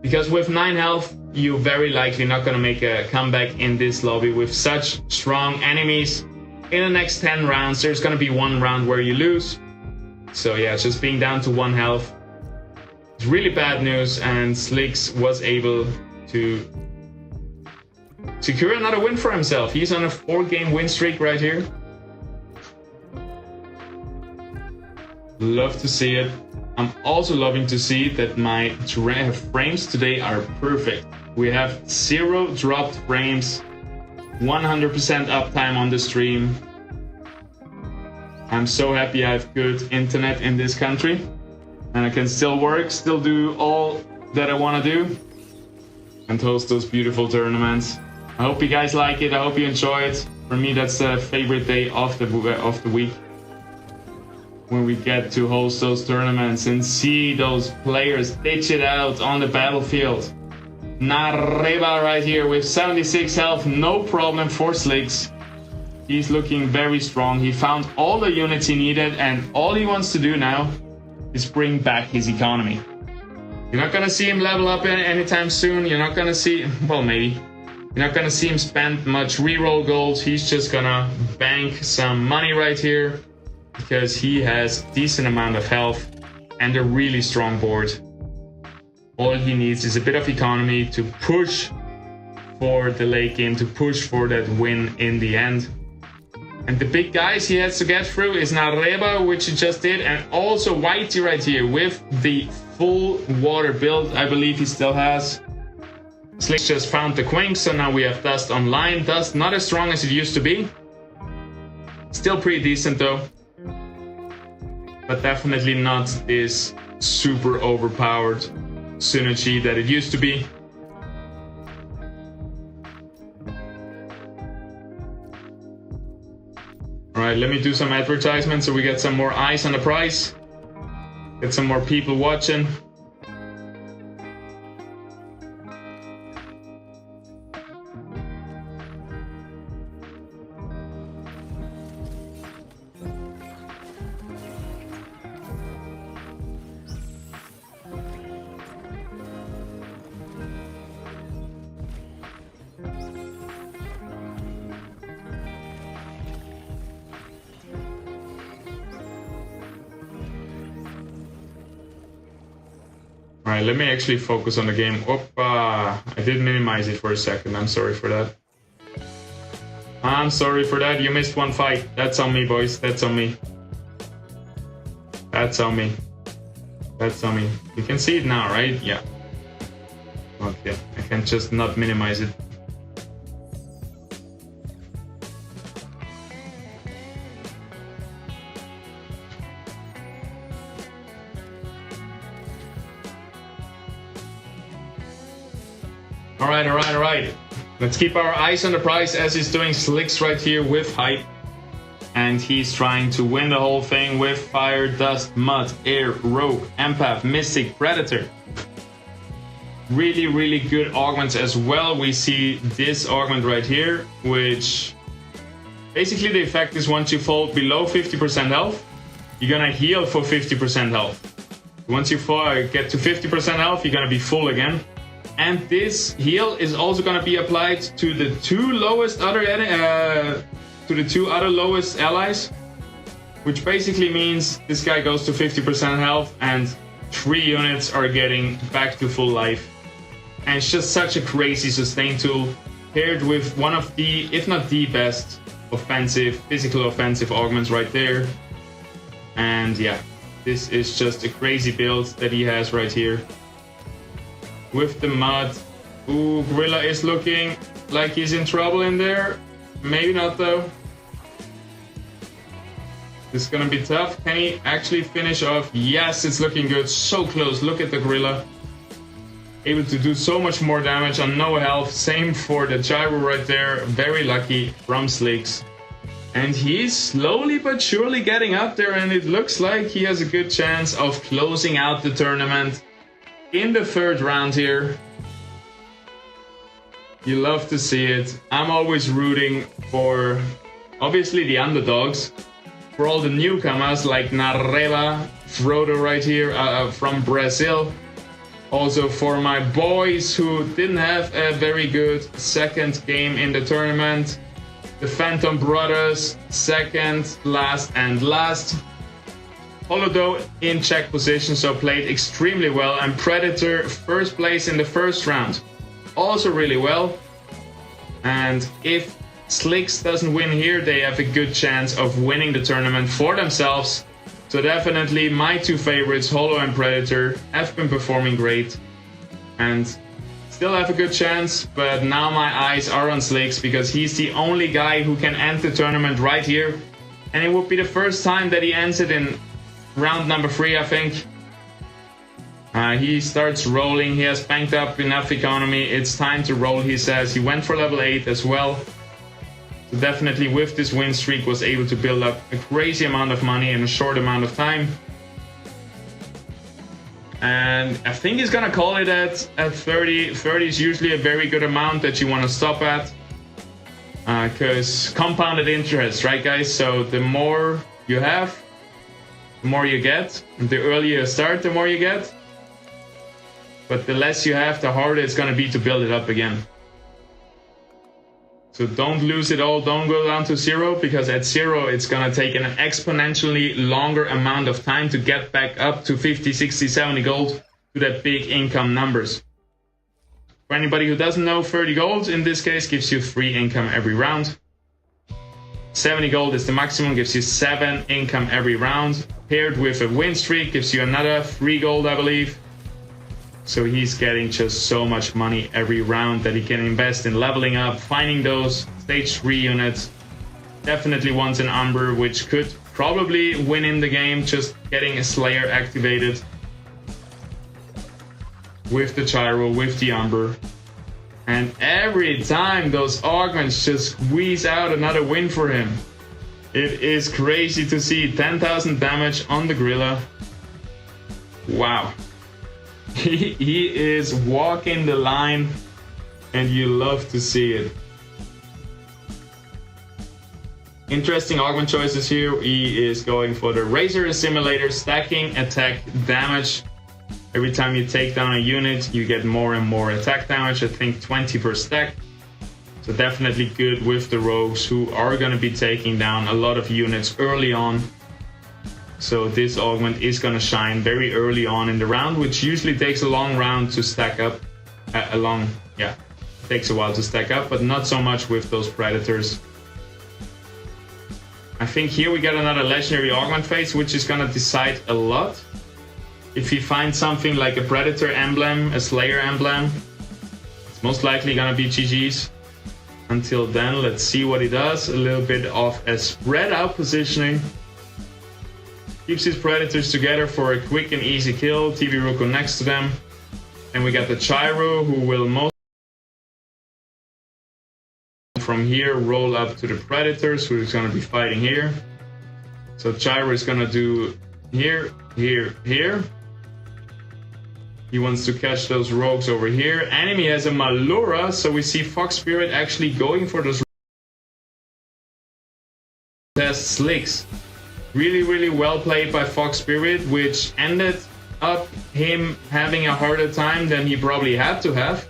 because with 9 health you're very likely not going to make a comeback in this lobby with such strong enemies. In the next 10 rounds there's going to be 1 round where you lose, so yeah, just being down to 1 health, it's really bad news, and Slicks was able to secure another win for himself. He's on a 4-game win streak right here. Love to see it. I'm also loving to see that my frames today are perfect. We have 0 dropped frames, 100% uptime on the stream. I'm so happy I have good internet in this country, and I can still work, still do all that I want to do, and host those beautiful tournaments. I hope you guys like it. I hope you enjoy it. For me, that's the favorite day of the week, when we get to host those tournaments and see those players ditch it out on the battlefield. Nareba right here with 76 health, no problem for Slicks. He's looking very strong. He found all the units he needed, and all he wants to do now is bring back his economy. You're not gonna see him level up anytime soon. You're not gonna see, well, maybe. You're not gonna see him spend much reroll gold. He's just gonna bank some money right here, because he has a decent amount of health and a really strong board. All he needs is a bit of economy to push for the late game, to push for that win in the end. And the big guys he has to get through is Nareba, which he just did, and also Whitey right here with the full water build. I believe he still has. Slicks just found the Quink, so now we have Dust online. Dust not as strong as it used to be. Still pretty decent though, but definitely not this super overpowered synergy that it used to be. Alright, let me do some advertisements so we get some more eyes on the price. Get some more people watching. Alright, let me actually focus on the game. Oppa! I did minimize it for a second. I'm sorry for that. I'm sorry for that. You missed one fight. That's on me, boys. That's on me. That's on me. That's on me. You can see it now, right? Yeah. Okay. I can just not minimize it. Alright. Let's keep our eyes on the prize, as he's doing Slicks right here with Hype. And he's trying to win the whole thing with Fire, Dust, Mud, Air, Rogue, Empath, Mystic, Predator. Really, really good augments as well. We see this augment right here, which basically the effect is once you fall below 50% health, you're gonna heal for 50% health. Once you get to 50% health, you're gonna be full again. And this heal is also going to be applied to the two other lowest allies, which basically means this guy goes to 50% health and 3 units are getting back to full life. And it's just such a crazy sustain tool, paired with one of the, if not the best, physical offensive augments right there. And yeah, this is just a crazy build that he has right here. With the mud. Ooh, Gorilla is looking like he's in trouble in there. Maybe not though. This is gonna be tough. Can he actually finish off? Yes, it's looking good. So close. Look at the Gorilla. Able to do so much more damage on no health. Same for the Gyro right there. Very lucky from Slicks. And he's slowly but surely getting up there, and it looks like he has a good chance of closing out the tournament in the 3rd round here. You love to see it. I'm always rooting for, obviously, the underdogs. For all the newcomers like Nareva, Frodo right here from Brazil. Also for my boys who didn't have a very good second game in the tournament. The Phantom Brothers, second, last and last. Holodo in check position, so played extremely well. And Predator first place in the first round. Also really well. And if Slicks doesn't win here, they have a good chance of winning the tournament for themselves. So definitely my two favorites, Holo and Predator, have been performing great and still have a good chance, but now my eyes are on Slicks because he's the only guy who can end the tournament right here. And it would be the first time that he ends it in round number 3, I think. He starts rolling, he has banked up enough economy, it's time to roll, he says. He went for level 8 as well. So definitely with this win streak was able to build up a crazy amount of money in a short amount of time. And I think he's gonna call it at 30. 30 is usually a very good amount that you want to stop at. Because compounded interest, right guys? So the more you have, the more you get. The earlier you start, the more you get. But the less you have, the harder it's gonna be to build it up again. So don't lose it all, don't go down to 0, because at 0 it's gonna take an exponentially longer amount of time to get back up to 50, 60, 70 gold to that big income numbers. For anybody who doesn't know, 30 gold in this case gives you 3 income every round. 70 gold is the maximum, gives you 7 income every round. Paired with a win streak gives you another 3 gold, I believe. So he's getting just so much money every round that he can invest in leveling up, finding those stage 3 units. Definitely wants an Umber, which could probably win in the game, just getting a Slayer activated. With the Gyro, with the Umber. And every time those augments just squeeze out another win for him. It is crazy to see 10,000 damage on the Gorilla. Wow. He is walking the line and you love to see it. Interesting augment choices here. He is going for the Razor Assimilator, stacking attack damage. Every time you take down a unit, you get more and more attack damage. I think 20 per stack. So definitely good with the rogues who are going to be taking down a lot of units early on. So this augment is going to shine very early on in the round, which usually takes a long round to stack up. Takes a while to stack up, but not so much with those Predators. I think here we get another legendary augment phase, which is going to decide a lot. If he finds something like a Predator emblem, a Slayer emblem, it's most likely going to be GG's. Until then, let's see what he does. A little bit of a spread out positioning. Keeps his Predators together for a quick and easy kill. TV Ruko next to them. And we got the Gyro, who will most from here roll up to the Predators, who is going to be fighting here. So Gyro is going to do here, here, here. He wants to catch those rogues over here. Enemy has a Malura, so we see Fox Spirit actually going for those test Slicks. Really, really well played by Fox Spirit, which ended up him having a harder time than he probably had to have.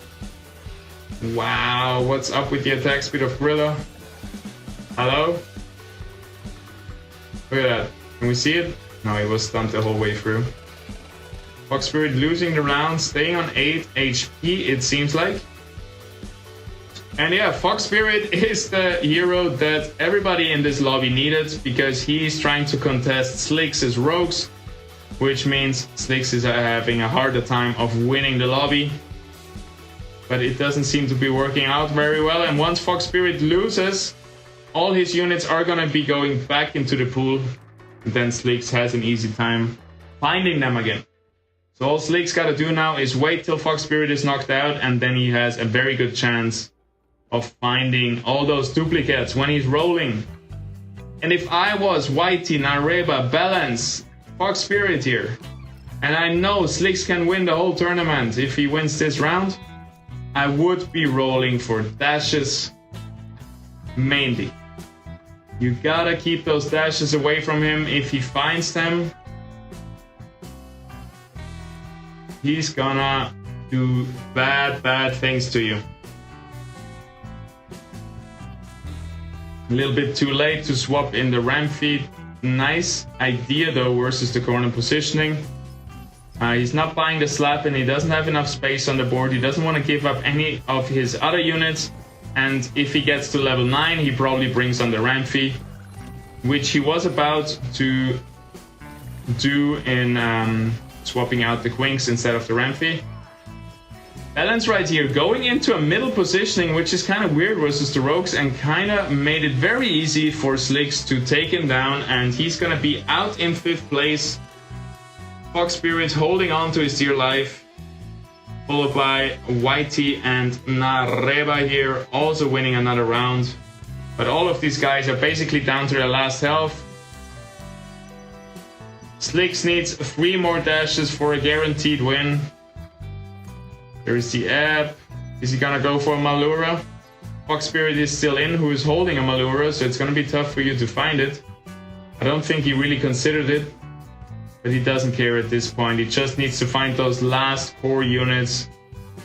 Wow, what's up with the attack speed of Gorilla? Hello? Look at that. Can we see it? No, he was stunned the whole way through. Fox Spirit losing the round, staying on 8 HP, it seems like. And yeah, Fox Spirit is the hero that everybody in this lobby needed, because he's trying to contest Slicks as rogues, which means Slicks is having a harder time of winning the lobby. But it doesn't seem to be working out very well, and once Fox Spirit loses, all his units are gonna be going back into the pool, and then Slicks has an easy time finding them again. So all Slicks gotta do now is wait till Fox Spirit is knocked out, and then he has a very good chance of finding all those duplicates when he's rolling. And if I was Whitey, Nareba, Balance, Fox Spirit here, and I know Slicks can win the whole tournament if he wins this round, I would be rolling for dashes mainly. You gotta keep those dashes away from him. If he finds them, he's gonna do bad things to you. A little bit too late to swap in the ramp feed. Nice idea though versus the corner positioning. He's not buying the slap and he doesn't have enough space on the board. He doesn't want to give up any of his other units. And if he gets to level 9, he probably brings on the ramp feed, which he was about to do in swapping out the Quinks instead of the ramp feed. Balance right here, going into a middle positioning, which is kind of weird versus the Rogues, and kind of made it very easy for Slicks to take him down, and he's gonna be out in 5th place. Fox Spirit holding on to his dear life, followed by Whitey and Nareba here, also winning another round. But all of these guys are basically down to their last health. Slicks needs 3 more dashes for a guaranteed win. There's the app. Is he gonna go for a Malura? Fox Spirit is still in, who is holding a Malura, so it's gonna be tough for you to find it. I don't think he really considered it, but he doesn't care at this point. He just needs to find those last 4 units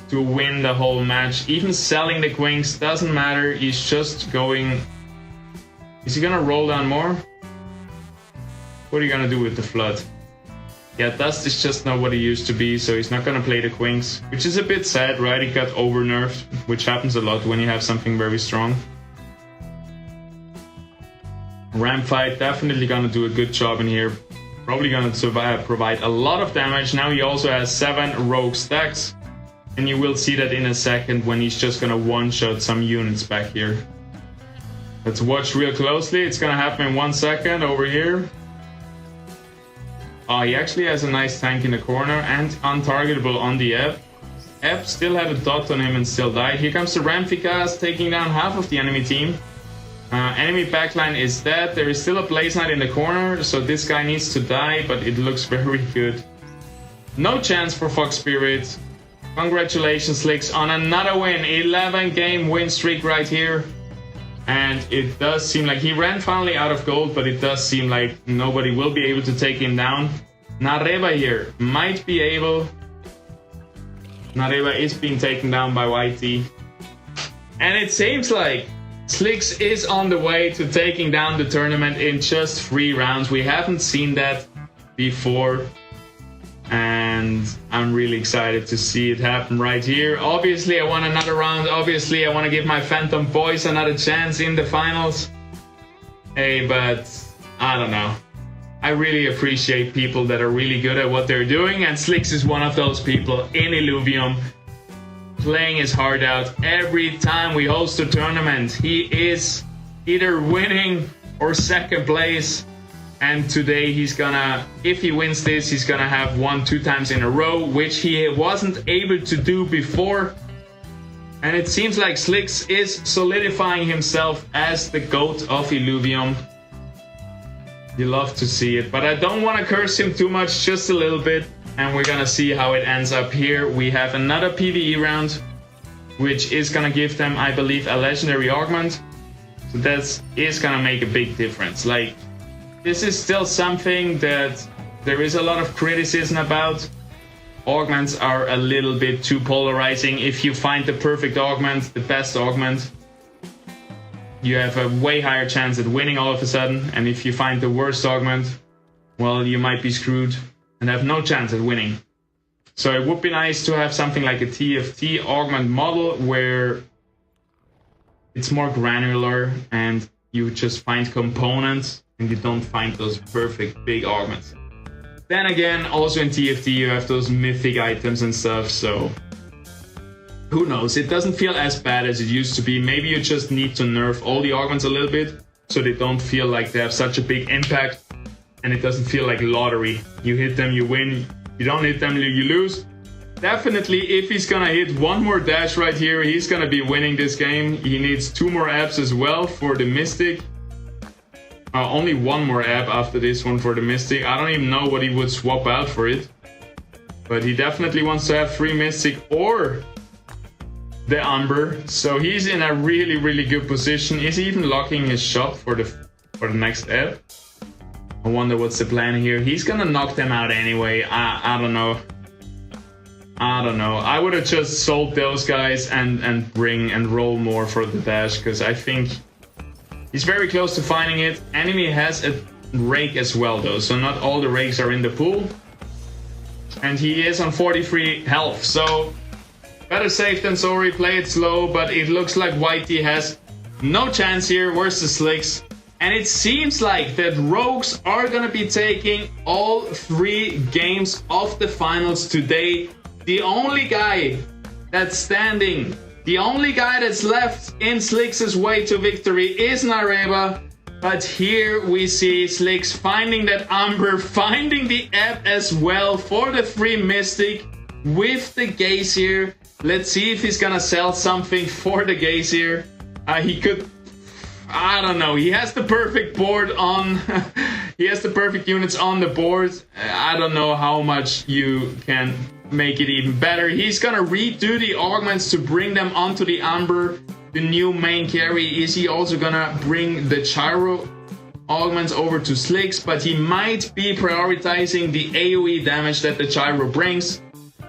to win the whole match. Even selling the Quinks doesn't matter. He's just going... Is he gonna roll down more? What are you gonna do with the Flood? Yeah, Dust is just not what he used to be, so he's not gonna play the Quinks, which is a bit sad, right? He got over-nerfed, which happens a lot when you have something very strong. Ramp Fight definitely gonna do a good job in here. Probably gonna provide a lot of damage. Now he also has 7 rogue stacks, and you will see that in a second when he's just gonna one-shot some units back here. Let's watch real closely. It's gonna happen in 1 second over here. Oh, he actually has a nice tank in the corner and untargetable on the Ebb. Ebb still had a dot on him and still died. Here comes the Ramphicast taking down half of the enemy team. Enemy backline is dead. There is still a Blaze Knight in the corner, so this guy needs to die, but it looks very good. No chance for Fox Spirit. Congratulations, Slicks, on another win. 11-game win streak right here. And it does seem like he ran finally out of gold, but it does seem like nobody will be able to take him down. Nareba here might be able. Nareba is being taken down by Whitey. And it seems like Slicks is on the way to taking down the tournament in just 3 rounds. We haven't seen that before. And I'm really excited to see it happen right here. Obviously, I want another round. Obviously, I want to give my Phantom boys another chance in the finals. Hey, but I don't know. I really appreciate people that are really good at what they're doing. And Slicks is one of those people in Illuvium, playing his heart out. Every time we host a tournament, he is either winning or 2nd place. And today he's gonna, if he wins this, he's gonna have won 2 times in a row, which he wasn't able to do before. And it seems like Slicks is solidifying himself as the GOAT of Illuvium. You love to see it, but I don't want to curse him too much, just a little bit. And we're gonna see how it ends up here. We have another PvE round, which is gonna give them, I believe, a legendary augment. So that is gonna make a big difference. Like, this is still something that there is a lot of criticism about. Augments are a little bit too polarizing. If you find the perfect augment, the best augment, you have a way higher chance at winning all of a sudden. And if you find the worst augment, well, you might be screwed and have no chance at winning. So it would be nice to have something like a TFT augment model where it's more granular and you just find components and you don't find those perfect big augments. Then again, also in TFT you have those mythic items and stuff, so who knows? It doesn't feel as bad as it used to be. Maybe you just need to nerf all the augments a little bit so they don't feel like they have such a big impact and it doesn't feel like lottery. You hit them, you win. You don't hit them, you lose. Definitely, if he's gonna hit 1 more dash right here, he's gonna be winning this game. He needs 2 more apps as well for the Mystic. Only 1 more app after this one for the Mystic. I don't even know what he would swap out for it. But he definitely wants to have 3 Mystic or the Umber, so he's in a really good position. Is he even locking his shot for the next ebb? I wonder what's the plan here. He's gonna knock them out anyway. I don't know. I would have just sold those guys and roll more for the dash, because I think he's very close to finding it. Enemy has a rake as well though, so not all the rakes are in the pool. And he is on 43 health, so better safe than sorry. Play it slow, but it looks like Whitey has no chance here. Where's the Slicks? And it seems like that Rogues are gonna be taking all 3 games of the finals today. The only guy that's standing, the only guy that's left in Slicks' way to victory is Nareba. But here we see Slicks finding that Umber, finding the ebb as well for the 3 Mystic with the Gazier. Let's see if he's gonna sell something for the Gazier. He could, I don't know, he has the perfect board on, he has the perfect units on the board. I don't know how much you can make it even better. He's gonna redo the augments to bring them onto the Umber, the new main carry. Is he also gonna bring the Gyro augments over to Slicks? But he might be prioritizing the AoE damage that the Gyro brings,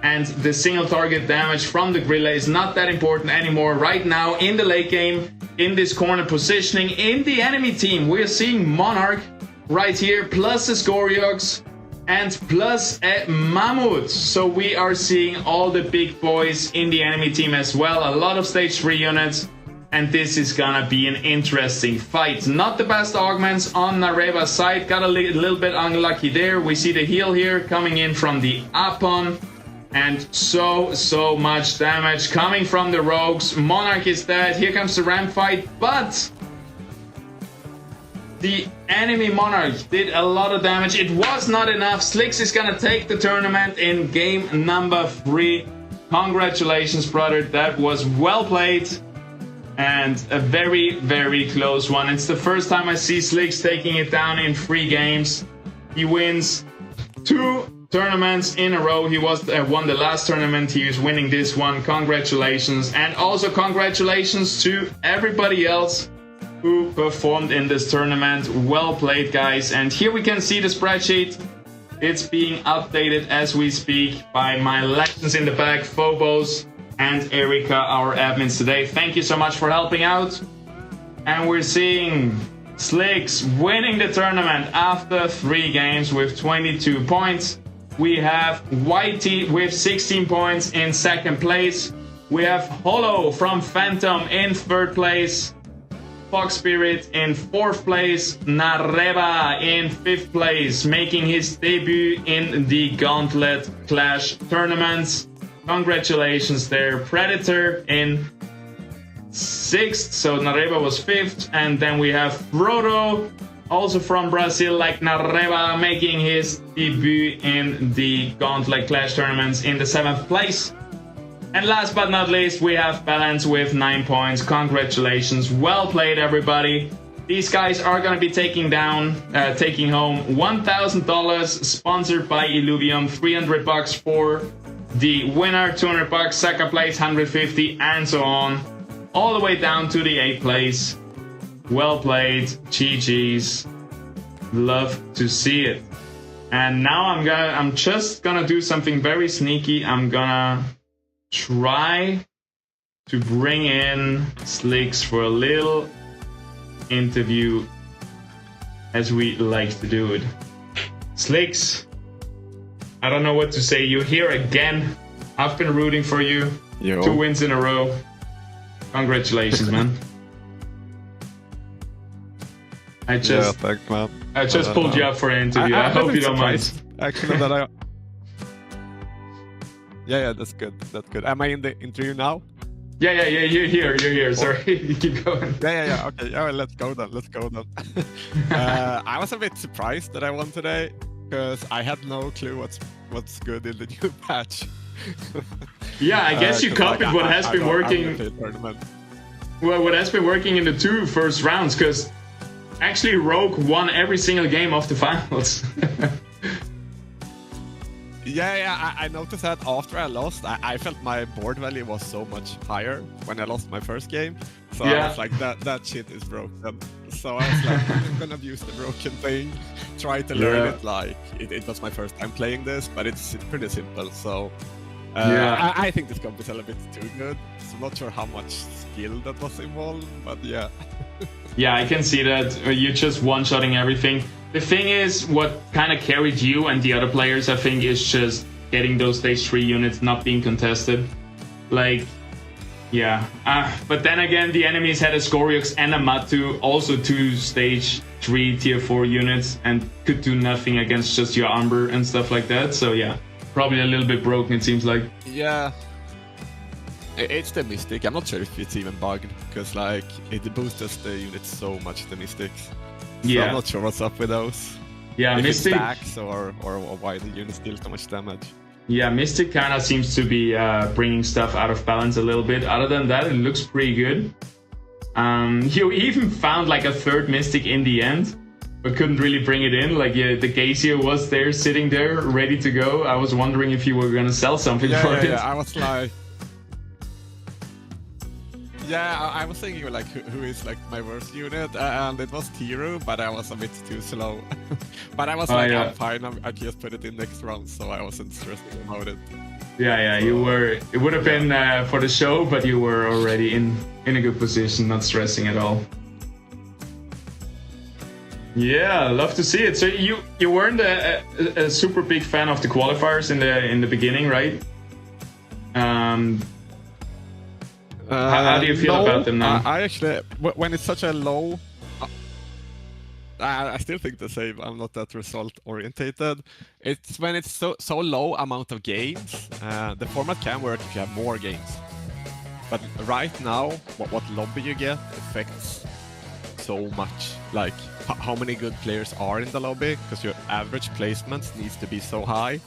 and the single target damage from the Grilla is not that important anymore right now in the late game. In this corner positioning in the enemy team, we're seeing Monarch right here, plus a Scoriox and plus a Mammoth. So we are seeing all the big boys in the enemy team as well. A lot of stage 3 units, and this is gonna be an interesting fight. Not the best augments on Nareba's side, got a little bit unlucky there. We see the heal here coming in from the Apon, and so much damage coming from the Rogues. Monarch is dead. Here comes the ramp fight, but the enemy Monarch did a lot of damage. It was not enough. Slicks is gonna take the tournament in game number 3. Congratulations, brother. That was well played and a very close one. It's the first time I see Slicks taking it down in 3 games. He wins 2 tournaments in a row. He won the last tournament. He is winning this one. Congratulations. And also congratulations to everybody else who performed in this tournament. Well played, guys. And here we can see the spreadsheet. It's being updated as we speak by my legends in the back, Phobos and Erika, our admins today. Thank you so much for helping out. And we're seeing Slicks winning the tournament after 3 games with 22 points. We have Whitey with 16 points in 2nd place. We have Hollow from Phantom in 3rd place. Fox Spirit in 4th place. Nareba in 5th place, making his debut in the Gauntlet Clash tournaments. Congratulations there. Predator in 6th, so Nareba was 5th. And then we have Frodo, also from Brazil, like Nareba, making his debut in the Gauntlet Clash tournaments in the 7th place. And last but not least, we have Balance with 9 points. Congratulations, well played, everybody. These guys are gonna be taking home $1,000 sponsored by Illuvium, $300 for the winner, $200, 2nd place, $150, and so on, all the way down to the 8th place. Well played, GG's. Love to see it. And now I'm just gonna do something very sneaky. I'm gonna try to bring in Slicks for a little interview, as we like to do it. Slicks, I don't know what to say. You're here again. I've been rooting for you. Yo. 2 wins in a row. Congratulations, man. I just thanks, man. I just pulled you up for an interview. I hope you don't mind. Actually, that I. Yeah, that's good. That's good. Am I in the interview now? Yeah. You're here. Sorry, keep going. Yeah. Okay. Yeah, let's go then. I was a bit surprised that I won today because I had no clue what's good in the new patch. Yeah, I guess you copied what has been working. Well, what has been working in the 2 first rounds, because actually Rogue won every single game of the finals. Yeah, I noticed that after I lost, I felt my board value was so much higher when I lost my first game. So I was like, that shit is broken. So I was like, I'm gonna use the broken thing, try to learn it. Like, it was my first time playing this, but it's pretty simple. So I think this comp is a little bit too good. So I'm not sure how much skill that was involved, but yeah. Yeah, I can see that. You're just one-shotting everything. The thing is, what kind of carried you and the other players, I think, is just getting those stage 3 units not being contested. Like, yeah. But then again, the enemies had a Scoriox and a Matu, also 2 stage 3 tier 4 units, and could do nothing against just your Umber and stuff like that. So yeah, probably a little bit broken, it seems like. Yeah. It's the Mystic. I'm not sure if it's even bugged, because like it boosts the units so much, the Mystics. So Yeah. I'm not sure what's up with those. Yeah, if Mystic. It stacks or why the units deal so much damage. Yeah, Mystic kind of seems to be bringing stuff out of balance a little bit. Other than that, it looks pretty good. You even found like a third Mystic in the end, but couldn't really bring it in. Like the Gazier was there, sitting there, ready to go. I was wondering if you were gonna sell something for it. Yeah, I was like... Yeah, I was thinking like who is like my worst unit, and it was Tiru, but I was a bit too slow. But I was I'm fine, I just put it in next round, so I wasn't stressing about it. Yeah, so, you were. It would have been for the show, but you were already in a good position, not stressing at all. Yeah, love to see it. So you weren't a super big fan of the qualifiers in the beginning, right? How do you feel about them now? I actually, when it's such a low, I still think the same. I'm not that result orientated. It's when it's so low amount of games. The format can work if you have more games. But right now, what lobby you get affects so much. Like how many good players are in the lobby, because your average placements needs to be so high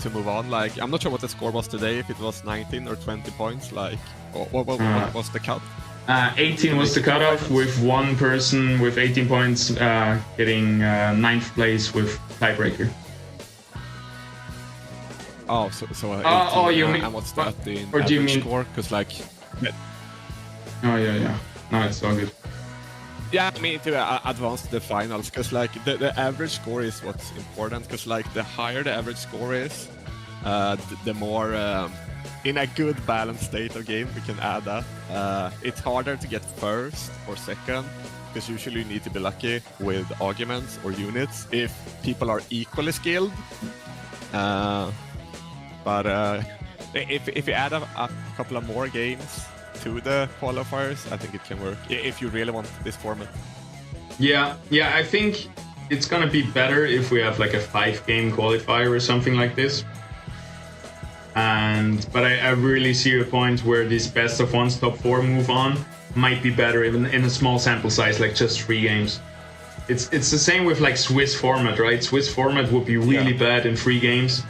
to move on. Like, I'm not sure what the score was today, if it was 19 or 20 points. Like, what was the cut? 18 was the cutoff, with one person with 18 points getting 9th place with tiebreaker. Oh, so 18, you mean? And what's that in or do you mean score? Because like... Oh yeah. No, it's all good. Yeah, I mean to advance to the finals, because like the average score is what's important, because like the higher the average score is, the more in a good balanced state of game we can add that. It's harder to get first or second, because usually you need to be lucky with arguments or units if people are equally skilled. But if you add a couple of more games to the qualifiers, I think it can work, if you really want this format. Yeah, I think it's gonna be better if we have like a 5-game qualifier or something like this. But I really see a point where this best of ones top 4 move on might be better even in a small sample size, like just 3 games. It's the same with like Swiss format, right? Swiss format would be really bad in 3 games,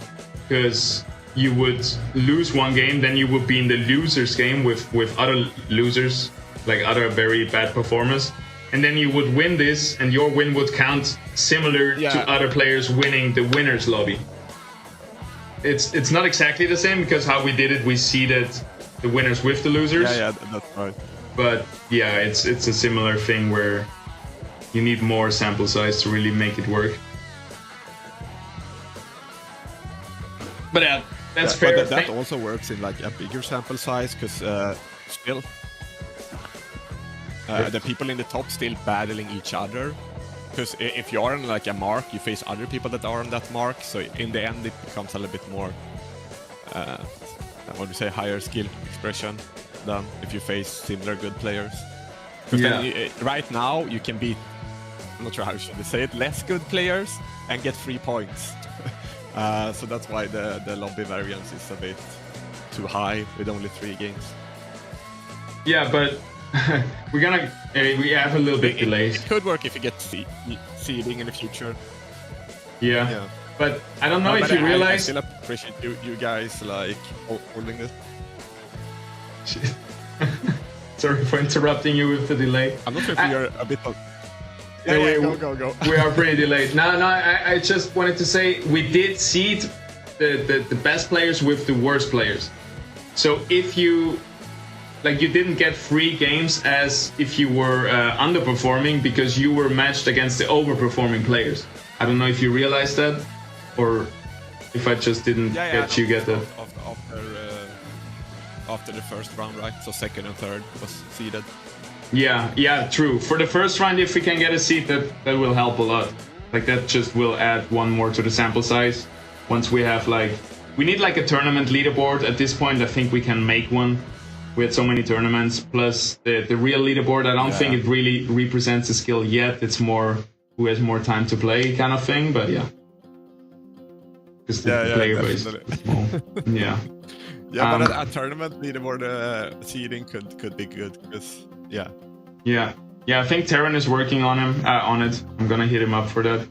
because you would lose 1 game, then you would be in the losers game with other losers, like other very bad performers, and then you would win this, and your win would count similar to other players winning the winners lobby. It's not exactly the same, because how we did it, we seeded the winners with the losers. Yeah, that's right. But yeah, it's a similar thing where you need more sample size to really make it work. But yeah, that's fair. But that also works in like a bigger sample size, because still the people in the top still battling each other. Because if you are on like a mark, you face other people that are on that mark. So in the end, it becomes a little bit more, what do you say, higher skill expression than if you face similar good players. Because then right now you can beat, I'm not sure how you should say it, less good players and get 3 points. So that's why the lobby variance is a bit too high with only 3 games. Yeah, but we have a little bit delays. It could work if you get seeding in the future. Yeah. But I don't know if you realize. I still appreciate you guys like holding this. Sorry for interrupting you with the delay. I'm not sure if you're a bit of... Go. We are pretty delayed. No, I just wanted to say we did seed the best players with the worst players. So if you you didn't get free games as if you were underperforming because you were matched against the overperforming players. I don't know if you realized that, or if I just didn't get that. After the first round, right? So second and third was seeded. Yeah, true. For the first round, if we can get a seed, that will help a lot. Like that just will add one more to the sample size. Once we have we need a tournament leaderboard. At this point, I think we can make one. We had so many tournaments, plus the real leaderboard. I don't think it really represents the skill yet. It's more who has more time to play kind of thing. But yeah, because the player base is small. Yeah. Yeah, but a tournament leaderboard seeding could be good because Yeah, I think Terran is working on it. I'm gonna hit him up for that.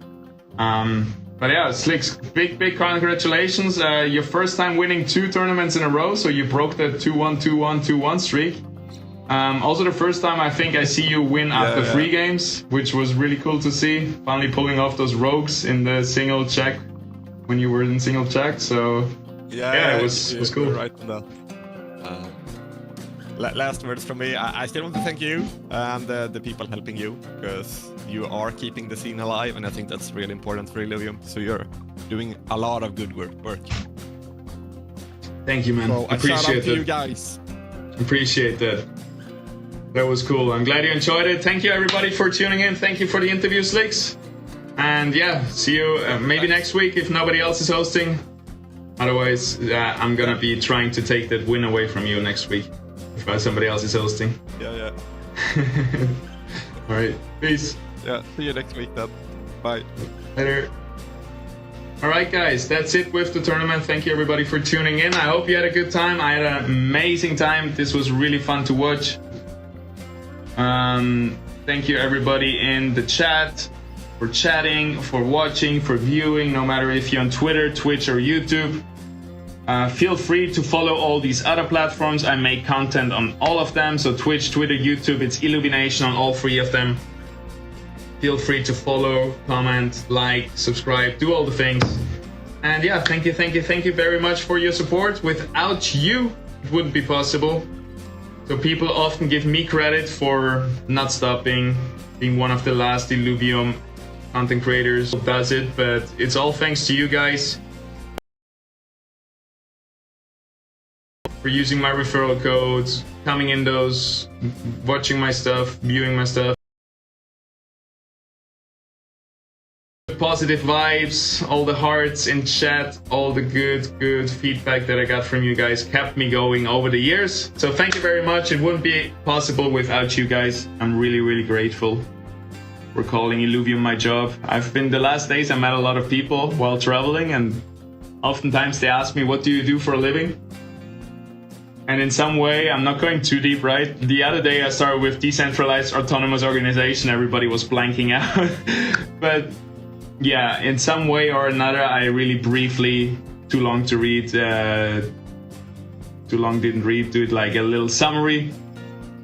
But yeah, Slicks, big congratulations! Your first time winning 2 tournaments in a row, so you broke the 2-1, 2-1, 2-1 streak. Also the first time I think I see you win after 3 games, which was really cool to see. Finally pulling off those rogues in the single check when you were in single check. So yeah, it was cool. Right on that. Last words from me. I still want to thank you and the people helping you, because you are keeping the scene alive, and I think that's really important for Illuvium. So you're doing a lot of good work. Thank you, man. So Appreciate it. it. You guys. Appreciate that. That was cool. I'm glad you enjoyed it. Thank you, everybody, for tuning in. Thank you for the interview, Slicks. And yeah, see you maybe next week if nobody else is hosting. Otherwise, I'm gonna be trying to take that win away from you next week if somebody else is hosting. Yeah. All right, peace. Yeah, see you next week then. Bye. Later. All right, guys, that's it with the tournament. Thank you, everybody, for tuning in. I hope you had a good time. I had an amazing time. This was really fun to watch. Thank you, everybody in the chat, for chatting, for watching, for viewing, no matter if you're on Twitter, Twitch, or YouTube. Feel free to follow all these other platforms. I make content on all of them. So Twitch, Twitter, YouTube, it's Illuvination on all 3 of them. Feel free to follow, comment, like, subscribe, do all the things. And yeah, thank you very much for your support. Without you, it wouldn't be possible. So people often give me credit for not stopping, being one of the last Illuvium content creators who does it, but it's all thanks to you guys for using my referral codes, coming in those, watching my stuff, viewing my stuff. Positive vibes, all the hearts in chat, all the good feedback that I got from you guys kept me going over the years. So thank you very much. It wouldn't be possible without you guys. I'm really grateful for calling Illuvium my job. I've been the last days, I met a lot of people while traveling, and oftentimes they ask me, what do you do for a living? And in some way, I'm not going too deep, right? The other day I started with decentralized autonomous organization. Everybody was blanking out. But yeah, in some way or another, I really briefly, too long to read, too long didn't read, do it like a little summary.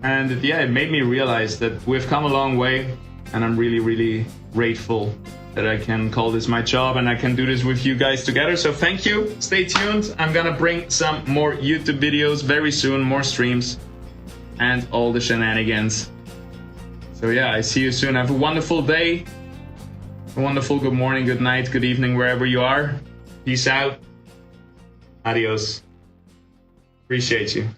And yeah, it made me realize that we've come a long way, and I'm really grateful that I can call this my job and I can do this with you guys together. So thank you, stay tuned. I'm gonna bring some more YouTube videos very soon, more streams, and all the shenanigans. So yeah, I see you soon. Have a wonderful day. A wonderful good morning, good night, good evening, wherever you are. Peace out. Adios. Appreciate you.